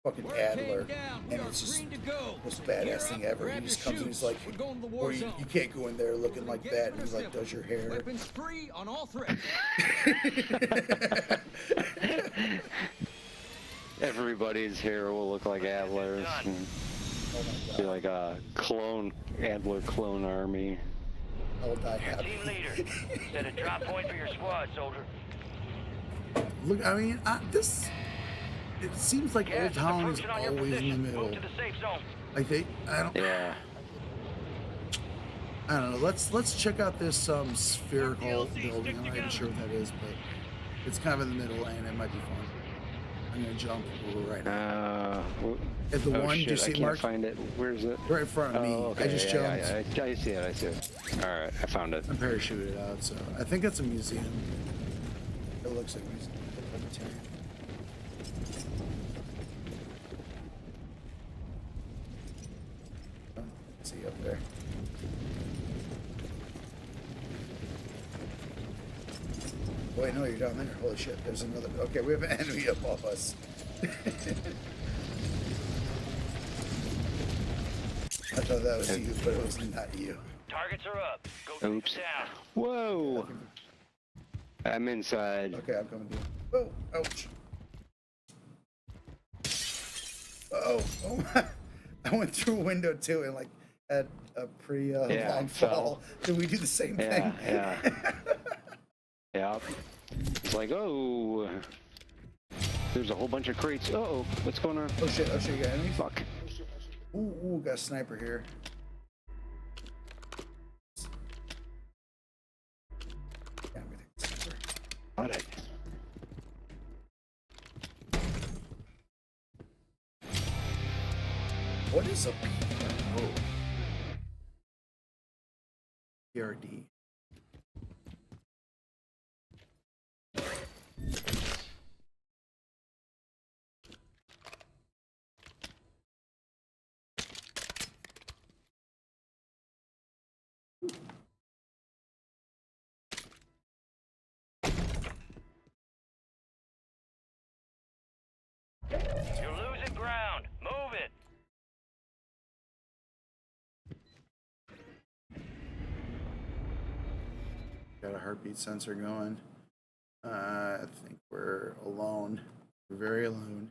fucking Adler, and it's just the most badass thing ever. He just comes and he's like, or you can't go in there looking like that, and he like does your hair. Weapons free on all threats. Everybody's hair will look like Adler's. And be like a Adler clone army. I'll die happy. Team leader, set a drop point for your squad, soldier. Look, I mean, it seems like Old Town is always in the middle. Like I don't know. Let's check out this spherical building. I'm not even sure what that is, but it's kind of in the middle, and it might be fun. I'm gonna jump right now. At the one, shit, do you see I it, Mark? can't find it. Where is it? Right in front of me. Okay, I just jumped. I see it. All right, I found it. I'm parachuted out, so I think that's a museum. It looks like a museum. See up there. Wait, no, you're down there. Holy shit, there's another. Okay, we have an enemy above us. I thought that was you, but it was not you. Targets are up. Go Oops. down. Whoa. I'm inside. Okay, I'm coming to you. Oh, ouch. Oh, I went through a window too and like had a pretty long fall. Did we do the same thing? Yeah. Yeah. It's like, oh, there's a whole bunch of crates. Uh-oh, what's going on? Oh shit, you got enemies? Fuck. Ooh, got a sniper here. Yeah, I'm gonna take the sniper. Got it. What is a PRO? PRD. You're losing ground. Move it. Got a heartbeat sensor going. I think we're alone. We're very alone.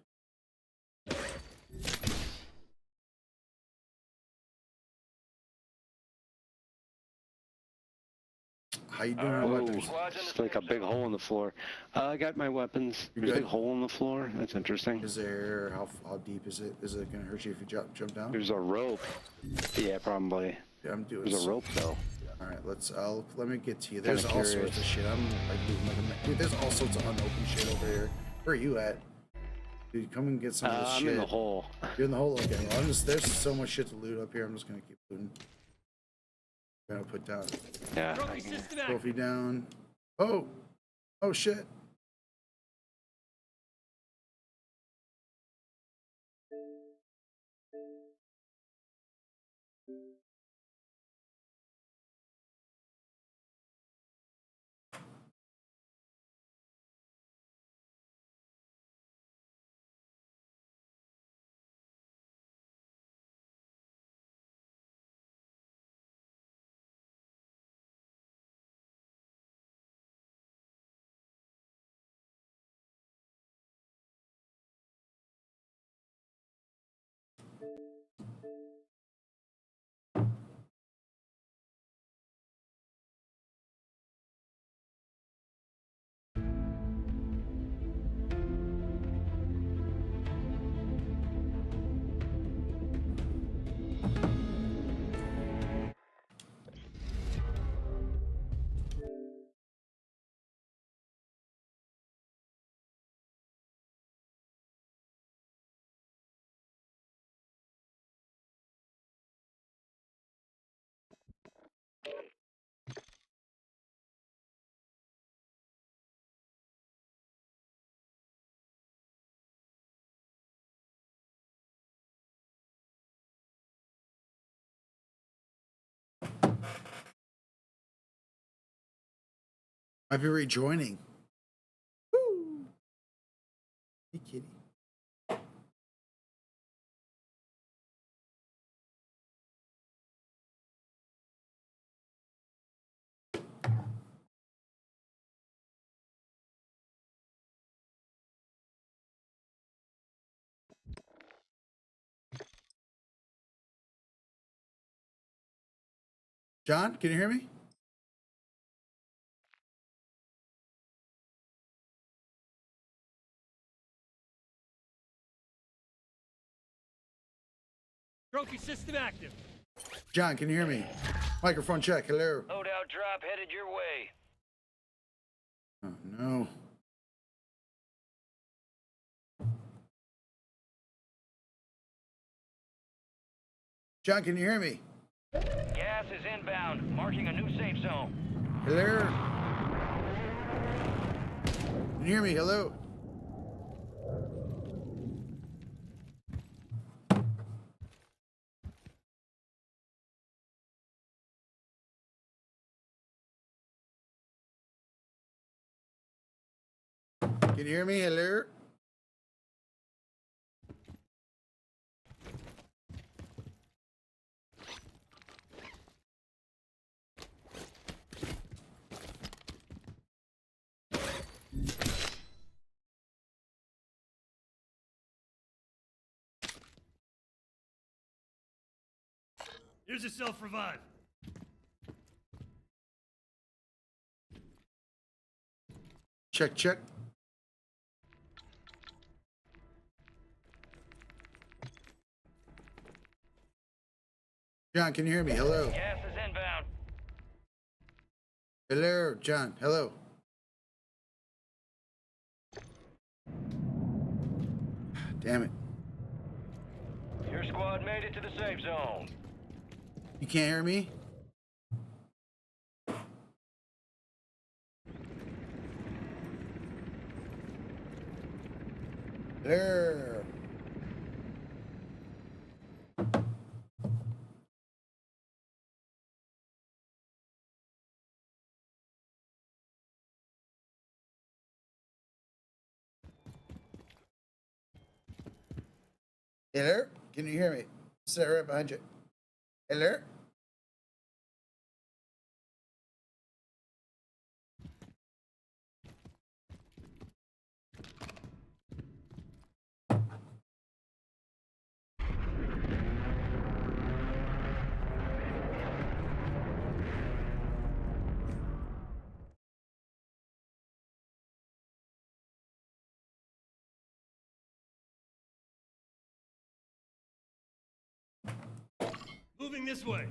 How you doing? Whoa, it's like a big hole in the floor. I got my weapons. There's a big hole in the floor. That's interesting. Is there, how deep is it? Is it going to hurt you if you jump down? There's a rope. Yeah, probably. Yeah, I'm doing. There's a rope though. All right, let me get to you. There's all sorts of shit. I'm like moving like a dude. There's all sorts of unopened shit over here. Where are you at? Dude, come and get some of this shit. I'm in the hole. You're in the hole. Okay, well, there's so much shit to loot up here. I'm just gonna keep looting. I'm gonna put down. Yeah. Trophy down. Oh shit. Might be rejoining. Woo! Hey, kitty. John, can you hear me? Trophy system active. John, can you hear me? Microphone check. Hello. Loadout drop headed your way. Oh no. John, can you hear me? Gas is inbound, marking a new safe zone. Hello. Can you hear me? Hello. Can you hear me? Hello? Here's a self-revive. Check, check. John, can you hear me? Hello. Gas is inbound. Hello, John. Hello. Damn it. Your Your squad made it to the safe zone. You can't hear me? There. Hello? Can you hear me? Sit right behind you. Hello? Moving this way.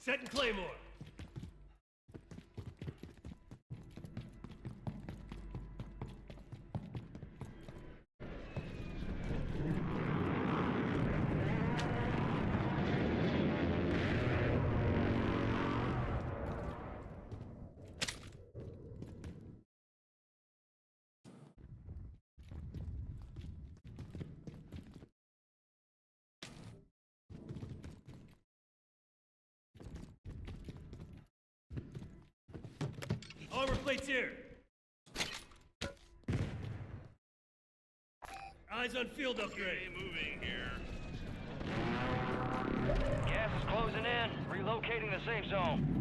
Setting Claymore. Armor plates here. Eyes on field upgrade. Moving here. Gas is closing in. Relocating the safe zone.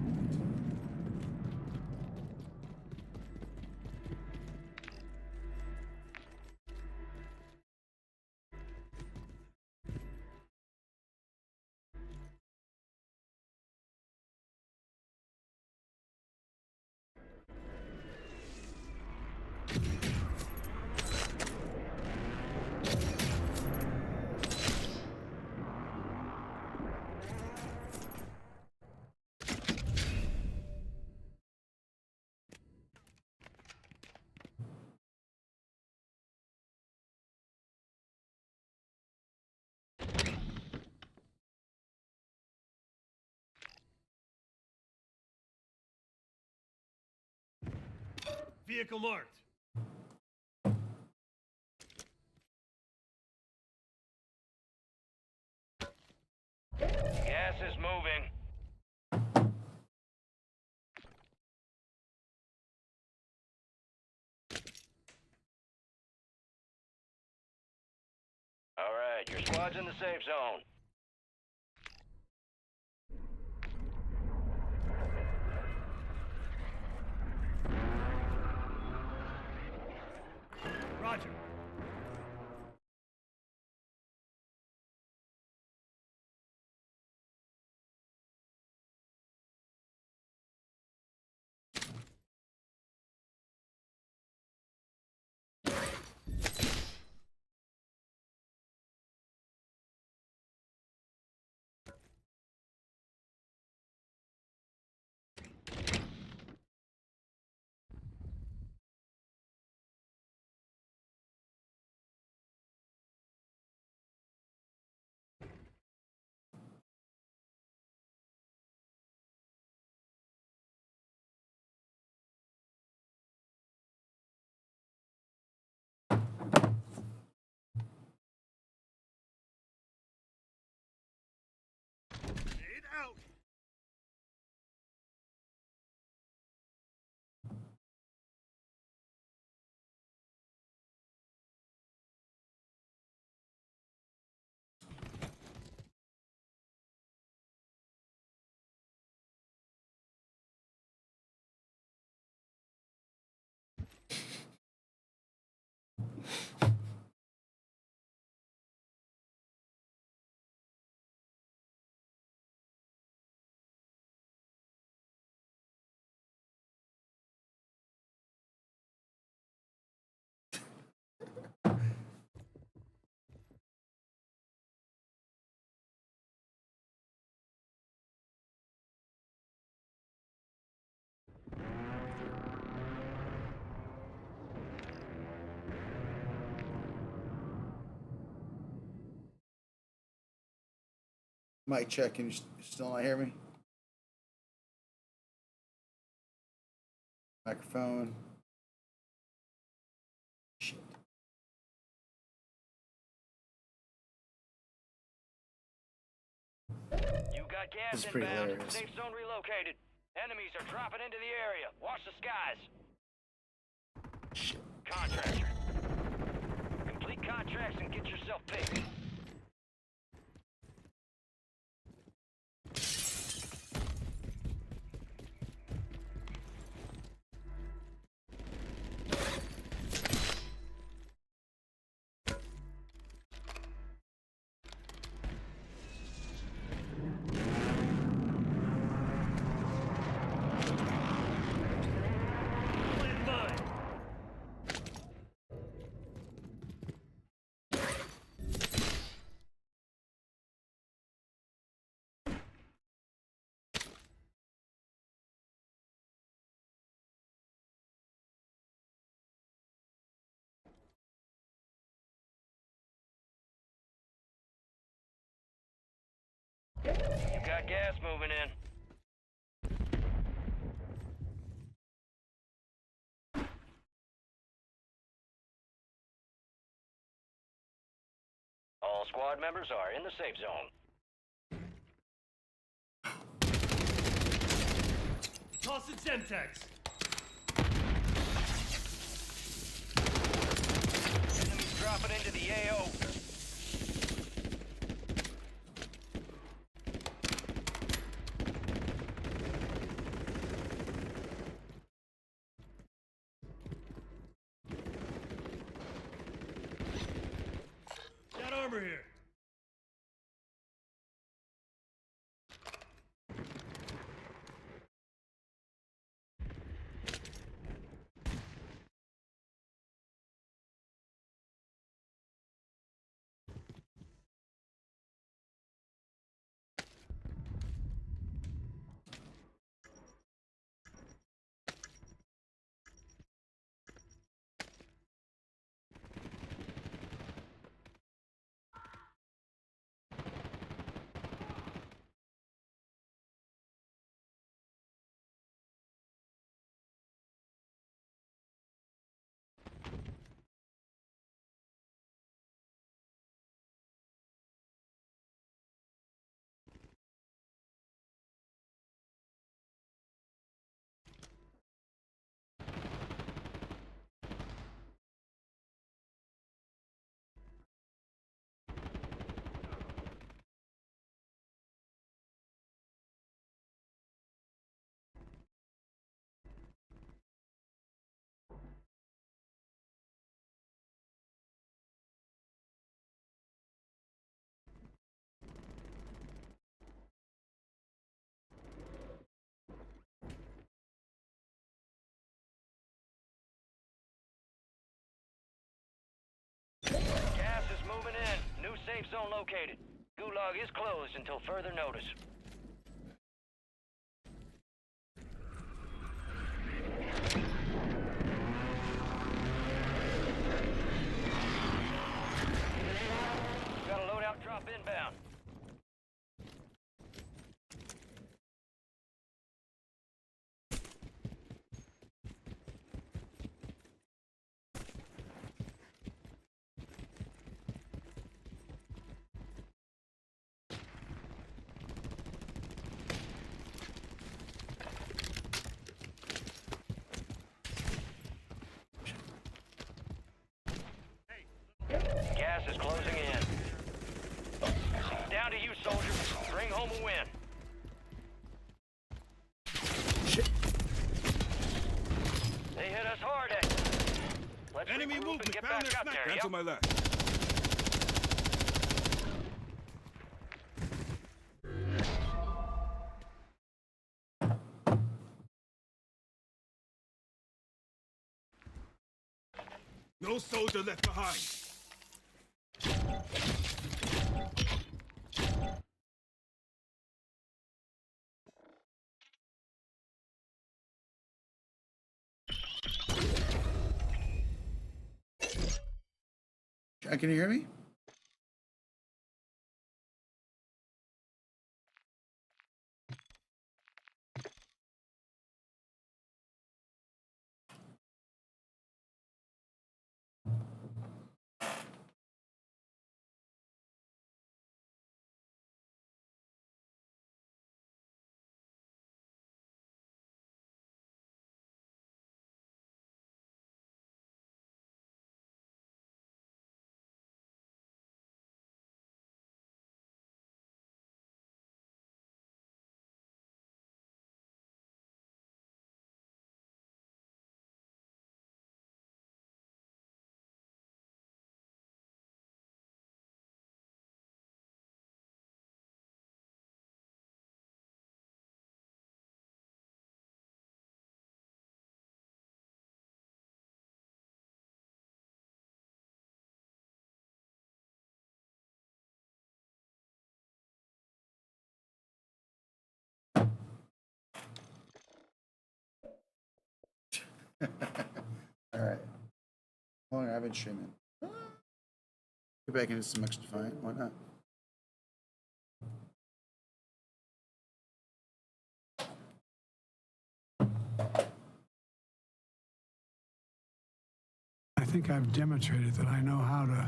Vehicle marked. Gas is moving. All right, your squad's in the safe zone. Roger. Mic check. Can you still not hear me? Microphone. Shit. You got gas This is pretty inbound. hilarious. Safe zone relocated. Enemies are dropping into the area. Watch the skies. Shit. Contractor. Complete contracts and get yourself paid. You got gas moving in. All squad members are in the safe zone. Tossing Semtex. Enemies dropping into the AO. Got armor here. Gas is moving in. New safe zone located. Gulag is closed until further notice. Got a loadout drop inbound. Gas is closing in. Down to you, soldier. Bring home a win. Shit. They hit us hard, Let's Enemy movement. Get Found back their up sniper. there, Cancel yep. my left. No soldier left behind. Can you hear me? All right. How long have I been streaming? Get back into some XDEFIANT. Why not? I think I've demonstrated that I know how to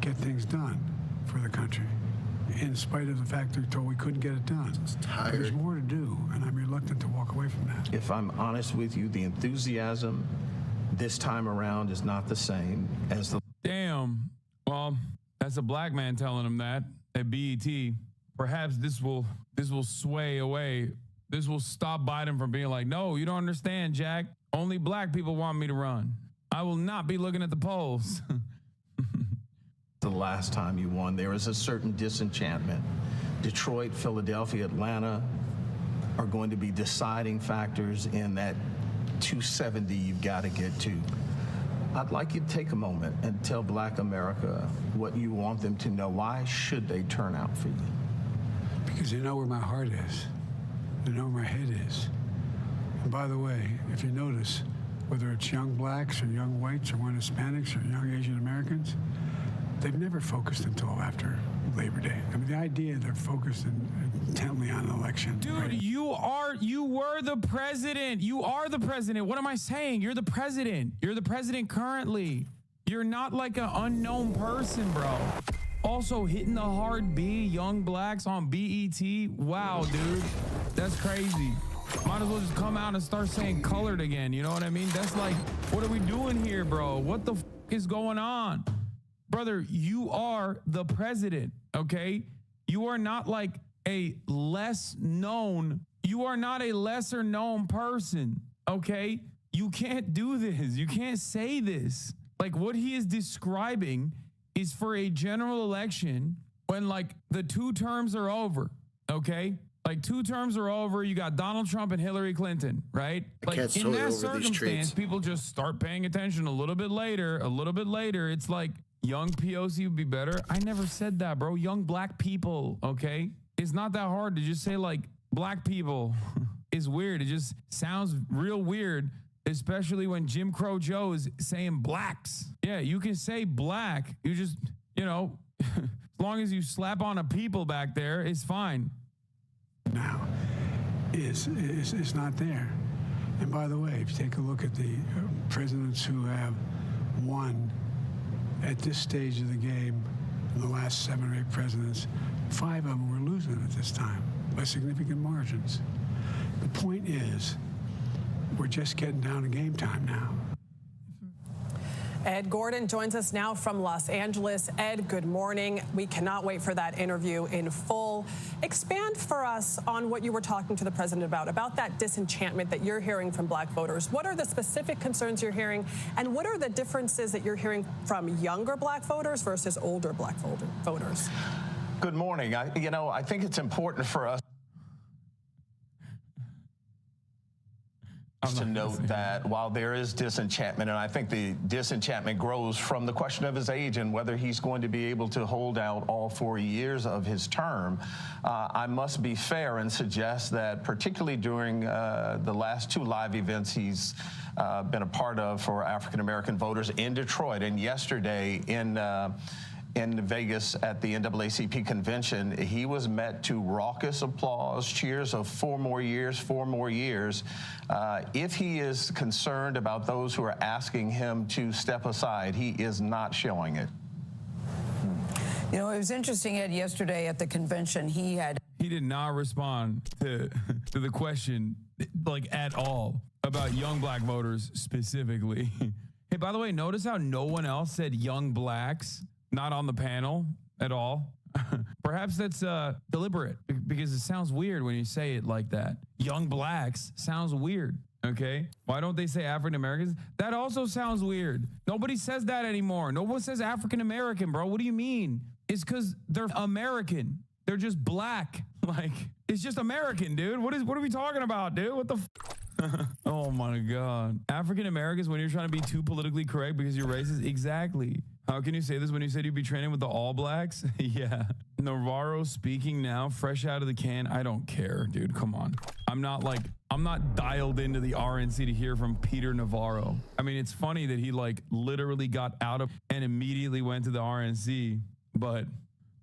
get things done for the country, in spite of the fact that we told we couldn't get it done. But there's more to do, and I'm reluctant to walk away from that. If I'm honest with you, the enthusiasm this time around is not the same as the... Damn. Well, that's a black man telling him that at BET. Perhaps this will sway away. This will stop Biden from being like, no, you don't understand, Jack. Only black people want me to run. I will not be looking at the polls. The last time you won, there is a certain disenchantment. Detroit, Philadelphia, Atlanta are going to be deciding factors in that 270 you've got to get to. I'd like you to take a moment and tell Black America what you want them to know. Why should they turn out for you? Because they know where my heart is. They know where my head is. And by the way, if you notice, whether it's young blacks or young whites or young Hispanics or young Asian Americans, they've never focused until after Labor Day. I mean, the idea they're focused intently on an election. Dude, right? you were the president. You are the president. What am I saying? You're the president. You're the president currently. You're not like an unknown person, bro. Also hitting the hard B, young blacks on BET. Wow, dude. That's crazy. Might as well just come out and start saying colored again. You know what I mean? That's like, what are we doing here, bro? What the is going on? Brother, you are the president, okay? You are not like a less known, you are not a lesser known person, okay? You can't do this. You can't say this. Like, what he is describing is for a general election when, like, the 2 terms are over, okay? Like, 2 terms are over. You got Donald Trump and Hillary Clinton, right? Like, in that circumstance, people just start paying attention a little bit later. It's like, young POC would be better. I never said that, bro. Young black people, okay? It's not that hard to just say, like, black people. It's weird. It just sounds real weird, especially when Jim Crow Joe is saying blacks. Yeah, you can say black. You just, you know, as long as you slap on a people back there, it's fine. Now is not there. And by the way, if you take a look at the presidents who have won at this stage of the game, the last 7 or 8 presidents, 5 of them were losing at this time by significant margins. The point is, we're just getting down to game time now. Ed Gordon joins us now from Los Angeles. Ed, good morning. We cannot wait for that interview in full. Expand for us on what you were talking to the president about that disenchantment that you're hearing from black voters. What are the specific concerns you're hearing, and what are the differences that you're hearing from younger black voters versus older black voters? Good morning. I think it's important for us to note that while there is disenchantment, and I think the disenchantment grows from the question of his age and whether he's going to be able to hold out all 4 years of his term, I must be fair and suggest that particularly during the last 2 live events he's been a part of for African American voters in Detroit and yesterday in Vegas at the NAACP convention, he was met to raucous applause, cheers of 4 more years, 4 more years. If he is concerned about those who are asking him to step aside, he is not showing it. You know, it was interesting, Ed, yesterday at the convention, he did not respond to the question, like, at all about young black voters specifically. Hey, by the way, notice how no one else said young blacks? Not on the panel at all. Perhaps that's deliberate because it sounds weird when you say it like that. Young blacks sounds weird, okay? Why don't they say African Americans? That also sounds weird. Nobody says that anymore. No one says African American, bro. What do you mean? It's because they're American. They're just black. Like, it's just American, dude. What are we talking about, dude? What the Oh my God. African Americans when you're trying to be too politically correct because you're racist? Exactly. How can you say this when you said you'd be training with the All Blacks? Yeah. Navarro speaking now, fresh out of the can. I don't care, dude. Come on. I'm not dialed into the RNC to hear from Peter Navarro. I mean, it's funny that he literally got out of and immediately went to the RNC. But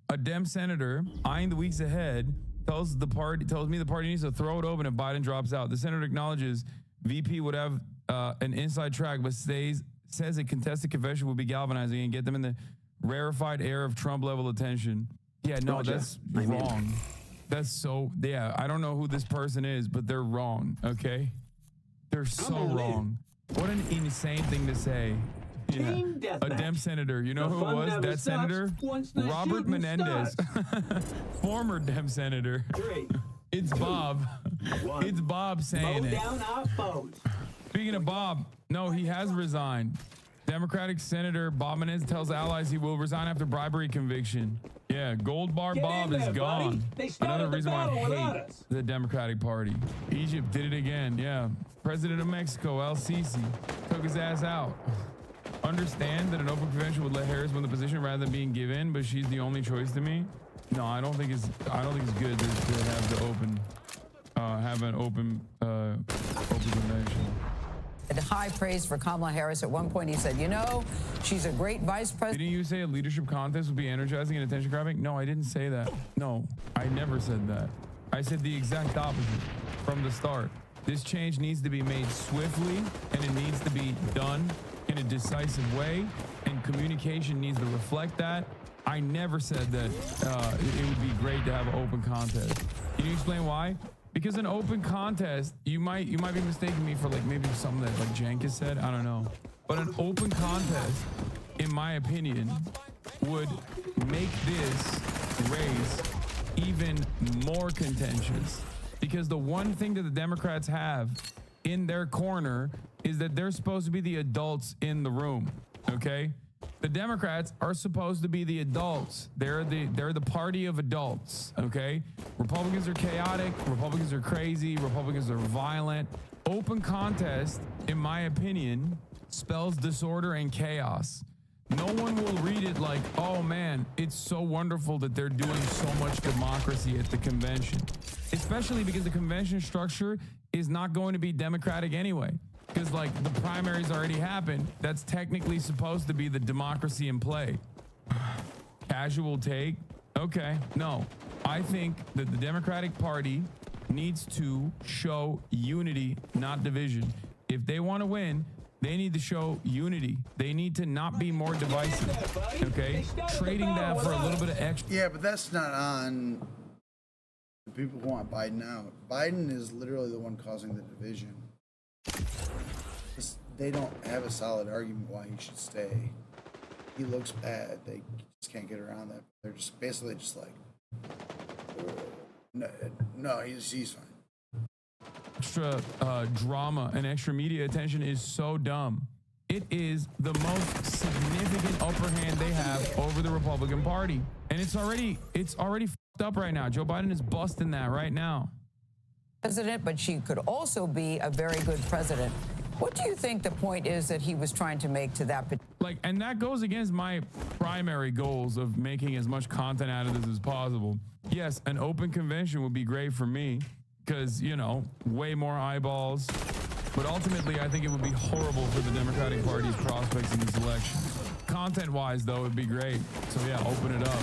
a Dem senator eyeing the weeks ahead tells me the party needs to throw it open if Biden drops out. The senator acknowledges VP would have an inside track, but says a contested convention will be galvanizing and get them in the rarefied air of Trump-level attention. Yeah, no, that's wrong. That's so, yeah, I don't know who this person is, but they're wrong, okay? They're so wrong. What an insane thing to say. Yeah. A Dem senator. You know who it was? That senator? Robert Menendez. Former Dem senator. It's Bob. It's Bob saying it. Speaking of Bob, no, he has resigned. Democratic Senator Bob Menendez tells allies he will resign after bribery conviction. Yeah, Gold Bar Bob is gone. Another reason why I hate the Democratic Party. Egypt did it again. Yeah. President of Mexico, El Sisi, took his ass out. Understand that an open convention would let Harris win the position rather than being given, but she's the only choice to me. No, I don't think it's good to have the open open convention. High praise for Kamala Harris. At one point, he said, you know, she's a great vice president. Didn't you say a leadership contest would be energizing and attention-grabbing? No, I didn't say that. No, I never said that. I said the exact opposite from the start. This change needs to be made swiftly, and it needs to be done in a decisive way, and communication needs to reflect that. I never said that it would be great to have an open contest. Can you explain why? Because an open contest, you might be mistaking me for maybe something that Jenkins said. I don't know. But an open contest, in my opinion, would make this race even more contentious. Because the one thing that the Democrats have in their corner is that they're supposed to be the adults in the room. Okay? The Democrats are supposed to be the adults. They're the party of adults, okay? Republicans are chaotic. Republicans are crazy. Republicans are violent. Open contest, in my opinion, spells disorder and chaos. No one will read it like, oh man, it's so wonderful that they're doing so much democracy at the convention. Especially because the convention structure is not going to be democratic anyway. Because the primaries already happened. That's technically supposed to be the democracy in play. Casual take. Okay, no. I think that the Democratic Party needs to show unity, not division. If they want to win, they need to show unity. They need to not be more divisive. Okay? Trading that for a little bit of extra. Yeah, but that's not on the people who want Biden out. Biden is literally the one causing the division. they don't have a solid argument why he should stay. He looks bad. They just can't get around that. They're just basically just like, no, he's fine. Extra drama and extra media attention is so dumb. It is the most significant upper hand they have over the Republican Party. And it's already fucked up right now. Joe Biden is busting that right now. President, but she could also be a very good president. What do you think the point is that he was trying to make to that? And that goes against my primary goals of making as much content out of this as possible. Yes, an open convention would be great for me because, you know, way more eyeballs. But ultimately, I think it would be horrible for the Democratic Party's prospects in this election. Content-wise, though, it'd be great. So, yeah, open it up.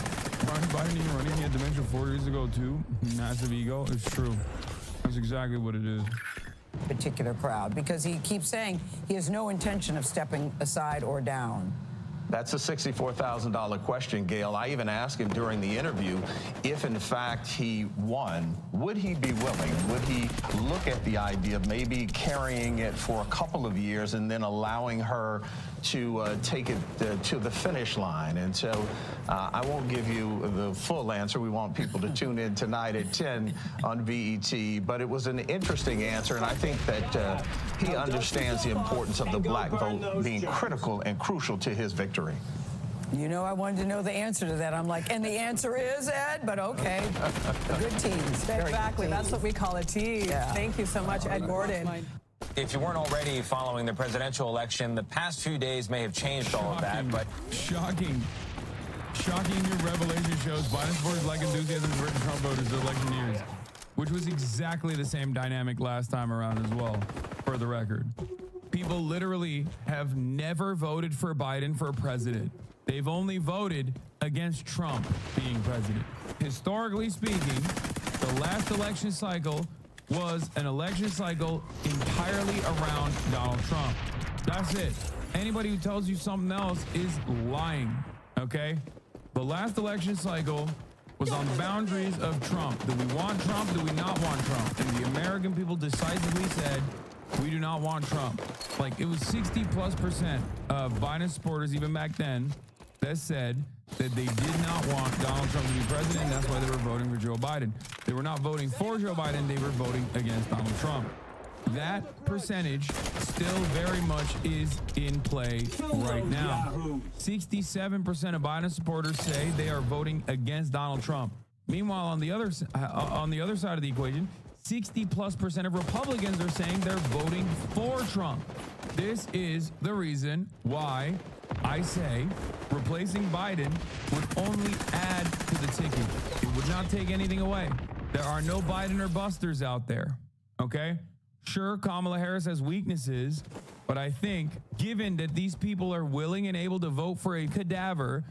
Biden even running, he had dementia 4 years ago, too. Massive ego. It's true. That's exactly what it is. Particular crowd, because he keeps saying he has no intention of stepping aside or down. That's a $64,000 question, Gail. I even asked him during the interview if, in fact, he won, would he be willing? Would he look at the idea of maybe carrying it for a couple of years and then allowing her to take it to the finish line? And so I won't give you the full answer. We want people to tune in tonight at 10 on BET. But it was an interesting answer, and I think that he understands the importance of the black vote being critical and crucial to his victory. You know, I wanted to know the answer to that. I'm like, and the answer is, Ed, but okay. Good teams. Exactly. That's what we call a team. Yeah. Thank you so much, Ed Gordon. If you weren't already following the presidential election, the past few days may have changed all of that, but... Shocking new revelation shows Biden supporters like enthusiasm for Trump voters as election years, which was exactly the same dynamic last time around as well, for the record. People literally have never voted for Biden for president. They've only voted against Trump being president. Historically speaking, the last election cycle was an election cycle entirely around Donald Trump. That's it. Anybody who tells you something else is lying, okay? The last election cycle was on the boundaries of Trump. Do we want Trump? Do we not want Trump? And the American people decisively said, we do not want Trump. Like, it was 60+% of Biden supporters, even back then, that said that they did not want Donald Trump to be president. And that's why they were voting for Joe Biden. They were not voting for Joe Biden. They were voting against Donald Trump. That percentage still very much is in play right now. 67% of Biden supporters say they are voting against Donald Trump. Meanwhile, on the other side of the equation, 60+% of Republicans are saying they're voting for Trump. This is the reason why I say replacing Biden would only add to the ticket. It would not take anything away. There are no Biden or busters out there, okay? Sure, Kamala Harris has weaknesses, but I think given that these people are willing and able to vote for a cadaver,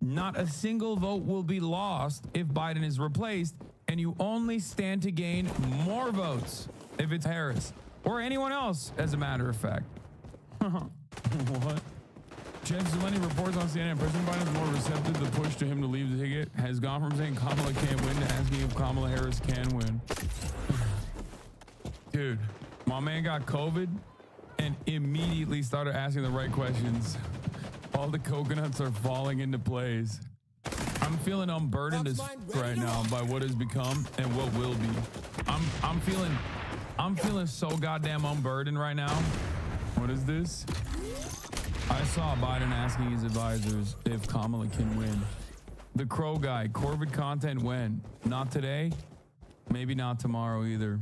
not a single vote will be lost if Biden is replaced, and you only stand to gain more votes if it's Harris or anyone else, as a matter of fact. What? Jeff Zeleny reports on CNN President Biden is more receptive to the push to him to leave the ticket, has gone from saying Kamala can't win to asking if Kamala Harris can win. Dude, my man got COVID and immediately started asking the right questions. All the coconuts are falling into place. I'm feeling unburdened as right now by what has become and what will be. I'm feeling so goddamn unburdened right now. What is this? I saw Biden asking his advisors if Kamala can win. The Crow guy, Corbett content when? Not today, maybe not tomorrow either.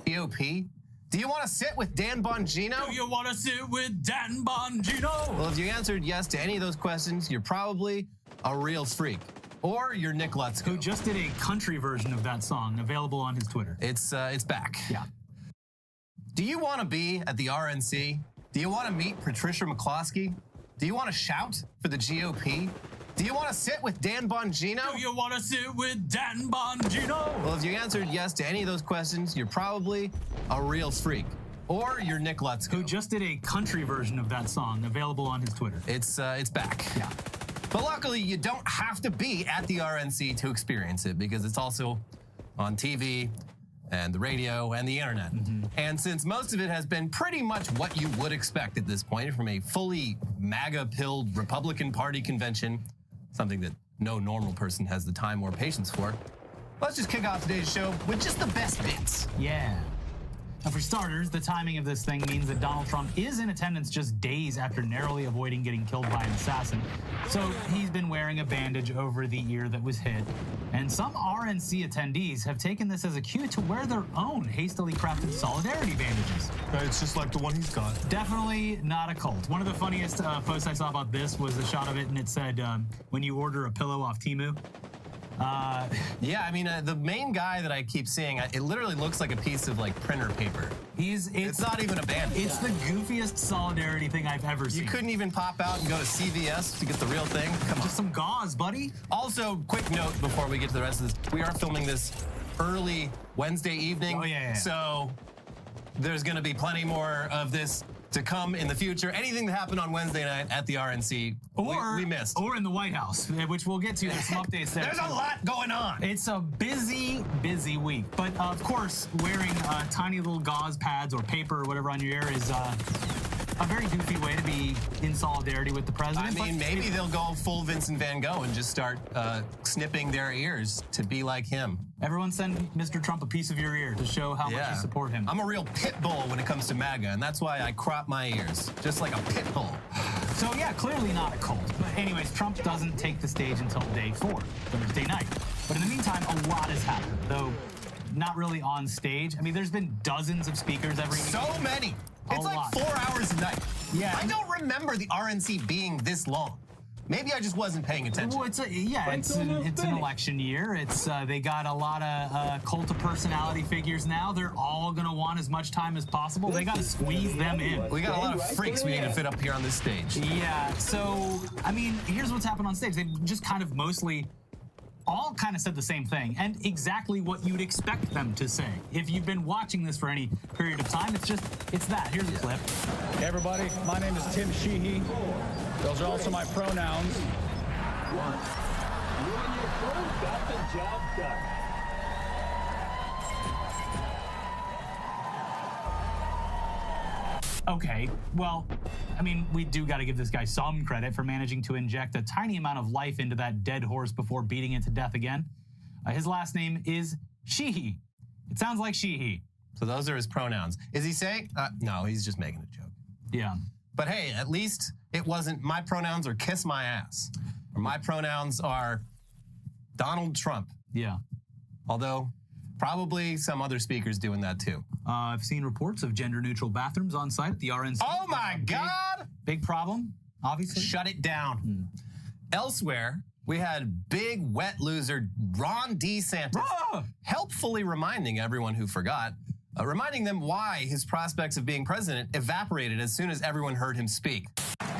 GOP? Do you want to sit with Dan Bongino? Do you want to sit with Dan Bongino? Well, if you answered yes to any of those questions, you're probably a real freak. Or you're Nick Lutzko, who just did a country version of that song, available on his Twitter. It's back. Yeah. Do you want to be at the RNC? Do you want to meet Patricia McCloskey? Do you want to shout for the GOP? Do you want to sit with Dan Bongino? Do you want to sit with Dan Bongino? Well, if you answered yes to any of those questions, you're probably a real freak. Or you're Nick Lutzko. Who just did a country version of that song, available on his Twitter. It's back. Yeah. But luckily, you don't have to be at the RNC to experience it, because it's also on TV and the radio and the internet. And since most of it has been pretty much what you would expect at this point from a fully MAGA-pilled Republican Party convention, something that no normal person has the time or patience for, let's just kick off today's show with just the best bits. Yeah. Now, for starters, the timing of this thing means that Donald Trump is in attendance just days after narrowly avoiding getting killed by an assassin. So he's been wearing a bandage over the ear that was hit. And some RNC attendees have taken this as a cue to wear their own hastily crafted solidarity bandages. It's just like the one he's got. Definitely not a cult. One of the funniest posts I saw about this was a shot of it, and it said, when you order a pillow off Temu. Yeah, I mean, the main guy that I keep seeing, it literally looks like a piece of like printer paper. It's not even a bandage. It's the goofiest solidarity thing I've ever seen. You couldn't even pop out and go to CVS to get the real thing? Come on. Just some gauze, buddy. Also, quick note before we get to the rest of this. We are filming this early Wednesday evening. Oh, yeah. So there's going to be plenty more of this to come in the future. Anything that happened on Wednesday night at the RNC, we missed. Or in the White House, which we'll get to. There's some updates there. There's a lot going on. It's a busy, busy week. But of course, wearing tiny little gauze pads or paper or whatever on your ear is a very goofy way to be in solidarity with the president. I mean, maybe they'll go full Vincent Van Gogh and just start snipping their ears to be like him. Everyone send Mr. Trump a piece of your ear to show how much you support him. I'm a real pit bull when it comes to MAGA, and that's why I crop my ears, just like a pit bull. So yeah, clearly not a cult. But anyways, Trump doesn't take the stage until day 4, Thursday night. But in the meantime, a lot has happened, though not really on stage. I mean, there's been dozens of speakers every week. So many. It's like 4 hours a night. Yeah. I don't remember the RNC being this long. Maybe I just wasn't paying attention. Well, it's an election year. They got a lot of cult of personality figures now. They're all going to want as much time as possible. They got to squeeze them in. We got a lot of freaks we need to fit up here on this stage. Yeah, so, I mean, here's what's happened on stage. They just kind of mostly all kind of said the same thing, and exactly what you'd expect them to say. If you've been watching this for any period of time, it's that. Here's a clip. Hey everybody, my name is Tim Sheehy. Those are also my pronouns. Got the job done. Okay, well, I mean, we do got to give this guy some credit for managing to inject a tiny amount of life into that dead horse before beating it to death again. His last name is Sheehy. It sounds like Sheehy. So those are his pronouns. Is he saying? No, he's just making a joke. Yeah. But hey, at least it wasn't my pronouns are kiss my ass. Or my pronouns are Donald Trump. Yeah. Although, probably some other speakers doing that too. I've seen reports of gender-neutral bathrooms on site at the RNC. Oh my God! Big problem, obviously. Shut it down. Elsewhere, we had big wet loser Ron DeSantis helpfully reminding everyone who forgot, reminding them why his prospects of being president evaporated as soon as everyone heard him speak.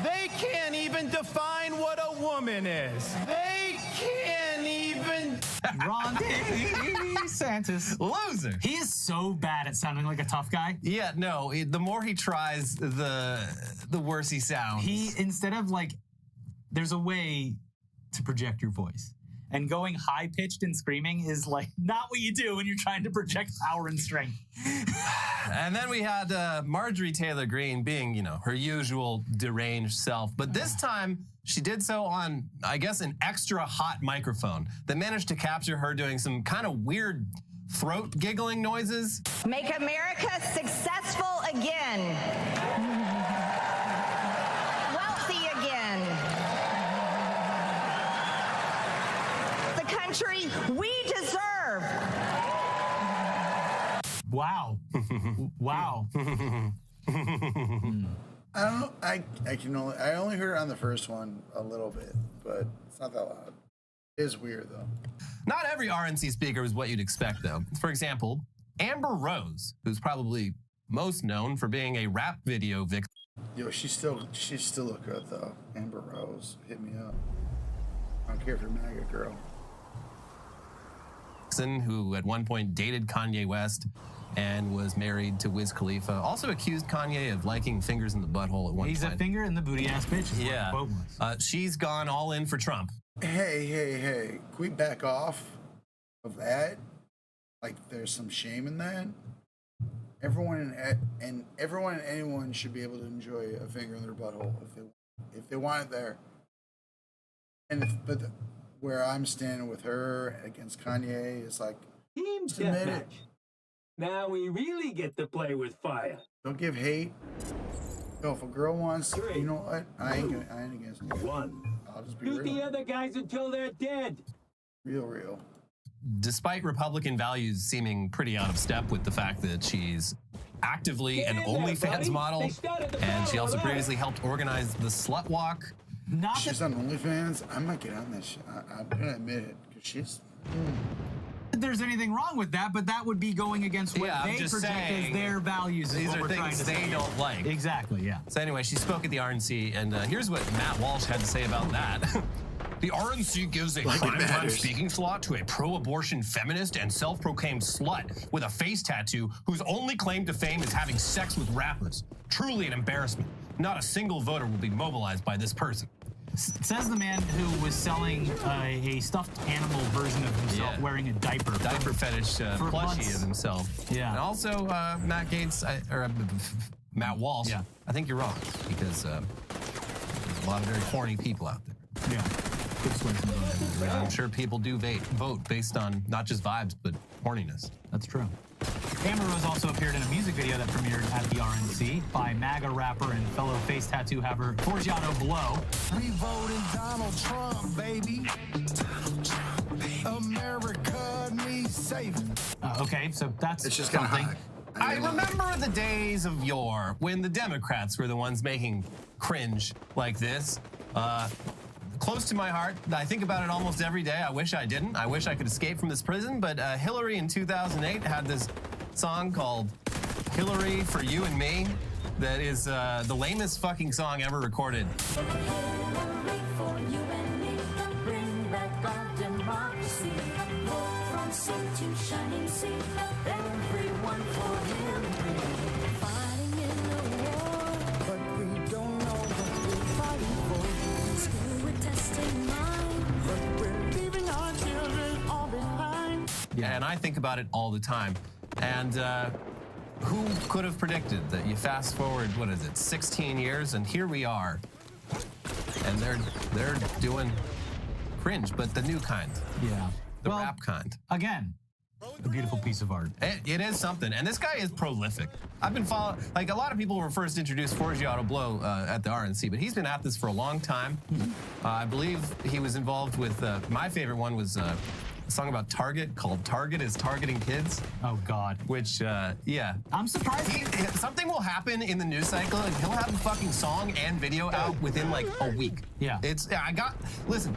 They can't even define what a woman is. They can't even... Ron DeSantis. Loser. He is so bad at sounding like a tough guy. Yeah, no, the more he tries, the worse he sounds. Instead of like, there's a way to project your voice. And going high-pitched and screaming is like not what you do when you're trying to project power and strength. And then we had Marjorie Taylor Greene being, her usual deranged self. But this time, she did so on, I guess, an extra hot microphone that managed to capture her doing some kind of weird throat giggling noises. Make America successful again. Wealthy again. The country we deserve. Wow. Wow. I don't know. I only heard it on the first one a little bit, but it's not that loud. It is weird though. Not every RNC speaker is what you'd expect, though. For example, Amber Rose, who's probably most known for being a rap video victim. Yo, she still look good though. Amber Rose, hit me up. don't care if you're MAGA, girl. Who at one point dated Kanye West and was married to Wiz Khalifa, also accused Kanye of liking fingers in the butthole at one point. He's a finger in the booty ass bitch. Yeah. She's gone all in for Trump. Hey. Can we back off of that? Like, there's some shame in that. Everyone and anyone should be able to enjoy a finger in their butthole if they want it there. Where I'm standing with her against Kanye is like, Team deathmatch. Now we really get to play with fire. Don't give hate. Yo, if a girl wants, you know what? I ain't against it. I'll just be Shoot real. the other guys until they're dead. Real. Despite Republican values seeming pretty out of step with the fact that she's actively an OnlyFans model, and she also previously helped organize the Slut Walk. She's on OnlyFans. I might get on that shit. I'm gonna admit it, because she's. There's anything wrong with that, but that would be going against what they project as their values. These are things they don't like. Exactly, yeah. So anyway, she spoke at the RNC, and here's what Matt Walsh had to say about that. The RNC gives a primetime speaking slot to a pro-abortion feminist and self-proclaimed slut with a face tattoo whose only claim to fame is having sex with rappers. Truly an embarrassment. Not a single voter will be mobilized by this person. Says the man who was selling a stuffed animal version of himself wearing a diaper. Diaper fetish plushie months. of himself. Yeah. And also, Matt Walsh, I think you're wrong, because there's a lot of very horny people out there. Yeah. I'm sure people do vote based on not just vibes, but horniness. That's true. Amber Rose also appeared in a music video that premiered at the RNC by MAGA rapper and fellow face tattoo haver Forgiato Blow. We voting Donald Trump, baby. America needs saving. Okay, so that's it's just something. I remember the days of yore when the Democrats were the ones making cringe like this. Close to my heart. I think about it almost every day. I wish I didn't. I wish I could escape from this prison. But Hillary in 2008 had this song called Hillary for You and Me that is the lamest fucking song ever recorded. Yeah, and I think about it all the time. And who could have predicted that you fast forward, 16 years, and here we are. And they're doing cringe, but the new kind. Yeah. The rap kind. Again, a beautiful piece of art. It is something. And this guy is prolific. I've been following, like a lot of people were first introduced Forgiato Blow at the RNC, but he's been at this for a long time. I believe he was involved with, my favorite one was a song about Target called Target is Targeting Kids. Oh, God. Which, yeah. I'm surprised. Something will happen in the news cycle and he'll have a fucking song and video out within like a week. Yeah. Listen,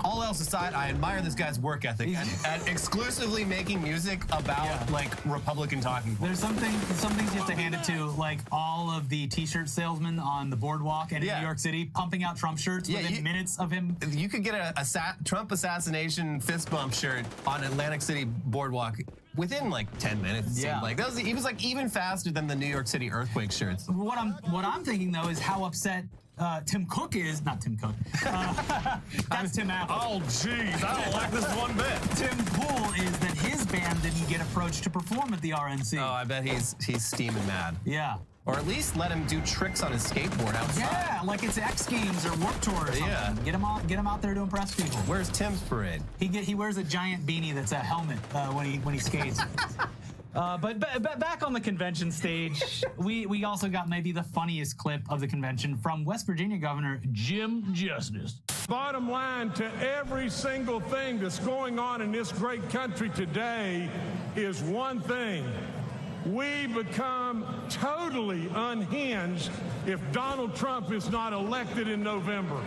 all else aside, I admire this guy's work ethic at exclusively making music about like Republican talking points. There's some things you have to hand it to, like all of the t-shirt salesmen on the boardwalk and in New York City pumping out Trump shirts within minutes of him. You could get a Trump assassination fist bump shirt on Atlantic City boardwalk within like 10 minutes. It seemed like he was like even faster than the New York City earthquake shirts. What I'm thinking though is how upset Tim Cook is, not Tim Cook. That's Tim Apple. Oh, jeez, I don't like this one bit. Tim Pool is that his band didn't get approached to perform at the RNC. Oh, I bet he's steaming mad. Yeah. Or at least let him do tricks on his skateboard outside. Yeah, like it's X Games or Warped Tour or something. Yeah. Get him out there to impress people. Where's Tim's parade? He wears a giant beanie that's a helmet when he skates. But back on the convention stage, we also got maybe the funniest clip of the convention from West Virginia Governor Jim Justice. Bottom line to every single thing that's going on in this great country today is one thing. We become totally unhinged if Donald Trump is not elected in November.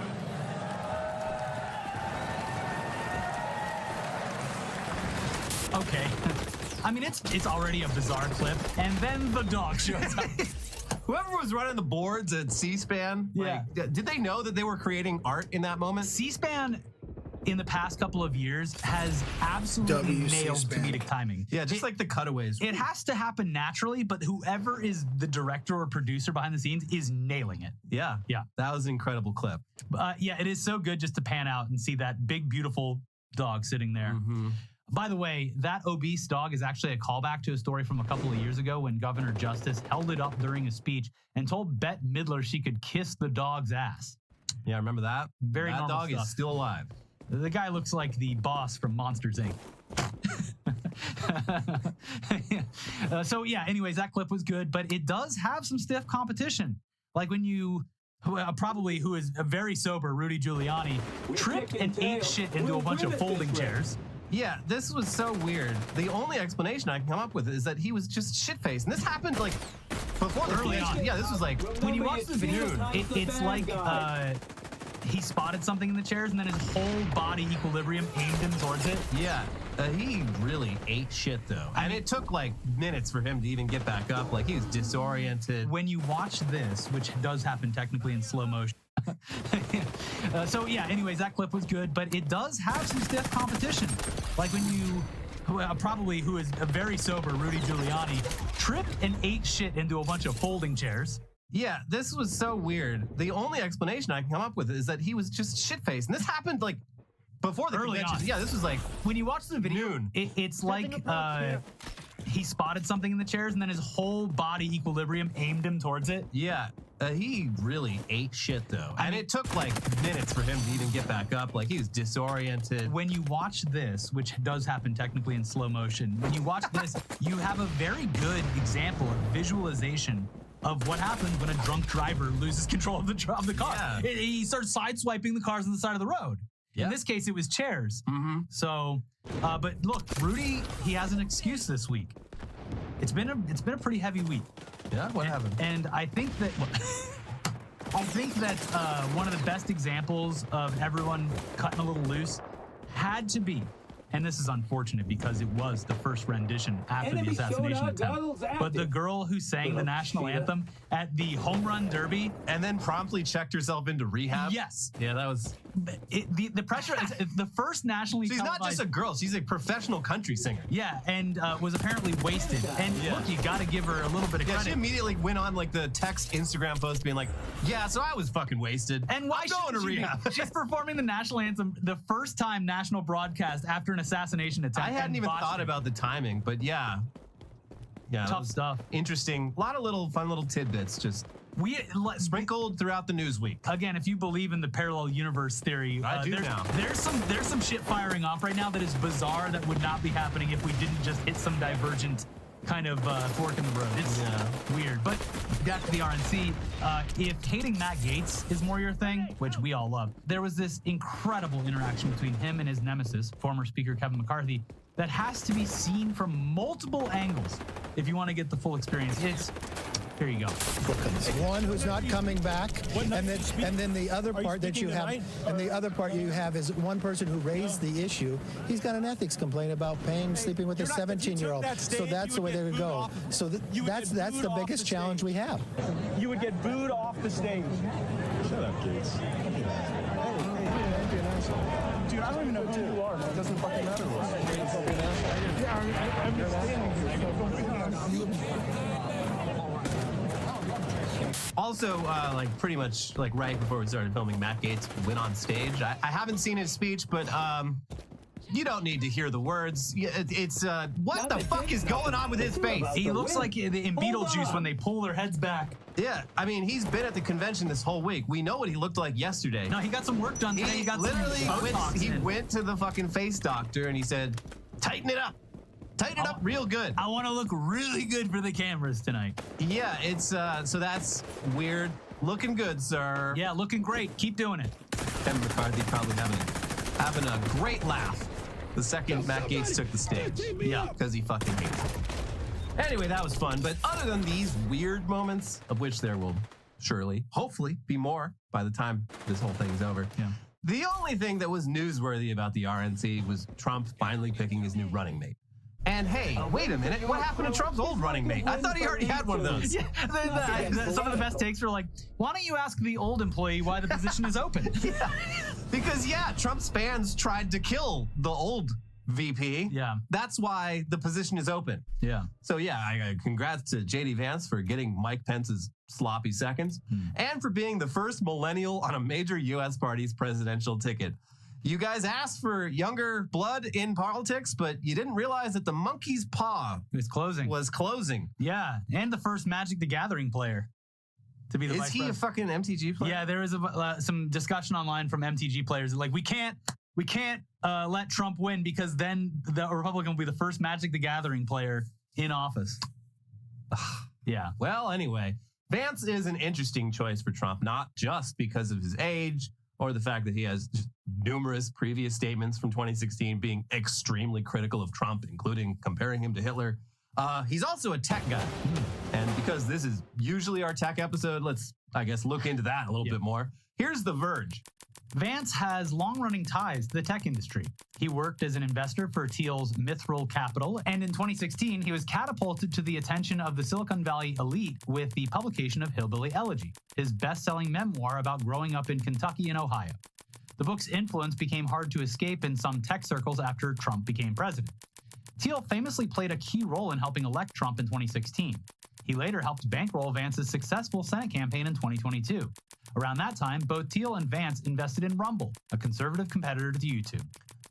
Okay. I mean, it's already a bizarre clip, and then the dog shows up. Whoever was running the boards at C-SPAN, did they know that they were creating art in that moment? C-SPAN in the past couple of years has absolutely nailed comedic timing. Yeah, just like the cutaways. It has to happen naturally, but whoever is the director or producer behind the scenes is nailing it. Yeah. That was an incredible clip. Yeah, it is so good just to pan out and see that big, beautiful dog sitting there. By the way, that obese dog is actually a callback to a story from a couple of years ago when Governor Justice held it up during a speech and told Bette Midler she could kiss the dog's ass. Yeah, remember that? Very that normal dog stuff. is still alive. The guy looks like the boss from Monsters, Inc. So yeah, anyways, that clip was good, but it does have some stiff competition. Like when you, probably who is a very sober Rudy Giuliani, tripped and ate shit into a bunch of folding chairs. Yeah, this was so weird. The only explanation I can come up with is that he was just shit-faced. And this happened like before the Early on. Yeah, this was like When you watch the video, it's like he spotted something in the chairs and then his whole body equilibrium aimed him towards it. Yeah, he really ate shit though. And it took like minutes for him to even get back up. Like he was disoriented. When you watch this, which does happen technically in slow motion. So yeah, anyways, that clip was good, but it does have some stiff competition. Like when you, probably who is a very sober Rudy Giuliani, tripped and ate shit into a bunch of folding chairs. Yeah, this was so weird. The only explanation I can come up with is that he was just shit-faced. And this happened like before the Early convention. on. Yeah, this was like when you watch the video, it's like he spotted something in the chairs and then his whole body equilibrium aimed him towards it. Yeah, he really ate shit though. And it took like minutes for him to even get back up. Like he was disoriented. When you watch this, which does happen technically in slow motion, when you watch this, you have a very good example of visualization of what happens when a drunk driver loses control of the car. Yeah. He starts sideswiping the cars on the side of the road. Yeah. In this case, it was chairs. So, but look, Rudy, he has an excuse this week. It's been a pretty heavy week. Yeah, what happened? And I think that one of the best examples of everyone cutting a little loose had to be, and this is unfortunate because it was the first rendition after the assassination attempt, but the girl who sang the national anthem at the home run derby and then promptly checked herself into rehab. Yes. Yeah, that was the pressure. Is the first nationally She's not just a girl, she's a professional country singer. Yeah, and was apparently wasted. And look, you got to give her a little bit of credit. She immediately went on like the text Instagram post being like, yeah, so I was fucking wasted. And why I'm going to rehab? She's performing the national anthem, the first time national broadcast after an assassination attempt. I hadn't even thought about the timing, but yeah. Yeah, tough stuff. Interesting. A lot of little fun little tidbits just sprinkled throughout the news week. Again, if you believe in the parallel universe theory, I do now. There's some shit firing off right now that is bizarre that would not be happening if we didn't just hit some divergent kind of fork in the road. It's weird. But back to the RNC, if hating Matt Gaetz is more your thing, which we all love, there was this incredible interaction between him and his nemesis, former Speaker Kevin McCarthy, that has to be seen from multiple angles if you want to get the full experience. Here you go. One who's not coming back, and then the other part that you have, and the other part you have is one person who raised the issue. He's got an ethics complaint about sleeping with a 17-year-old. So that's the way they would go. So that's the biggest challenge we have. You would get booed off the stage. Shut up, Gaetz. Dude, I don't even know who you are, man. It doesn't fucking matter. I'm just standing here. Also, like pretty much like right before we started filming, Matt Gaetz went on stage. I haven't seen his speech, but you don't need to hear the words. It's what the fuck is going on with his face? He looks like in Beetlejuice when they pull their heads back. Yeah, I mean, he's been at the convention this whole week. We know what he looked like yesterday. No, he got some work done today. He got literally some went to the fucking face doctor and he said, tighten it up. Tighten it up real good. I want to look really good for the cameras tonight. Yeah, it's so that's weird. Looking good, sir. Yeah, looking great. Keep doing it. Kevin McCarthy probably having a great laugh the second Matt Gaetz took the stage. Yeah, because he fucking hates it. Anyway, that was fun. But other than these weird moments, of which there will surely, hopefully, be more by the time this whole thing's over. Yeah. The only thing that was newsworthy about the RNC was Trump finally picking his new running mate. And hey, wait a minute, what happened to Trump's old running mate? I thought he already had one of those. Yeah, some of the best takes were like, why don't you ask the old employee why the position is open? Because, yeah, Trump's fans tried to kill the old VP. Yeah. That's why the position is open. Yeah. So, yeah, congrats to J.D. Vance for getting Mike Pence's sloppy seconds and for being the first millennial on a major U.S. party's presidential ticket. You guys asked for younger blood in politics, but you didn't realize that the monkey's paw was closing. Yeah, and the first Magic the Gathering player to be the vice president. Is he a fucking MTG player? Yeah, there is some discussion online from MTG players like we can't let Trump win because then the Republican will be the first Magic the Gathering player in office. Yeah. Well, anyway, Vance is an interesting choice for Trump, not just because of his age or the fact that he has numerous previous statements from 2016 being extremely critical of Trump, including comparing him to Hitler. He's also a tech guy. And because this is usually our tech episode, let's, I guess, look into that a little bit more. Here's The Verge. Vance has long-running ties to the tech industry. He worked as an investor for Thiel's Mithril Capital, and in 2016, he was catapulted to the attention of the Silicon Valley elite with the publication of Hillbilly Elegy, his best-selling memoir about growing up in Kentucky and Ohio. The book's influence became hard to escape in some tech circles after Trump became president. Thiel famously played a key role in helping elect Trump in 2016. He later helped bankroll Vance's successful Senate campaign in 2022. Around that time, both Thiel and Vance invested in Rumble, a conservative competitor to YouTube.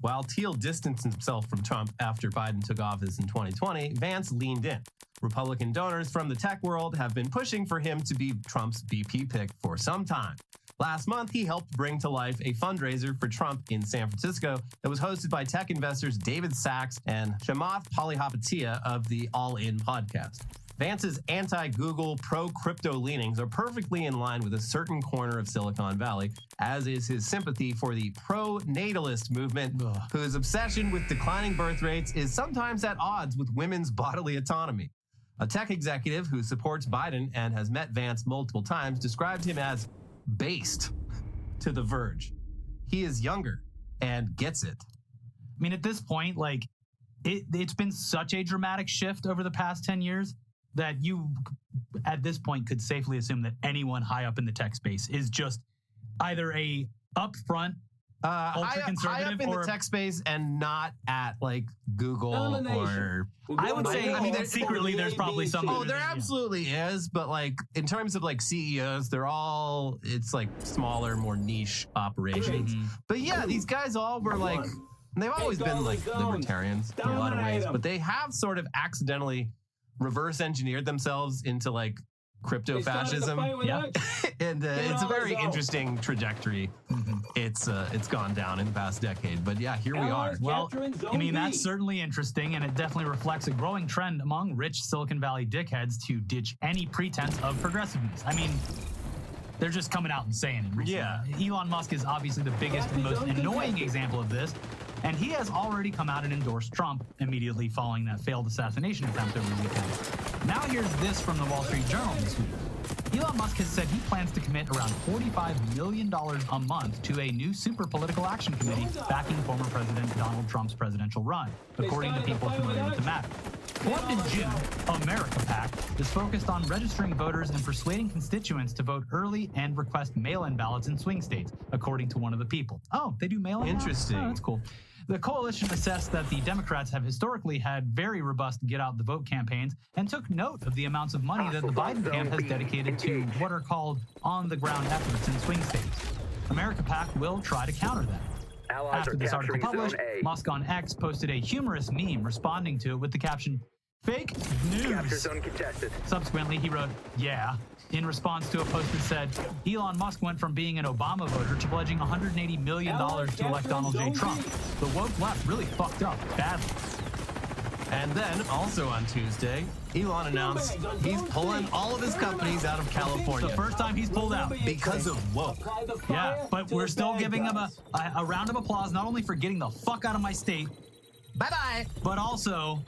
While Thiel distanced himself from Trump after Biden took office in 2020, Vance leaned in. Republican donors from the tech world have been pushing for him to be Trump's VP pick for some time. Last month, he helped bring to life a fundraiser for Trump in San Francisco that was hosted by tech investors David Sachs and Chamath Palihapitiya of the All In podcast. Vance's anti-Google, pro-crypto leanings are perfectly in line with a certain corner of Silicon Valley, as is his sympathy for the pro-natalist movement, whose obsession with declining birth rates is sometimes at odds with women's bodily autonomy. A tech executive who supports Biden and has met Vance multiple times described him as based to The Verge. He is younger and gets it. I mean, at this point, like, it's been such a dramatic shift over the past 10 years that you, at this point, could safely assume that anyone high up in the tech space is just either a upfront high up in the tech space and not at like Google or I would say secretly there's probably some. Oh, there absolutely is, but like in terms of like CEOs, it's like smaller, more niche operations. But yeah, these guys all were like, they've always been like libertarians in a lot of ways, but they have sort of accidentally reverse engineered themselves into like crypto fascism. Yeah. And it's a very interesting trajectory. It's gone down in the past decade, but yeah, here we are. Well, I mean, that's certainly interesting, and it definitely reflects a growing trend among rich Silicon Valley dickheads to ditch any pretense of progressiveness. I mean, they're just coming out and saying it recently. Yeah. Elon Musk is obviously the biggest and most annoying example of this, and he has already come out and endorsed Trump immediately following that failed assassination attempt over the weekend. Now here's this from the Wall Street Journal this week. Elon Musk has said he plans to commit around $45 million a month to a new super political action committee backing former President Donald Trump's presidential run, according to people familiar with the matter. Formed in June, America PAC is focused on registering voters and persuading constituents to vote early and request mail-in ballots in swing states, according to one of the people. Oh, they do mail-in? Interesting. Oh, that's cool. The coalition assessed that the Democrats have historically had very robust get-out-the-vote campaigns and took note of the amounts of money that the Biden camp has dedicated to what are called on-the-ground efforts in swing states. America PAC will try to counter that. After this article published, Musk on X posted a humorous meme responding to it with the caption, "Fake news." Capture zone contested. Subsequently, he wrote, "Yeah," in response to a post that said, Elon Musk went from being an Obama voter to pledging $180 million to elect Donald J. Trump. The woke left really fucked up badly. And then, also on Tuesday, Elon announced he's pulling all of his companies out of California. The first time he's pulled out. Because of woke. Yeah, but we're still giving him a round of applause, not only for getting the fuck out of my state, bye-bye, but also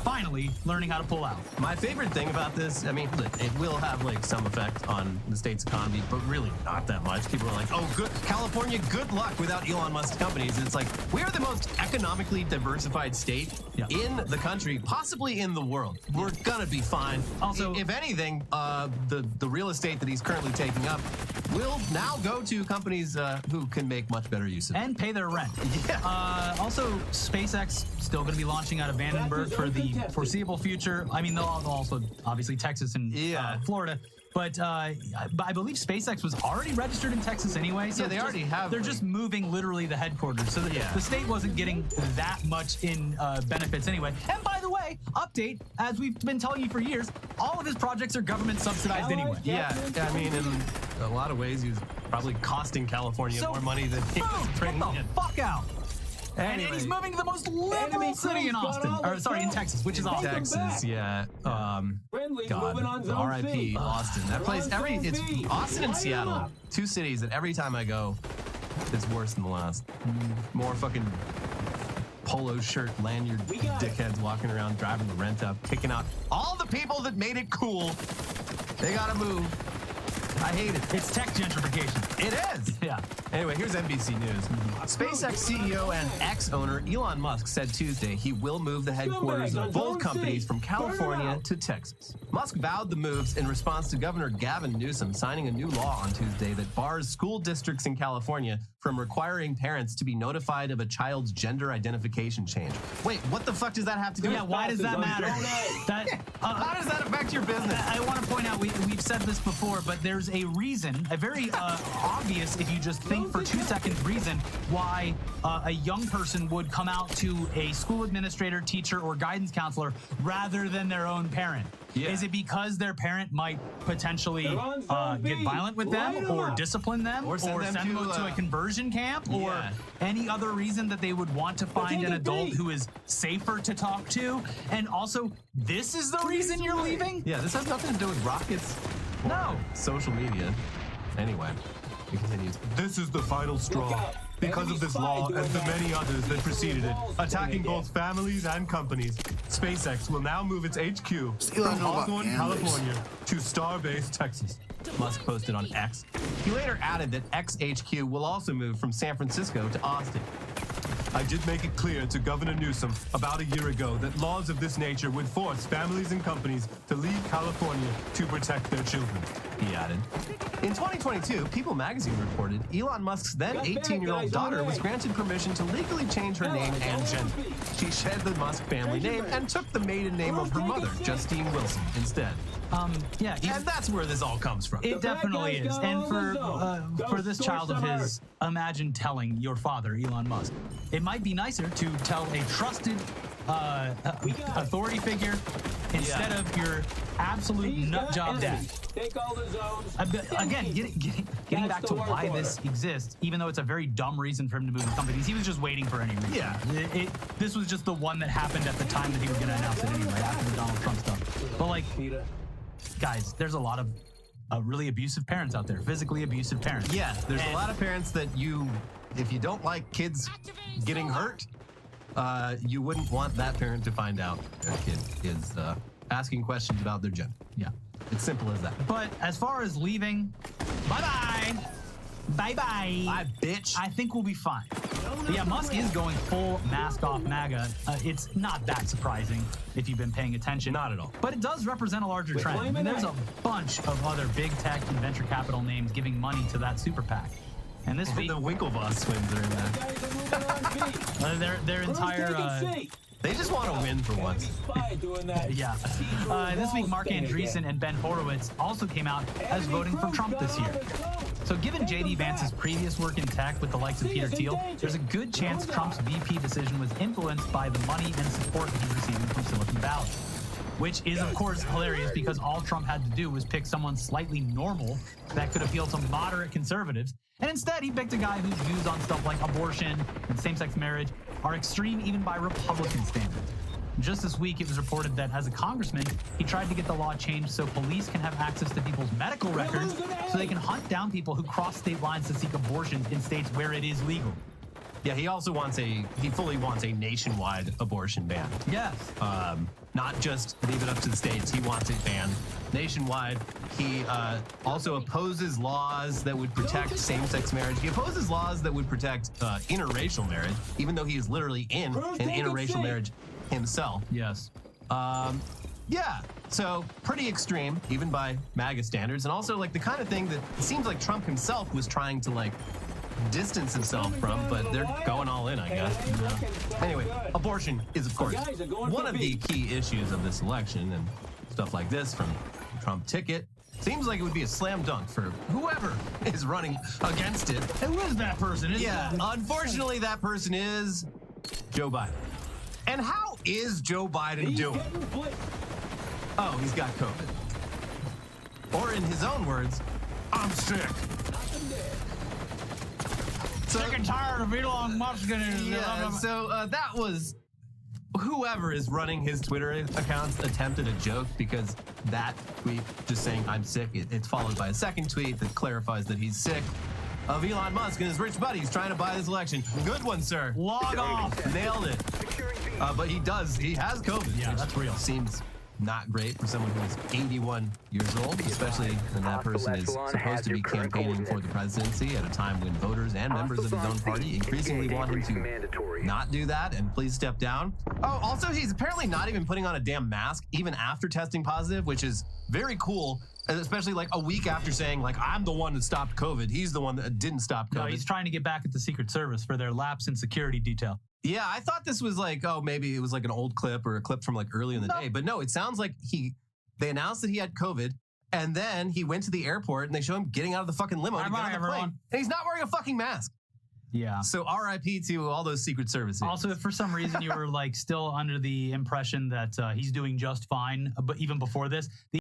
finally learning how to pull out. My favorite thing about this, I mean, look, it will have like some effect on the state's economy, but really not that much. People are like, oh, good, California, good luck without Elon Musk's companies. And it's like, we are the most economically diversified state in the country, possibly in the world. We're gonna be fine. Also, if anything, the real estate that he's currently taking up will now go to companies who can make much better use of it. And pay their rent. Yeah. Also, SpaceX still going to be launching out of Vandenberg for the foreseeable future. I mean, they'll also, obviously, Texas and Florida. But I believe SpaceX was already registered in Texas anyway. So they already have. They're just moving literally the headquarters. So the state wasn't getting that much in benefits anyway. And by the way, update, as we've been telling you for years, all of his projects are government subsidized anyway. Yeah, I mean, in a lot of ways, he's probably costing California more money than he was bringing in. Get the fuck out. And he's moving to the most liberal city in Austin. Or, sorry, in Texas, which is Austin. Texas, yeah. God, R.I.P. Austin. That place, it's Austin and Seattle, two cities that every time I go, it's worse than the last. More fucking polo shirt, lanyard dickheads walking around, driving the rent up, kicking out all the people that made it cool. They gotta move. I hate it. It's tech gentrification. It is. Yeah. Anyway, here's NBC News. SpaceX CEO and ex-owner Elon Musk said Tuesday he will move the headquarters of both companies from California to Texas. Musk vowed the moves in response to Governor Gavin Newsom signing a new law on Tuesday that bars school districts in California from requiring parents to be notified of a child's gender identification change. Wait, what the fuck does that have to do with why does that matter? How does that affect your business? I want to point out, we've said this before, but there's a reason, a very obvious, if you just think for 2 seconds, reason why a young person would come out to a school administrator, teacher, or guidance counselor rather than their own parent. Yeah. Is it because their parent might potentially get violent with them or discipline them or send them to a conversion camp or any other reason that they would want to find an adult who is safer to talk to? And also, this is the reason you're leaving? Yeah, this has nothing to do with rockets. No. Social media. Anyway, he continues. This is the final straw. Because of this law and the many others that preceded it, attacking both families and companies, SpaceX will now move its HQ from Hawthorne, California to Starbase, Texas. Musk posted on X. He later added that XHQ will also move from San Francisco to Austin. I did make it clear to Governor Newsom about a year ago that laws of this nature would force families and companies to leave California to protect their children, he added. In 2022, People magazine reported Elon Musk's then 18-year-old daughter was granted permission to legally change her name and gender. She shed the Musk family name and took the maiden name of her mother, Justine Wilson, instead. Yeah, and that's where this all comes from. It definitely is. And for this child of his, imagine telling your father, Elon Musk. It might be nicer to tell a trusted authority figure instead of your absolute nutjob dad. Take all the zones. Again, getting back to why this exists, even though it's a very dumb reason for him to move the companies, he was just waiting for any reason. Yeah. This was just the one that happened at the time that he was going to announce it anyway, after the Donald Trump stuff. But like, guys, there's a lot of really abusive parents out there, physically abusive parents. Yeah, there's a lot of parents that if you don't like kids getting hurt, you wouldn't want that parent to find out their kid is asking questions about their gender. Yeah. It's simple as that. But as far as leaving, bye-bye. Bye-bye. Bye, bitch. I think we'll be fine. But yeah, Musk is going full mask-off MAGA. It's not that surprising if you've been paying attention. Not at all. But it does represent a larger trend. I mean, there's a bunch of other big tech and venture capital names giving money to that super PAC. And this week... the Winklevoss twins are in there. Their entire... They just want to win for once. Yeah. This week, Mark Andreessen and Ben Horowitz also came out as voting for Trump this year. So given J.D. Vance's previous work in tech with the likes of Peter Thiel, there's a good chance Trump's VP decision was influenced by the money and support he's receiving from Silicon Valley. Which is, of course, hilarious because all Trump had to do was pick someone slightly normal that could appeal to moderate conservatives. And instead, he picked a guy whose views on stuff like abortion and same-sex marriage are extreme even by Republican standards. Just this week, it was reported that as a congressman, he tried to get the law changed so police can have access to people's medical records so they can hunt down people who cross state lines to seek abortions in states where it is legal. Yeah, he also fully wants a nationwide abortion ban. Yes. Not just leave it up to the states. He wants it banned nationwide. He also opposes laws that would protect same-sex marriage. He opposes laws that would protect interracial marriage, even though he is literally in an interracial marriage himself. Yes. Yeah, so pretty extreme, even by MAGA standards, and also like the kind of thing that it seems like Trump himself was trying to like distance himself from, but they're going all in, I guess. Anyway, abortion is, of course, one of the key issues of this election, and stuff like this from the Trump ticket. Seems like it would be a slam dunk for whoever is running against it. Who is that person? Unfortunately, that person is Joe Biden. And how is Joe Biden doing? Oh, he's got COVID. Or in his own words, I'm sick. Sick and tired of Elon Musk and his... Yeah, so that was whoever is running his Twitter accounts attempted a joke, because that tweet just saying I'm sick, it's followed by a second tweet that clarifies that he's sick of Elon Musk and his rich buddies trying to buy this election. Good one, sir. Log off. Nailed it. But he has COVID. Yeah, that's real. Seems not great for someone who is 81 years old, especially when that person is supposed to be campaigning for the presidency at a time when voters and members of his own party increasingly want him to not do that and please step down. Oh, also, he's apparently not even putting on a damn mask even after testing positive, which is very cool, especially like a week after saying, like, I'm the one that stopped COVID. He's the one that didn't stop COVID. No, he's trying to get back at the Secret Service for their lapse in security detail. Yeah, I thought this was like, oh, maybe it was like an old clip or a clip from like early in the day. But no, it sounds like they announced that he had COVID, and then he went to the airport and they show him getting out of the fucking limo to get on the plane. And he's not wearing a fucking mask. Yeah. So RIP to all those Secret Service agents. Also, if for some reason you were like still under the impression that he's doing just fine, but even before this,